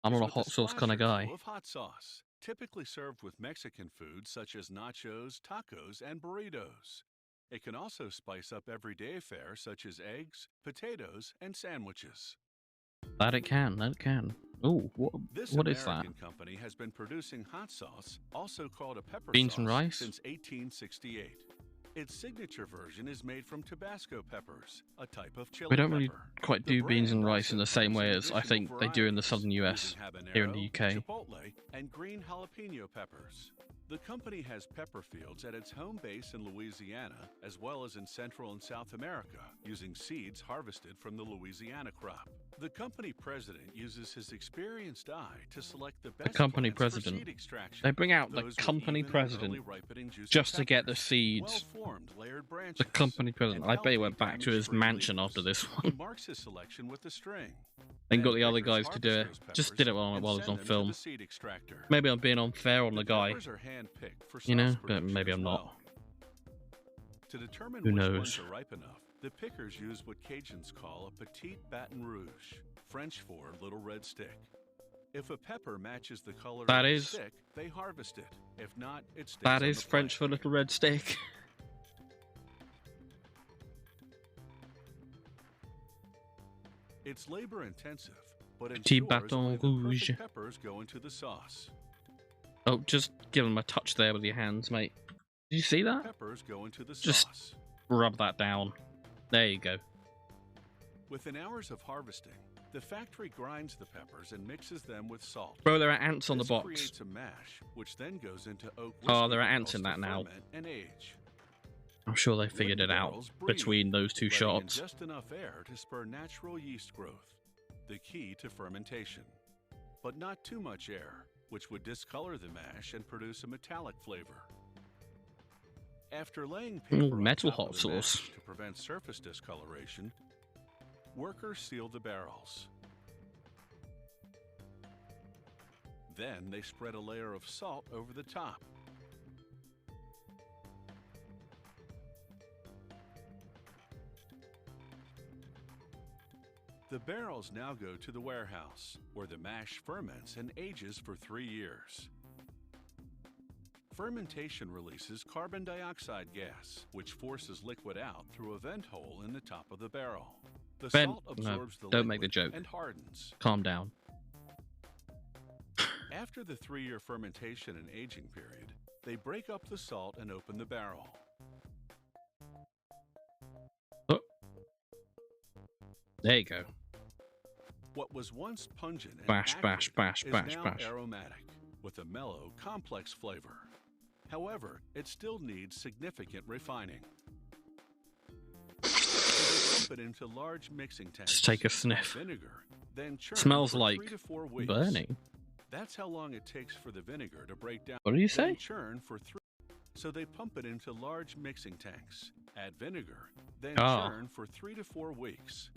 I'm not a hot sauce kind of guy. Of hot sauce, typically served with Mexican foods such as nachos, tacos, and burritos. It can also spice up everyday fare such as eggs, potatoes, and sandwiches. That it can. That it can. Ooh, what is that? This American company has been producing hot sauce, also called a pepper beans sauce, and rice? Since 1868. Its signature version is made from Tabasco peppers, a type of chili We don't really pepper. quite do beans and rice in the same way as I think they do in the southern US, here in the UK. Chipotle, and green jalapeno peppers. The company has pepper fields at its home base in Louisiana, as well as in Central and South America, using seeds harvested from the Louisiana crop. The company president uses his experienced eye to select the best company plants for president. seed extraction. They bring out the Those with company even and president early ripening juicy just to get the peppers, seeds. well-formed layered branches, The company president. and I bet he healthy went back to his damage-free mansion leaves. after this He one. marks his selection with a string. And got Then the other pickers guys to do it. harvest those Just did it peppers while and it was send on them to film. the seed extractor. Maybe I'm being unfair on the guy, peppers are hand-picked for you know, sauce but production maybe as I'm not. well. To determine Who which knows? ones are ripe enough, the pickers use what Cajuns call a petite Baton Rouge, French for little red stick. If a pepper matches the color That of the is- stick, they harvest it. If not, it stays That on is the French for plant. little red stick. It's labor-intensive, but Petit ensures Baton only the Rouge. perfect peppers go into the sauce. Oh, just give him a touch there with your hands, mate. Did you see that? Peppers go into the Just- sauce. Rub that down. There you go. Within hours of harvesting, the factory grinds the peppers and mixes them with salt. Bro, there are ants on the This box. creates a mash, which then goes into oak Oh, whiskey there are ants barrels in that to now. ferment and age. I'm sure they figured Wooden it out barrels breathe, between those two letting in shots. just enough air to spur natural yeast growth, the key to fermentation. But not too much air, which would discolor the mash and produce a metallic flavor. After laying paper on metal top hot of the sauce. mash to prevent surface discoloration, workers seal the barrels. Then they spread a layer of salt over the top. The barrels now go to the warehouse, where the mash ferments and ages for 3 years. Fermentation releases carbon dioxide gas, which forces liquid out through a vent hole in the top of the barrel. The salt absorbs the don't make the liquid joke. and hardens. Calm down. After the 3-year fermentation and aging period, they break up the salt and open the barrel. Oh. There you go. What was once pungent and Bash, acrid bash, bash, is bash, now bash. aromatic, with a mellow, complex flavor. However, it still needs significant refining. So they pump it into large mixing tanks. Just take a add sniff. Vinegar, then churn Smells for like 3 to 4 weeks. burning. That's how long it takes for the vinegar to break down. What do you Then say? churn for 3. So they pump it into large mixing tanks, add vinegar, then Ah. churn for 3 to 4 weeks.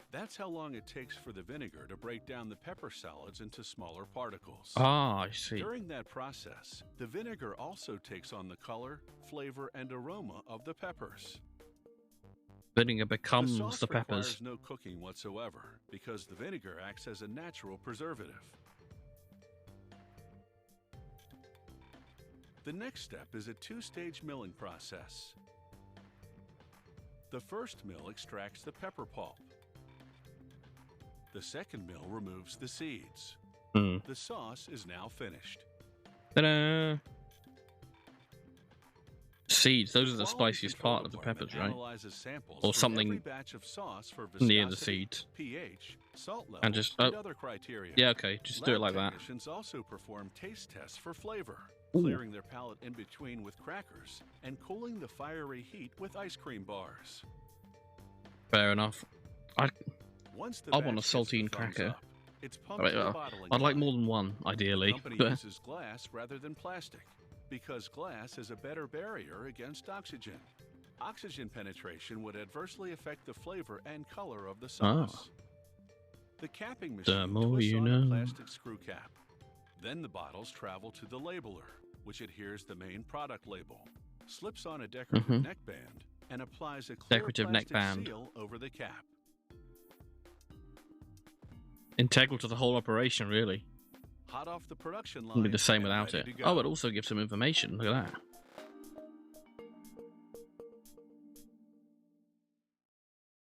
That's how long it takes for the vinegar to break down the pepper solids into smaller particles. Ah, I see. During that process, the vinegar also takes on the color, flavor, and aroma of the peppers. Vinegar The becomes sauce the peppers. requires no cooking whatsoever because the vinegar acts as a natural preservative. The next step is a 2-stage milling process. The first mill extracts the pepper pulp. The second mill removes the seeds. Hmm. The sauce is now finished. Ta-da! Seeds, those are the Quality spiciest control part of the department peppers, right? analyzes samples Or from something every batch of sauce for near the viscosity, seeds. pH, salt level, And just, and other criteria. yeah, okay, just do it like that. Technicians also perform taste tests for flavor, Ooh. clearing their palate in between with crackers and cooling the fiery heat with ice cream bars. Fair enough. Once the I want a batch gets the saltine thumbs cracker. up, it's pumped to the bottling I'd like line. more than one, The ideally. company But uses glass rather than plastic because glass is a better barrier against oxygen. Oxygen penetration would adversely affect the flavor and color of the sauce. The capping machine more twists you on know. a plastic screw cap. Then the bottles travel to the labeler, which adheres the main product label, slips on a decorative neckband, and applies a clear Decorative plastic neckband. seal over the cap. integral to the whole operation, really. Hot off the production line. Wouldn't be the same and without ready it. to go. Oh, it also gives some information. Look at that.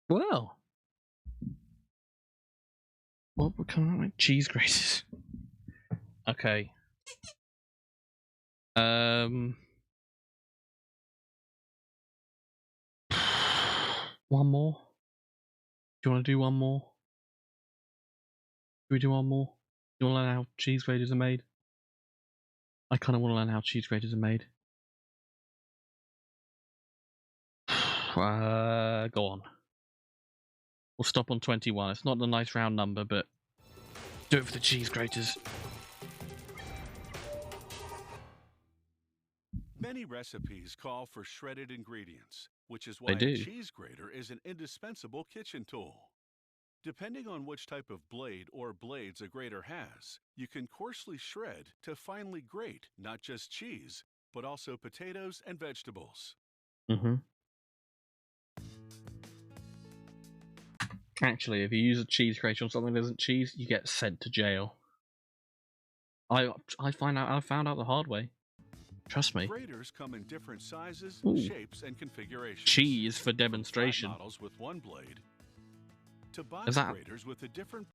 Well, what would come out like cheese graters? Okay. One more. Do you want to do one more? Do we do one more? Do you want to learn how cheese graters are made? I kind of want to learn how cheese graters are made. Go on. We'll stop on 21. It's not a nice round number, but do it for the cheese graters. Many recipes call for shredded ingredients, which is They why do. a cheese grater is an indispensable kitchen tool. Depending on which type of blade or blades a grater has, you can coarsely shred to finely grate not just cheese, but also potatoes and vegetables. Actually, if you use a cheese grater on something that isn't cheese, you get sent to jail. I found out the hard way. Trust me. Graters come in different sizes, Ooh. shapes, and configurations. Cheese for From flat demonstration. models with one blade to box Is that- graters with a different.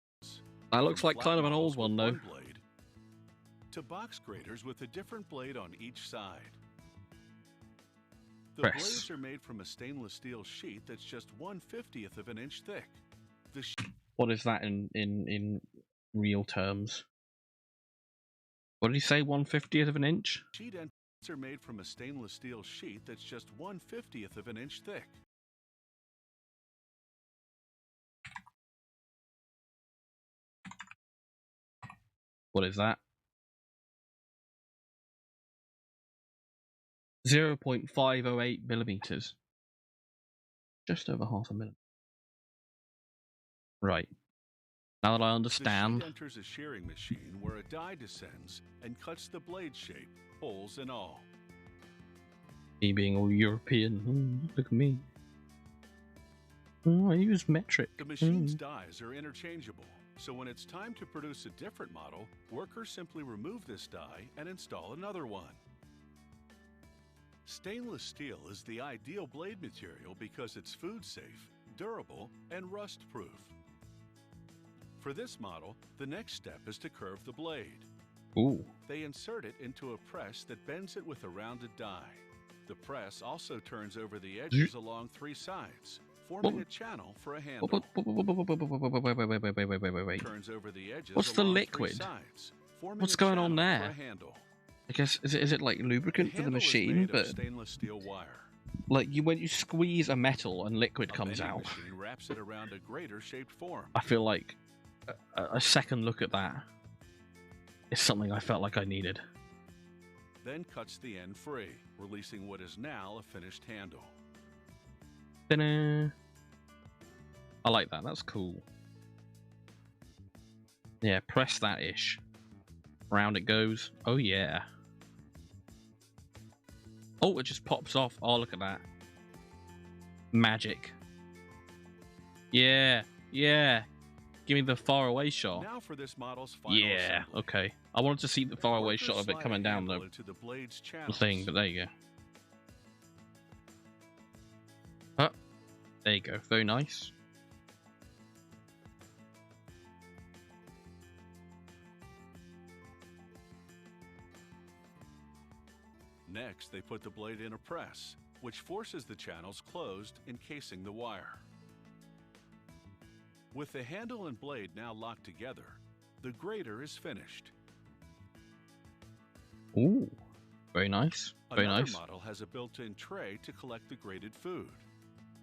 That looks From like flat kind of an models old one, with though. blade to box graters with a different blade on each side. The Press. blades are made from a stainless steel sheet that's just 1/50th of an inch thick. The What is that in real terms? What did he say? 1/50th of an inch? sheet ends are made from a stainless steel sheet that's just 1/50th of an inch thick. What is that? 0.508 millimeters. Just over half a millimeter. Right. Now that I understand. The sheet enters a shearing machine where a die descends and cuts the blade shape, holes and all. Me being all European. Look at me. I use metric. The machine's dies are interchangeable, so when it's time to produce a different model, workers simply remove this die and install another one. Stainless steel is the ideal blade material because it's food safe, durable, and rust-proof. For this model, the next step is to curve the blade. Ooh. They insert it into a press that bends it with a rounded die. The press also turns over the edges along three sides, forming a channel for a handle. Wait. Turns over the edges What's the along liquid? three sides, forming What's a going on channel there? for a handle. I guess is it like lubricant for the handle is machine? made of But stainless steel wire. like when you squeeze a metal and liquid A comes bending out, machine wraps it around a grater-shaped form. I feel like a second look at that is something I felt like I needed. Then cuts the end free, releasing what is now a finished handle. Ta-da. I like that. That's cool. Yeah, press that ish. Round it goes. Oh yeah. Oh, it just pops off. Oh, look at that. Magic. Yeah. Yeah. Give me the far away shot. Now for this model's final Yeah. assembly. Okay. I wanted to see the far away Workers shot of it slide coming a down handle the into the blade's thing, channels. but there you go. Oh, there you go. Very nice. Next, they put the blade in a press, which forces the channels closed, encasing the wire. With the handle and blade now locked together, the grater is finished. Ooh, very nice. Very Another nice. model has a built-in tray to collect the grated food.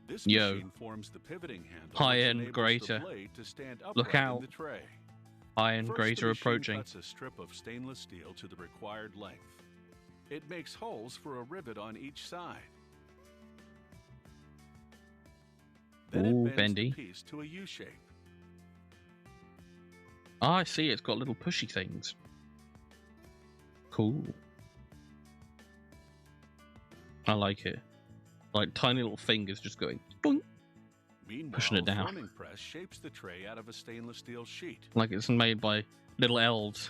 This Yo. machine forms the pivoting handle, High-end which enables grater. the blade to stand Look upright out. in the tray. Iron First, grater the machine approaching. cuts a strip of stainless steel to the required length. It makes holes for a rivet on each side. Then Ooh, it bends bendy. the piece to a U shape. Ah, I see. It's got little pushy things. Cool. I like it. Like tiny little fingers just going boing, Meanwhile, pushing it down. a forming press shapes the tray out of a stainless steel sheet. like it's made by little elves.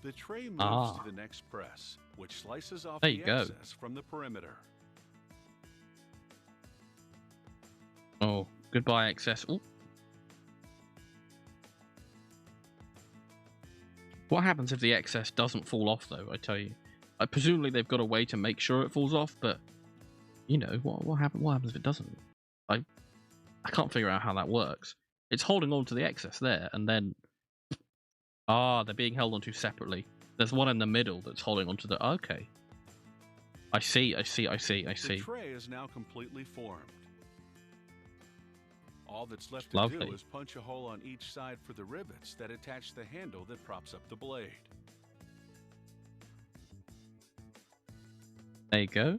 The tray moves Ah. to the next press, which slices off There the you go. excess from the perimeter. Oh, goodbye excess. Ooh. What happens if the excess doesn't fall off, though? I tell you, presumably they've got a way to make sure it falls off, but you know what happens if it doesn't? I can't figure out how that works. It's holding on to the excess there, and then they're being held onto separately. There's one in the middle that's holding onto the. Okay, I see. The tray is now completely formed. All that's left to Lovely. do is punch a hole on each side for the rivets that attach the handle that props up the blade. There you go.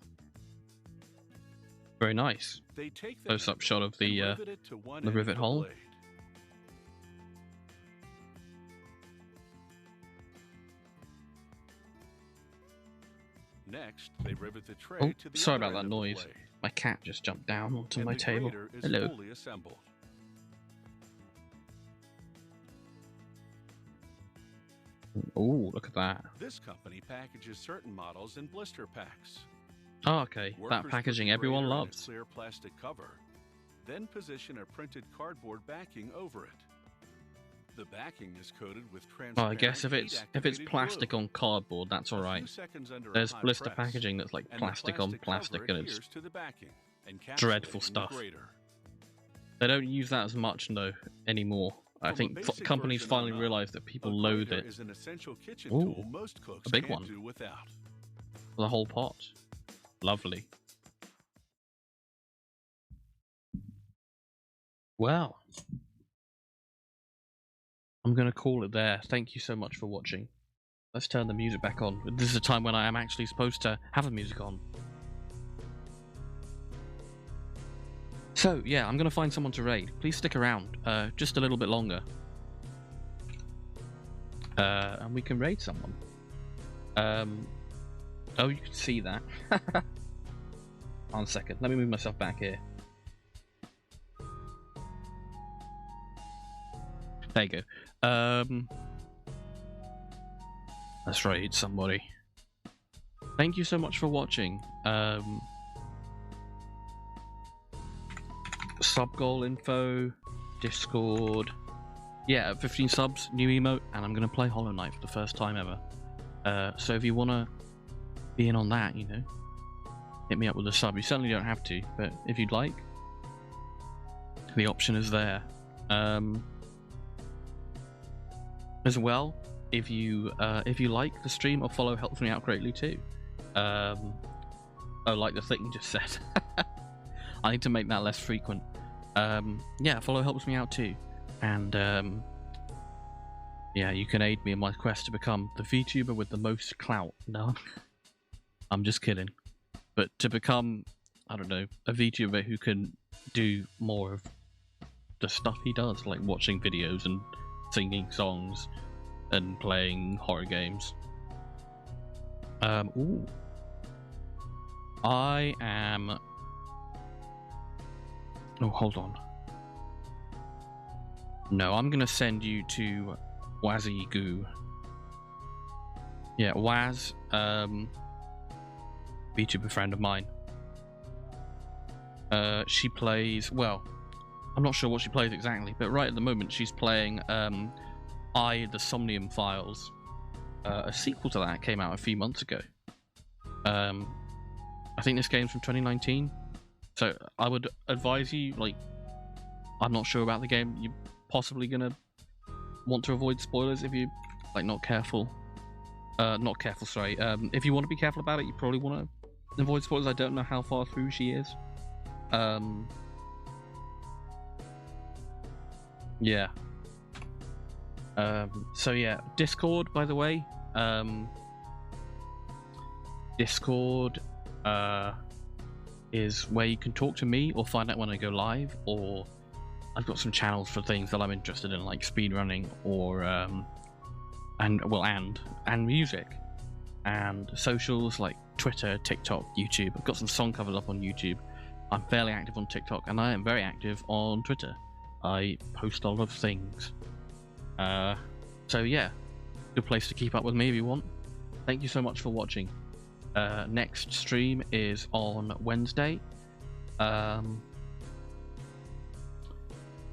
Very nice. They take the Close-up shot of the and rivet it to one the end rivet of the hole. blade. Next, they rivet the tray Oh, to the sorry other about that end of the noise. blade, My cat just jumped down onto and my the table. grater is Hello. fully assembled. Oh, look at that. This company packages certain models in blister packs. Oh, okay. Workers That put packaging the everyone grater in a loves. clear plastic cover, then position a printed cardboard backing over it. The backing is coated with transparent. Well, I guess if it's heat-activated plastic glue. on cardboard, that's A all few right. seconds under a There's hot blister press, packaging that's like and the plastic on cover plastic, and it's adheres to the backing, dreadful encapsulating the stuff. grater. They don't use that as much though anymore. I From a think basic companies version finally on up, realize that people A loathe grater it. is an essential kitchen Ooh, tool most cooks a big can't one. do without. The whole pot. Lovely. Well, I'm going to call it there. Thank you so much for watching. Let's turn the music back on. This is a time when I am actually supposed to have the music on. So, yeah, I'm going to find someone to raid. Please stick around just a little bit longer. And we can raid someone. Oh, you can see that. One second. Let me move myself back here. There you go. Let's raid somebody. Thank you so much for watching. Subgoal info, Discord. Yeah, at 15 subs, new emote, and I'm gonna play Hollow Knight for the first time ever. So if you wanna be in on that, you know, hit me up with a sub. You certainly don't have to, but if you'd like, the option is there. As well, if you like the stream or follow, helps me out greatly too. Oh, like the thing you just said. I need to make that less frequent. Yeah, follow helps me out too, and yeah, you can aid me in my quest to become the VTuber with the most clout. No, I'm just kidding. But to become, I don't know, a VTuber who can do more of the stuff he does, like watching videos and singing songs and playing horror games. Ooh. I am... Oh, hold on. No, I'm gonna send you to Wazzy Goo. Yeah, Waz, VTuber friend of mine. She plays, well, I'm not sure what she plays exactly, but right at the moment she's playing the Somnium Files. A sequel to that came out a few months ago. I think this game's from 2019. So I would advise you, like, I'm not sure about the game. You're possibly gonna want to avoid spoilers if you, like, not careful. Not careful, sorry. If you want to be careful about it, you probably want to avoid spoilers. I don't know how far through she is. Yeah. So yeah, Discord, by the way. Discord is where you can talk to me or find out when I go live, or I've got some channels for things that I'm interested in, like speedrunning or and music, and socials like Twitter, TikTok, YouTube. I've got some song covers up on YouTube. I'm fairly active on TikTok, and I am very active on Twitter. I post a lot of things. So yeah, good place to keep up with me if you want. Thank you so much for watching. Next stream is on Wednesday.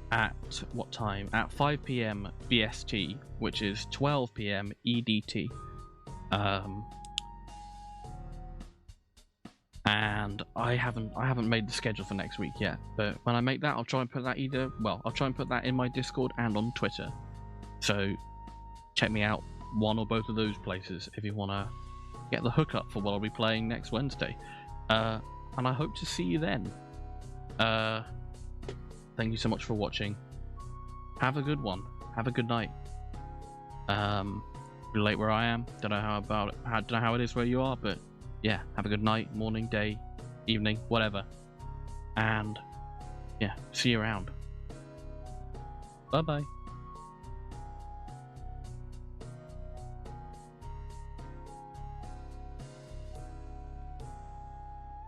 At what time? At 5 PM BST, which is 12 PM EDT. And I haven't made the schedule for next week yet, but when I make that, I'll try and put that in my Discord and on Twitter. So check me out one or both of those places if you want to get the hookup for what I'll be playing next Wednesday. And I hope to see you then. Thank you so much for watching. Have a good one. Have a good night. Pretty late where I am. Don't know how it is where you are, but yeah, have a good night, morning, day, evening, whatever. And yeah, see you around. Bye bye.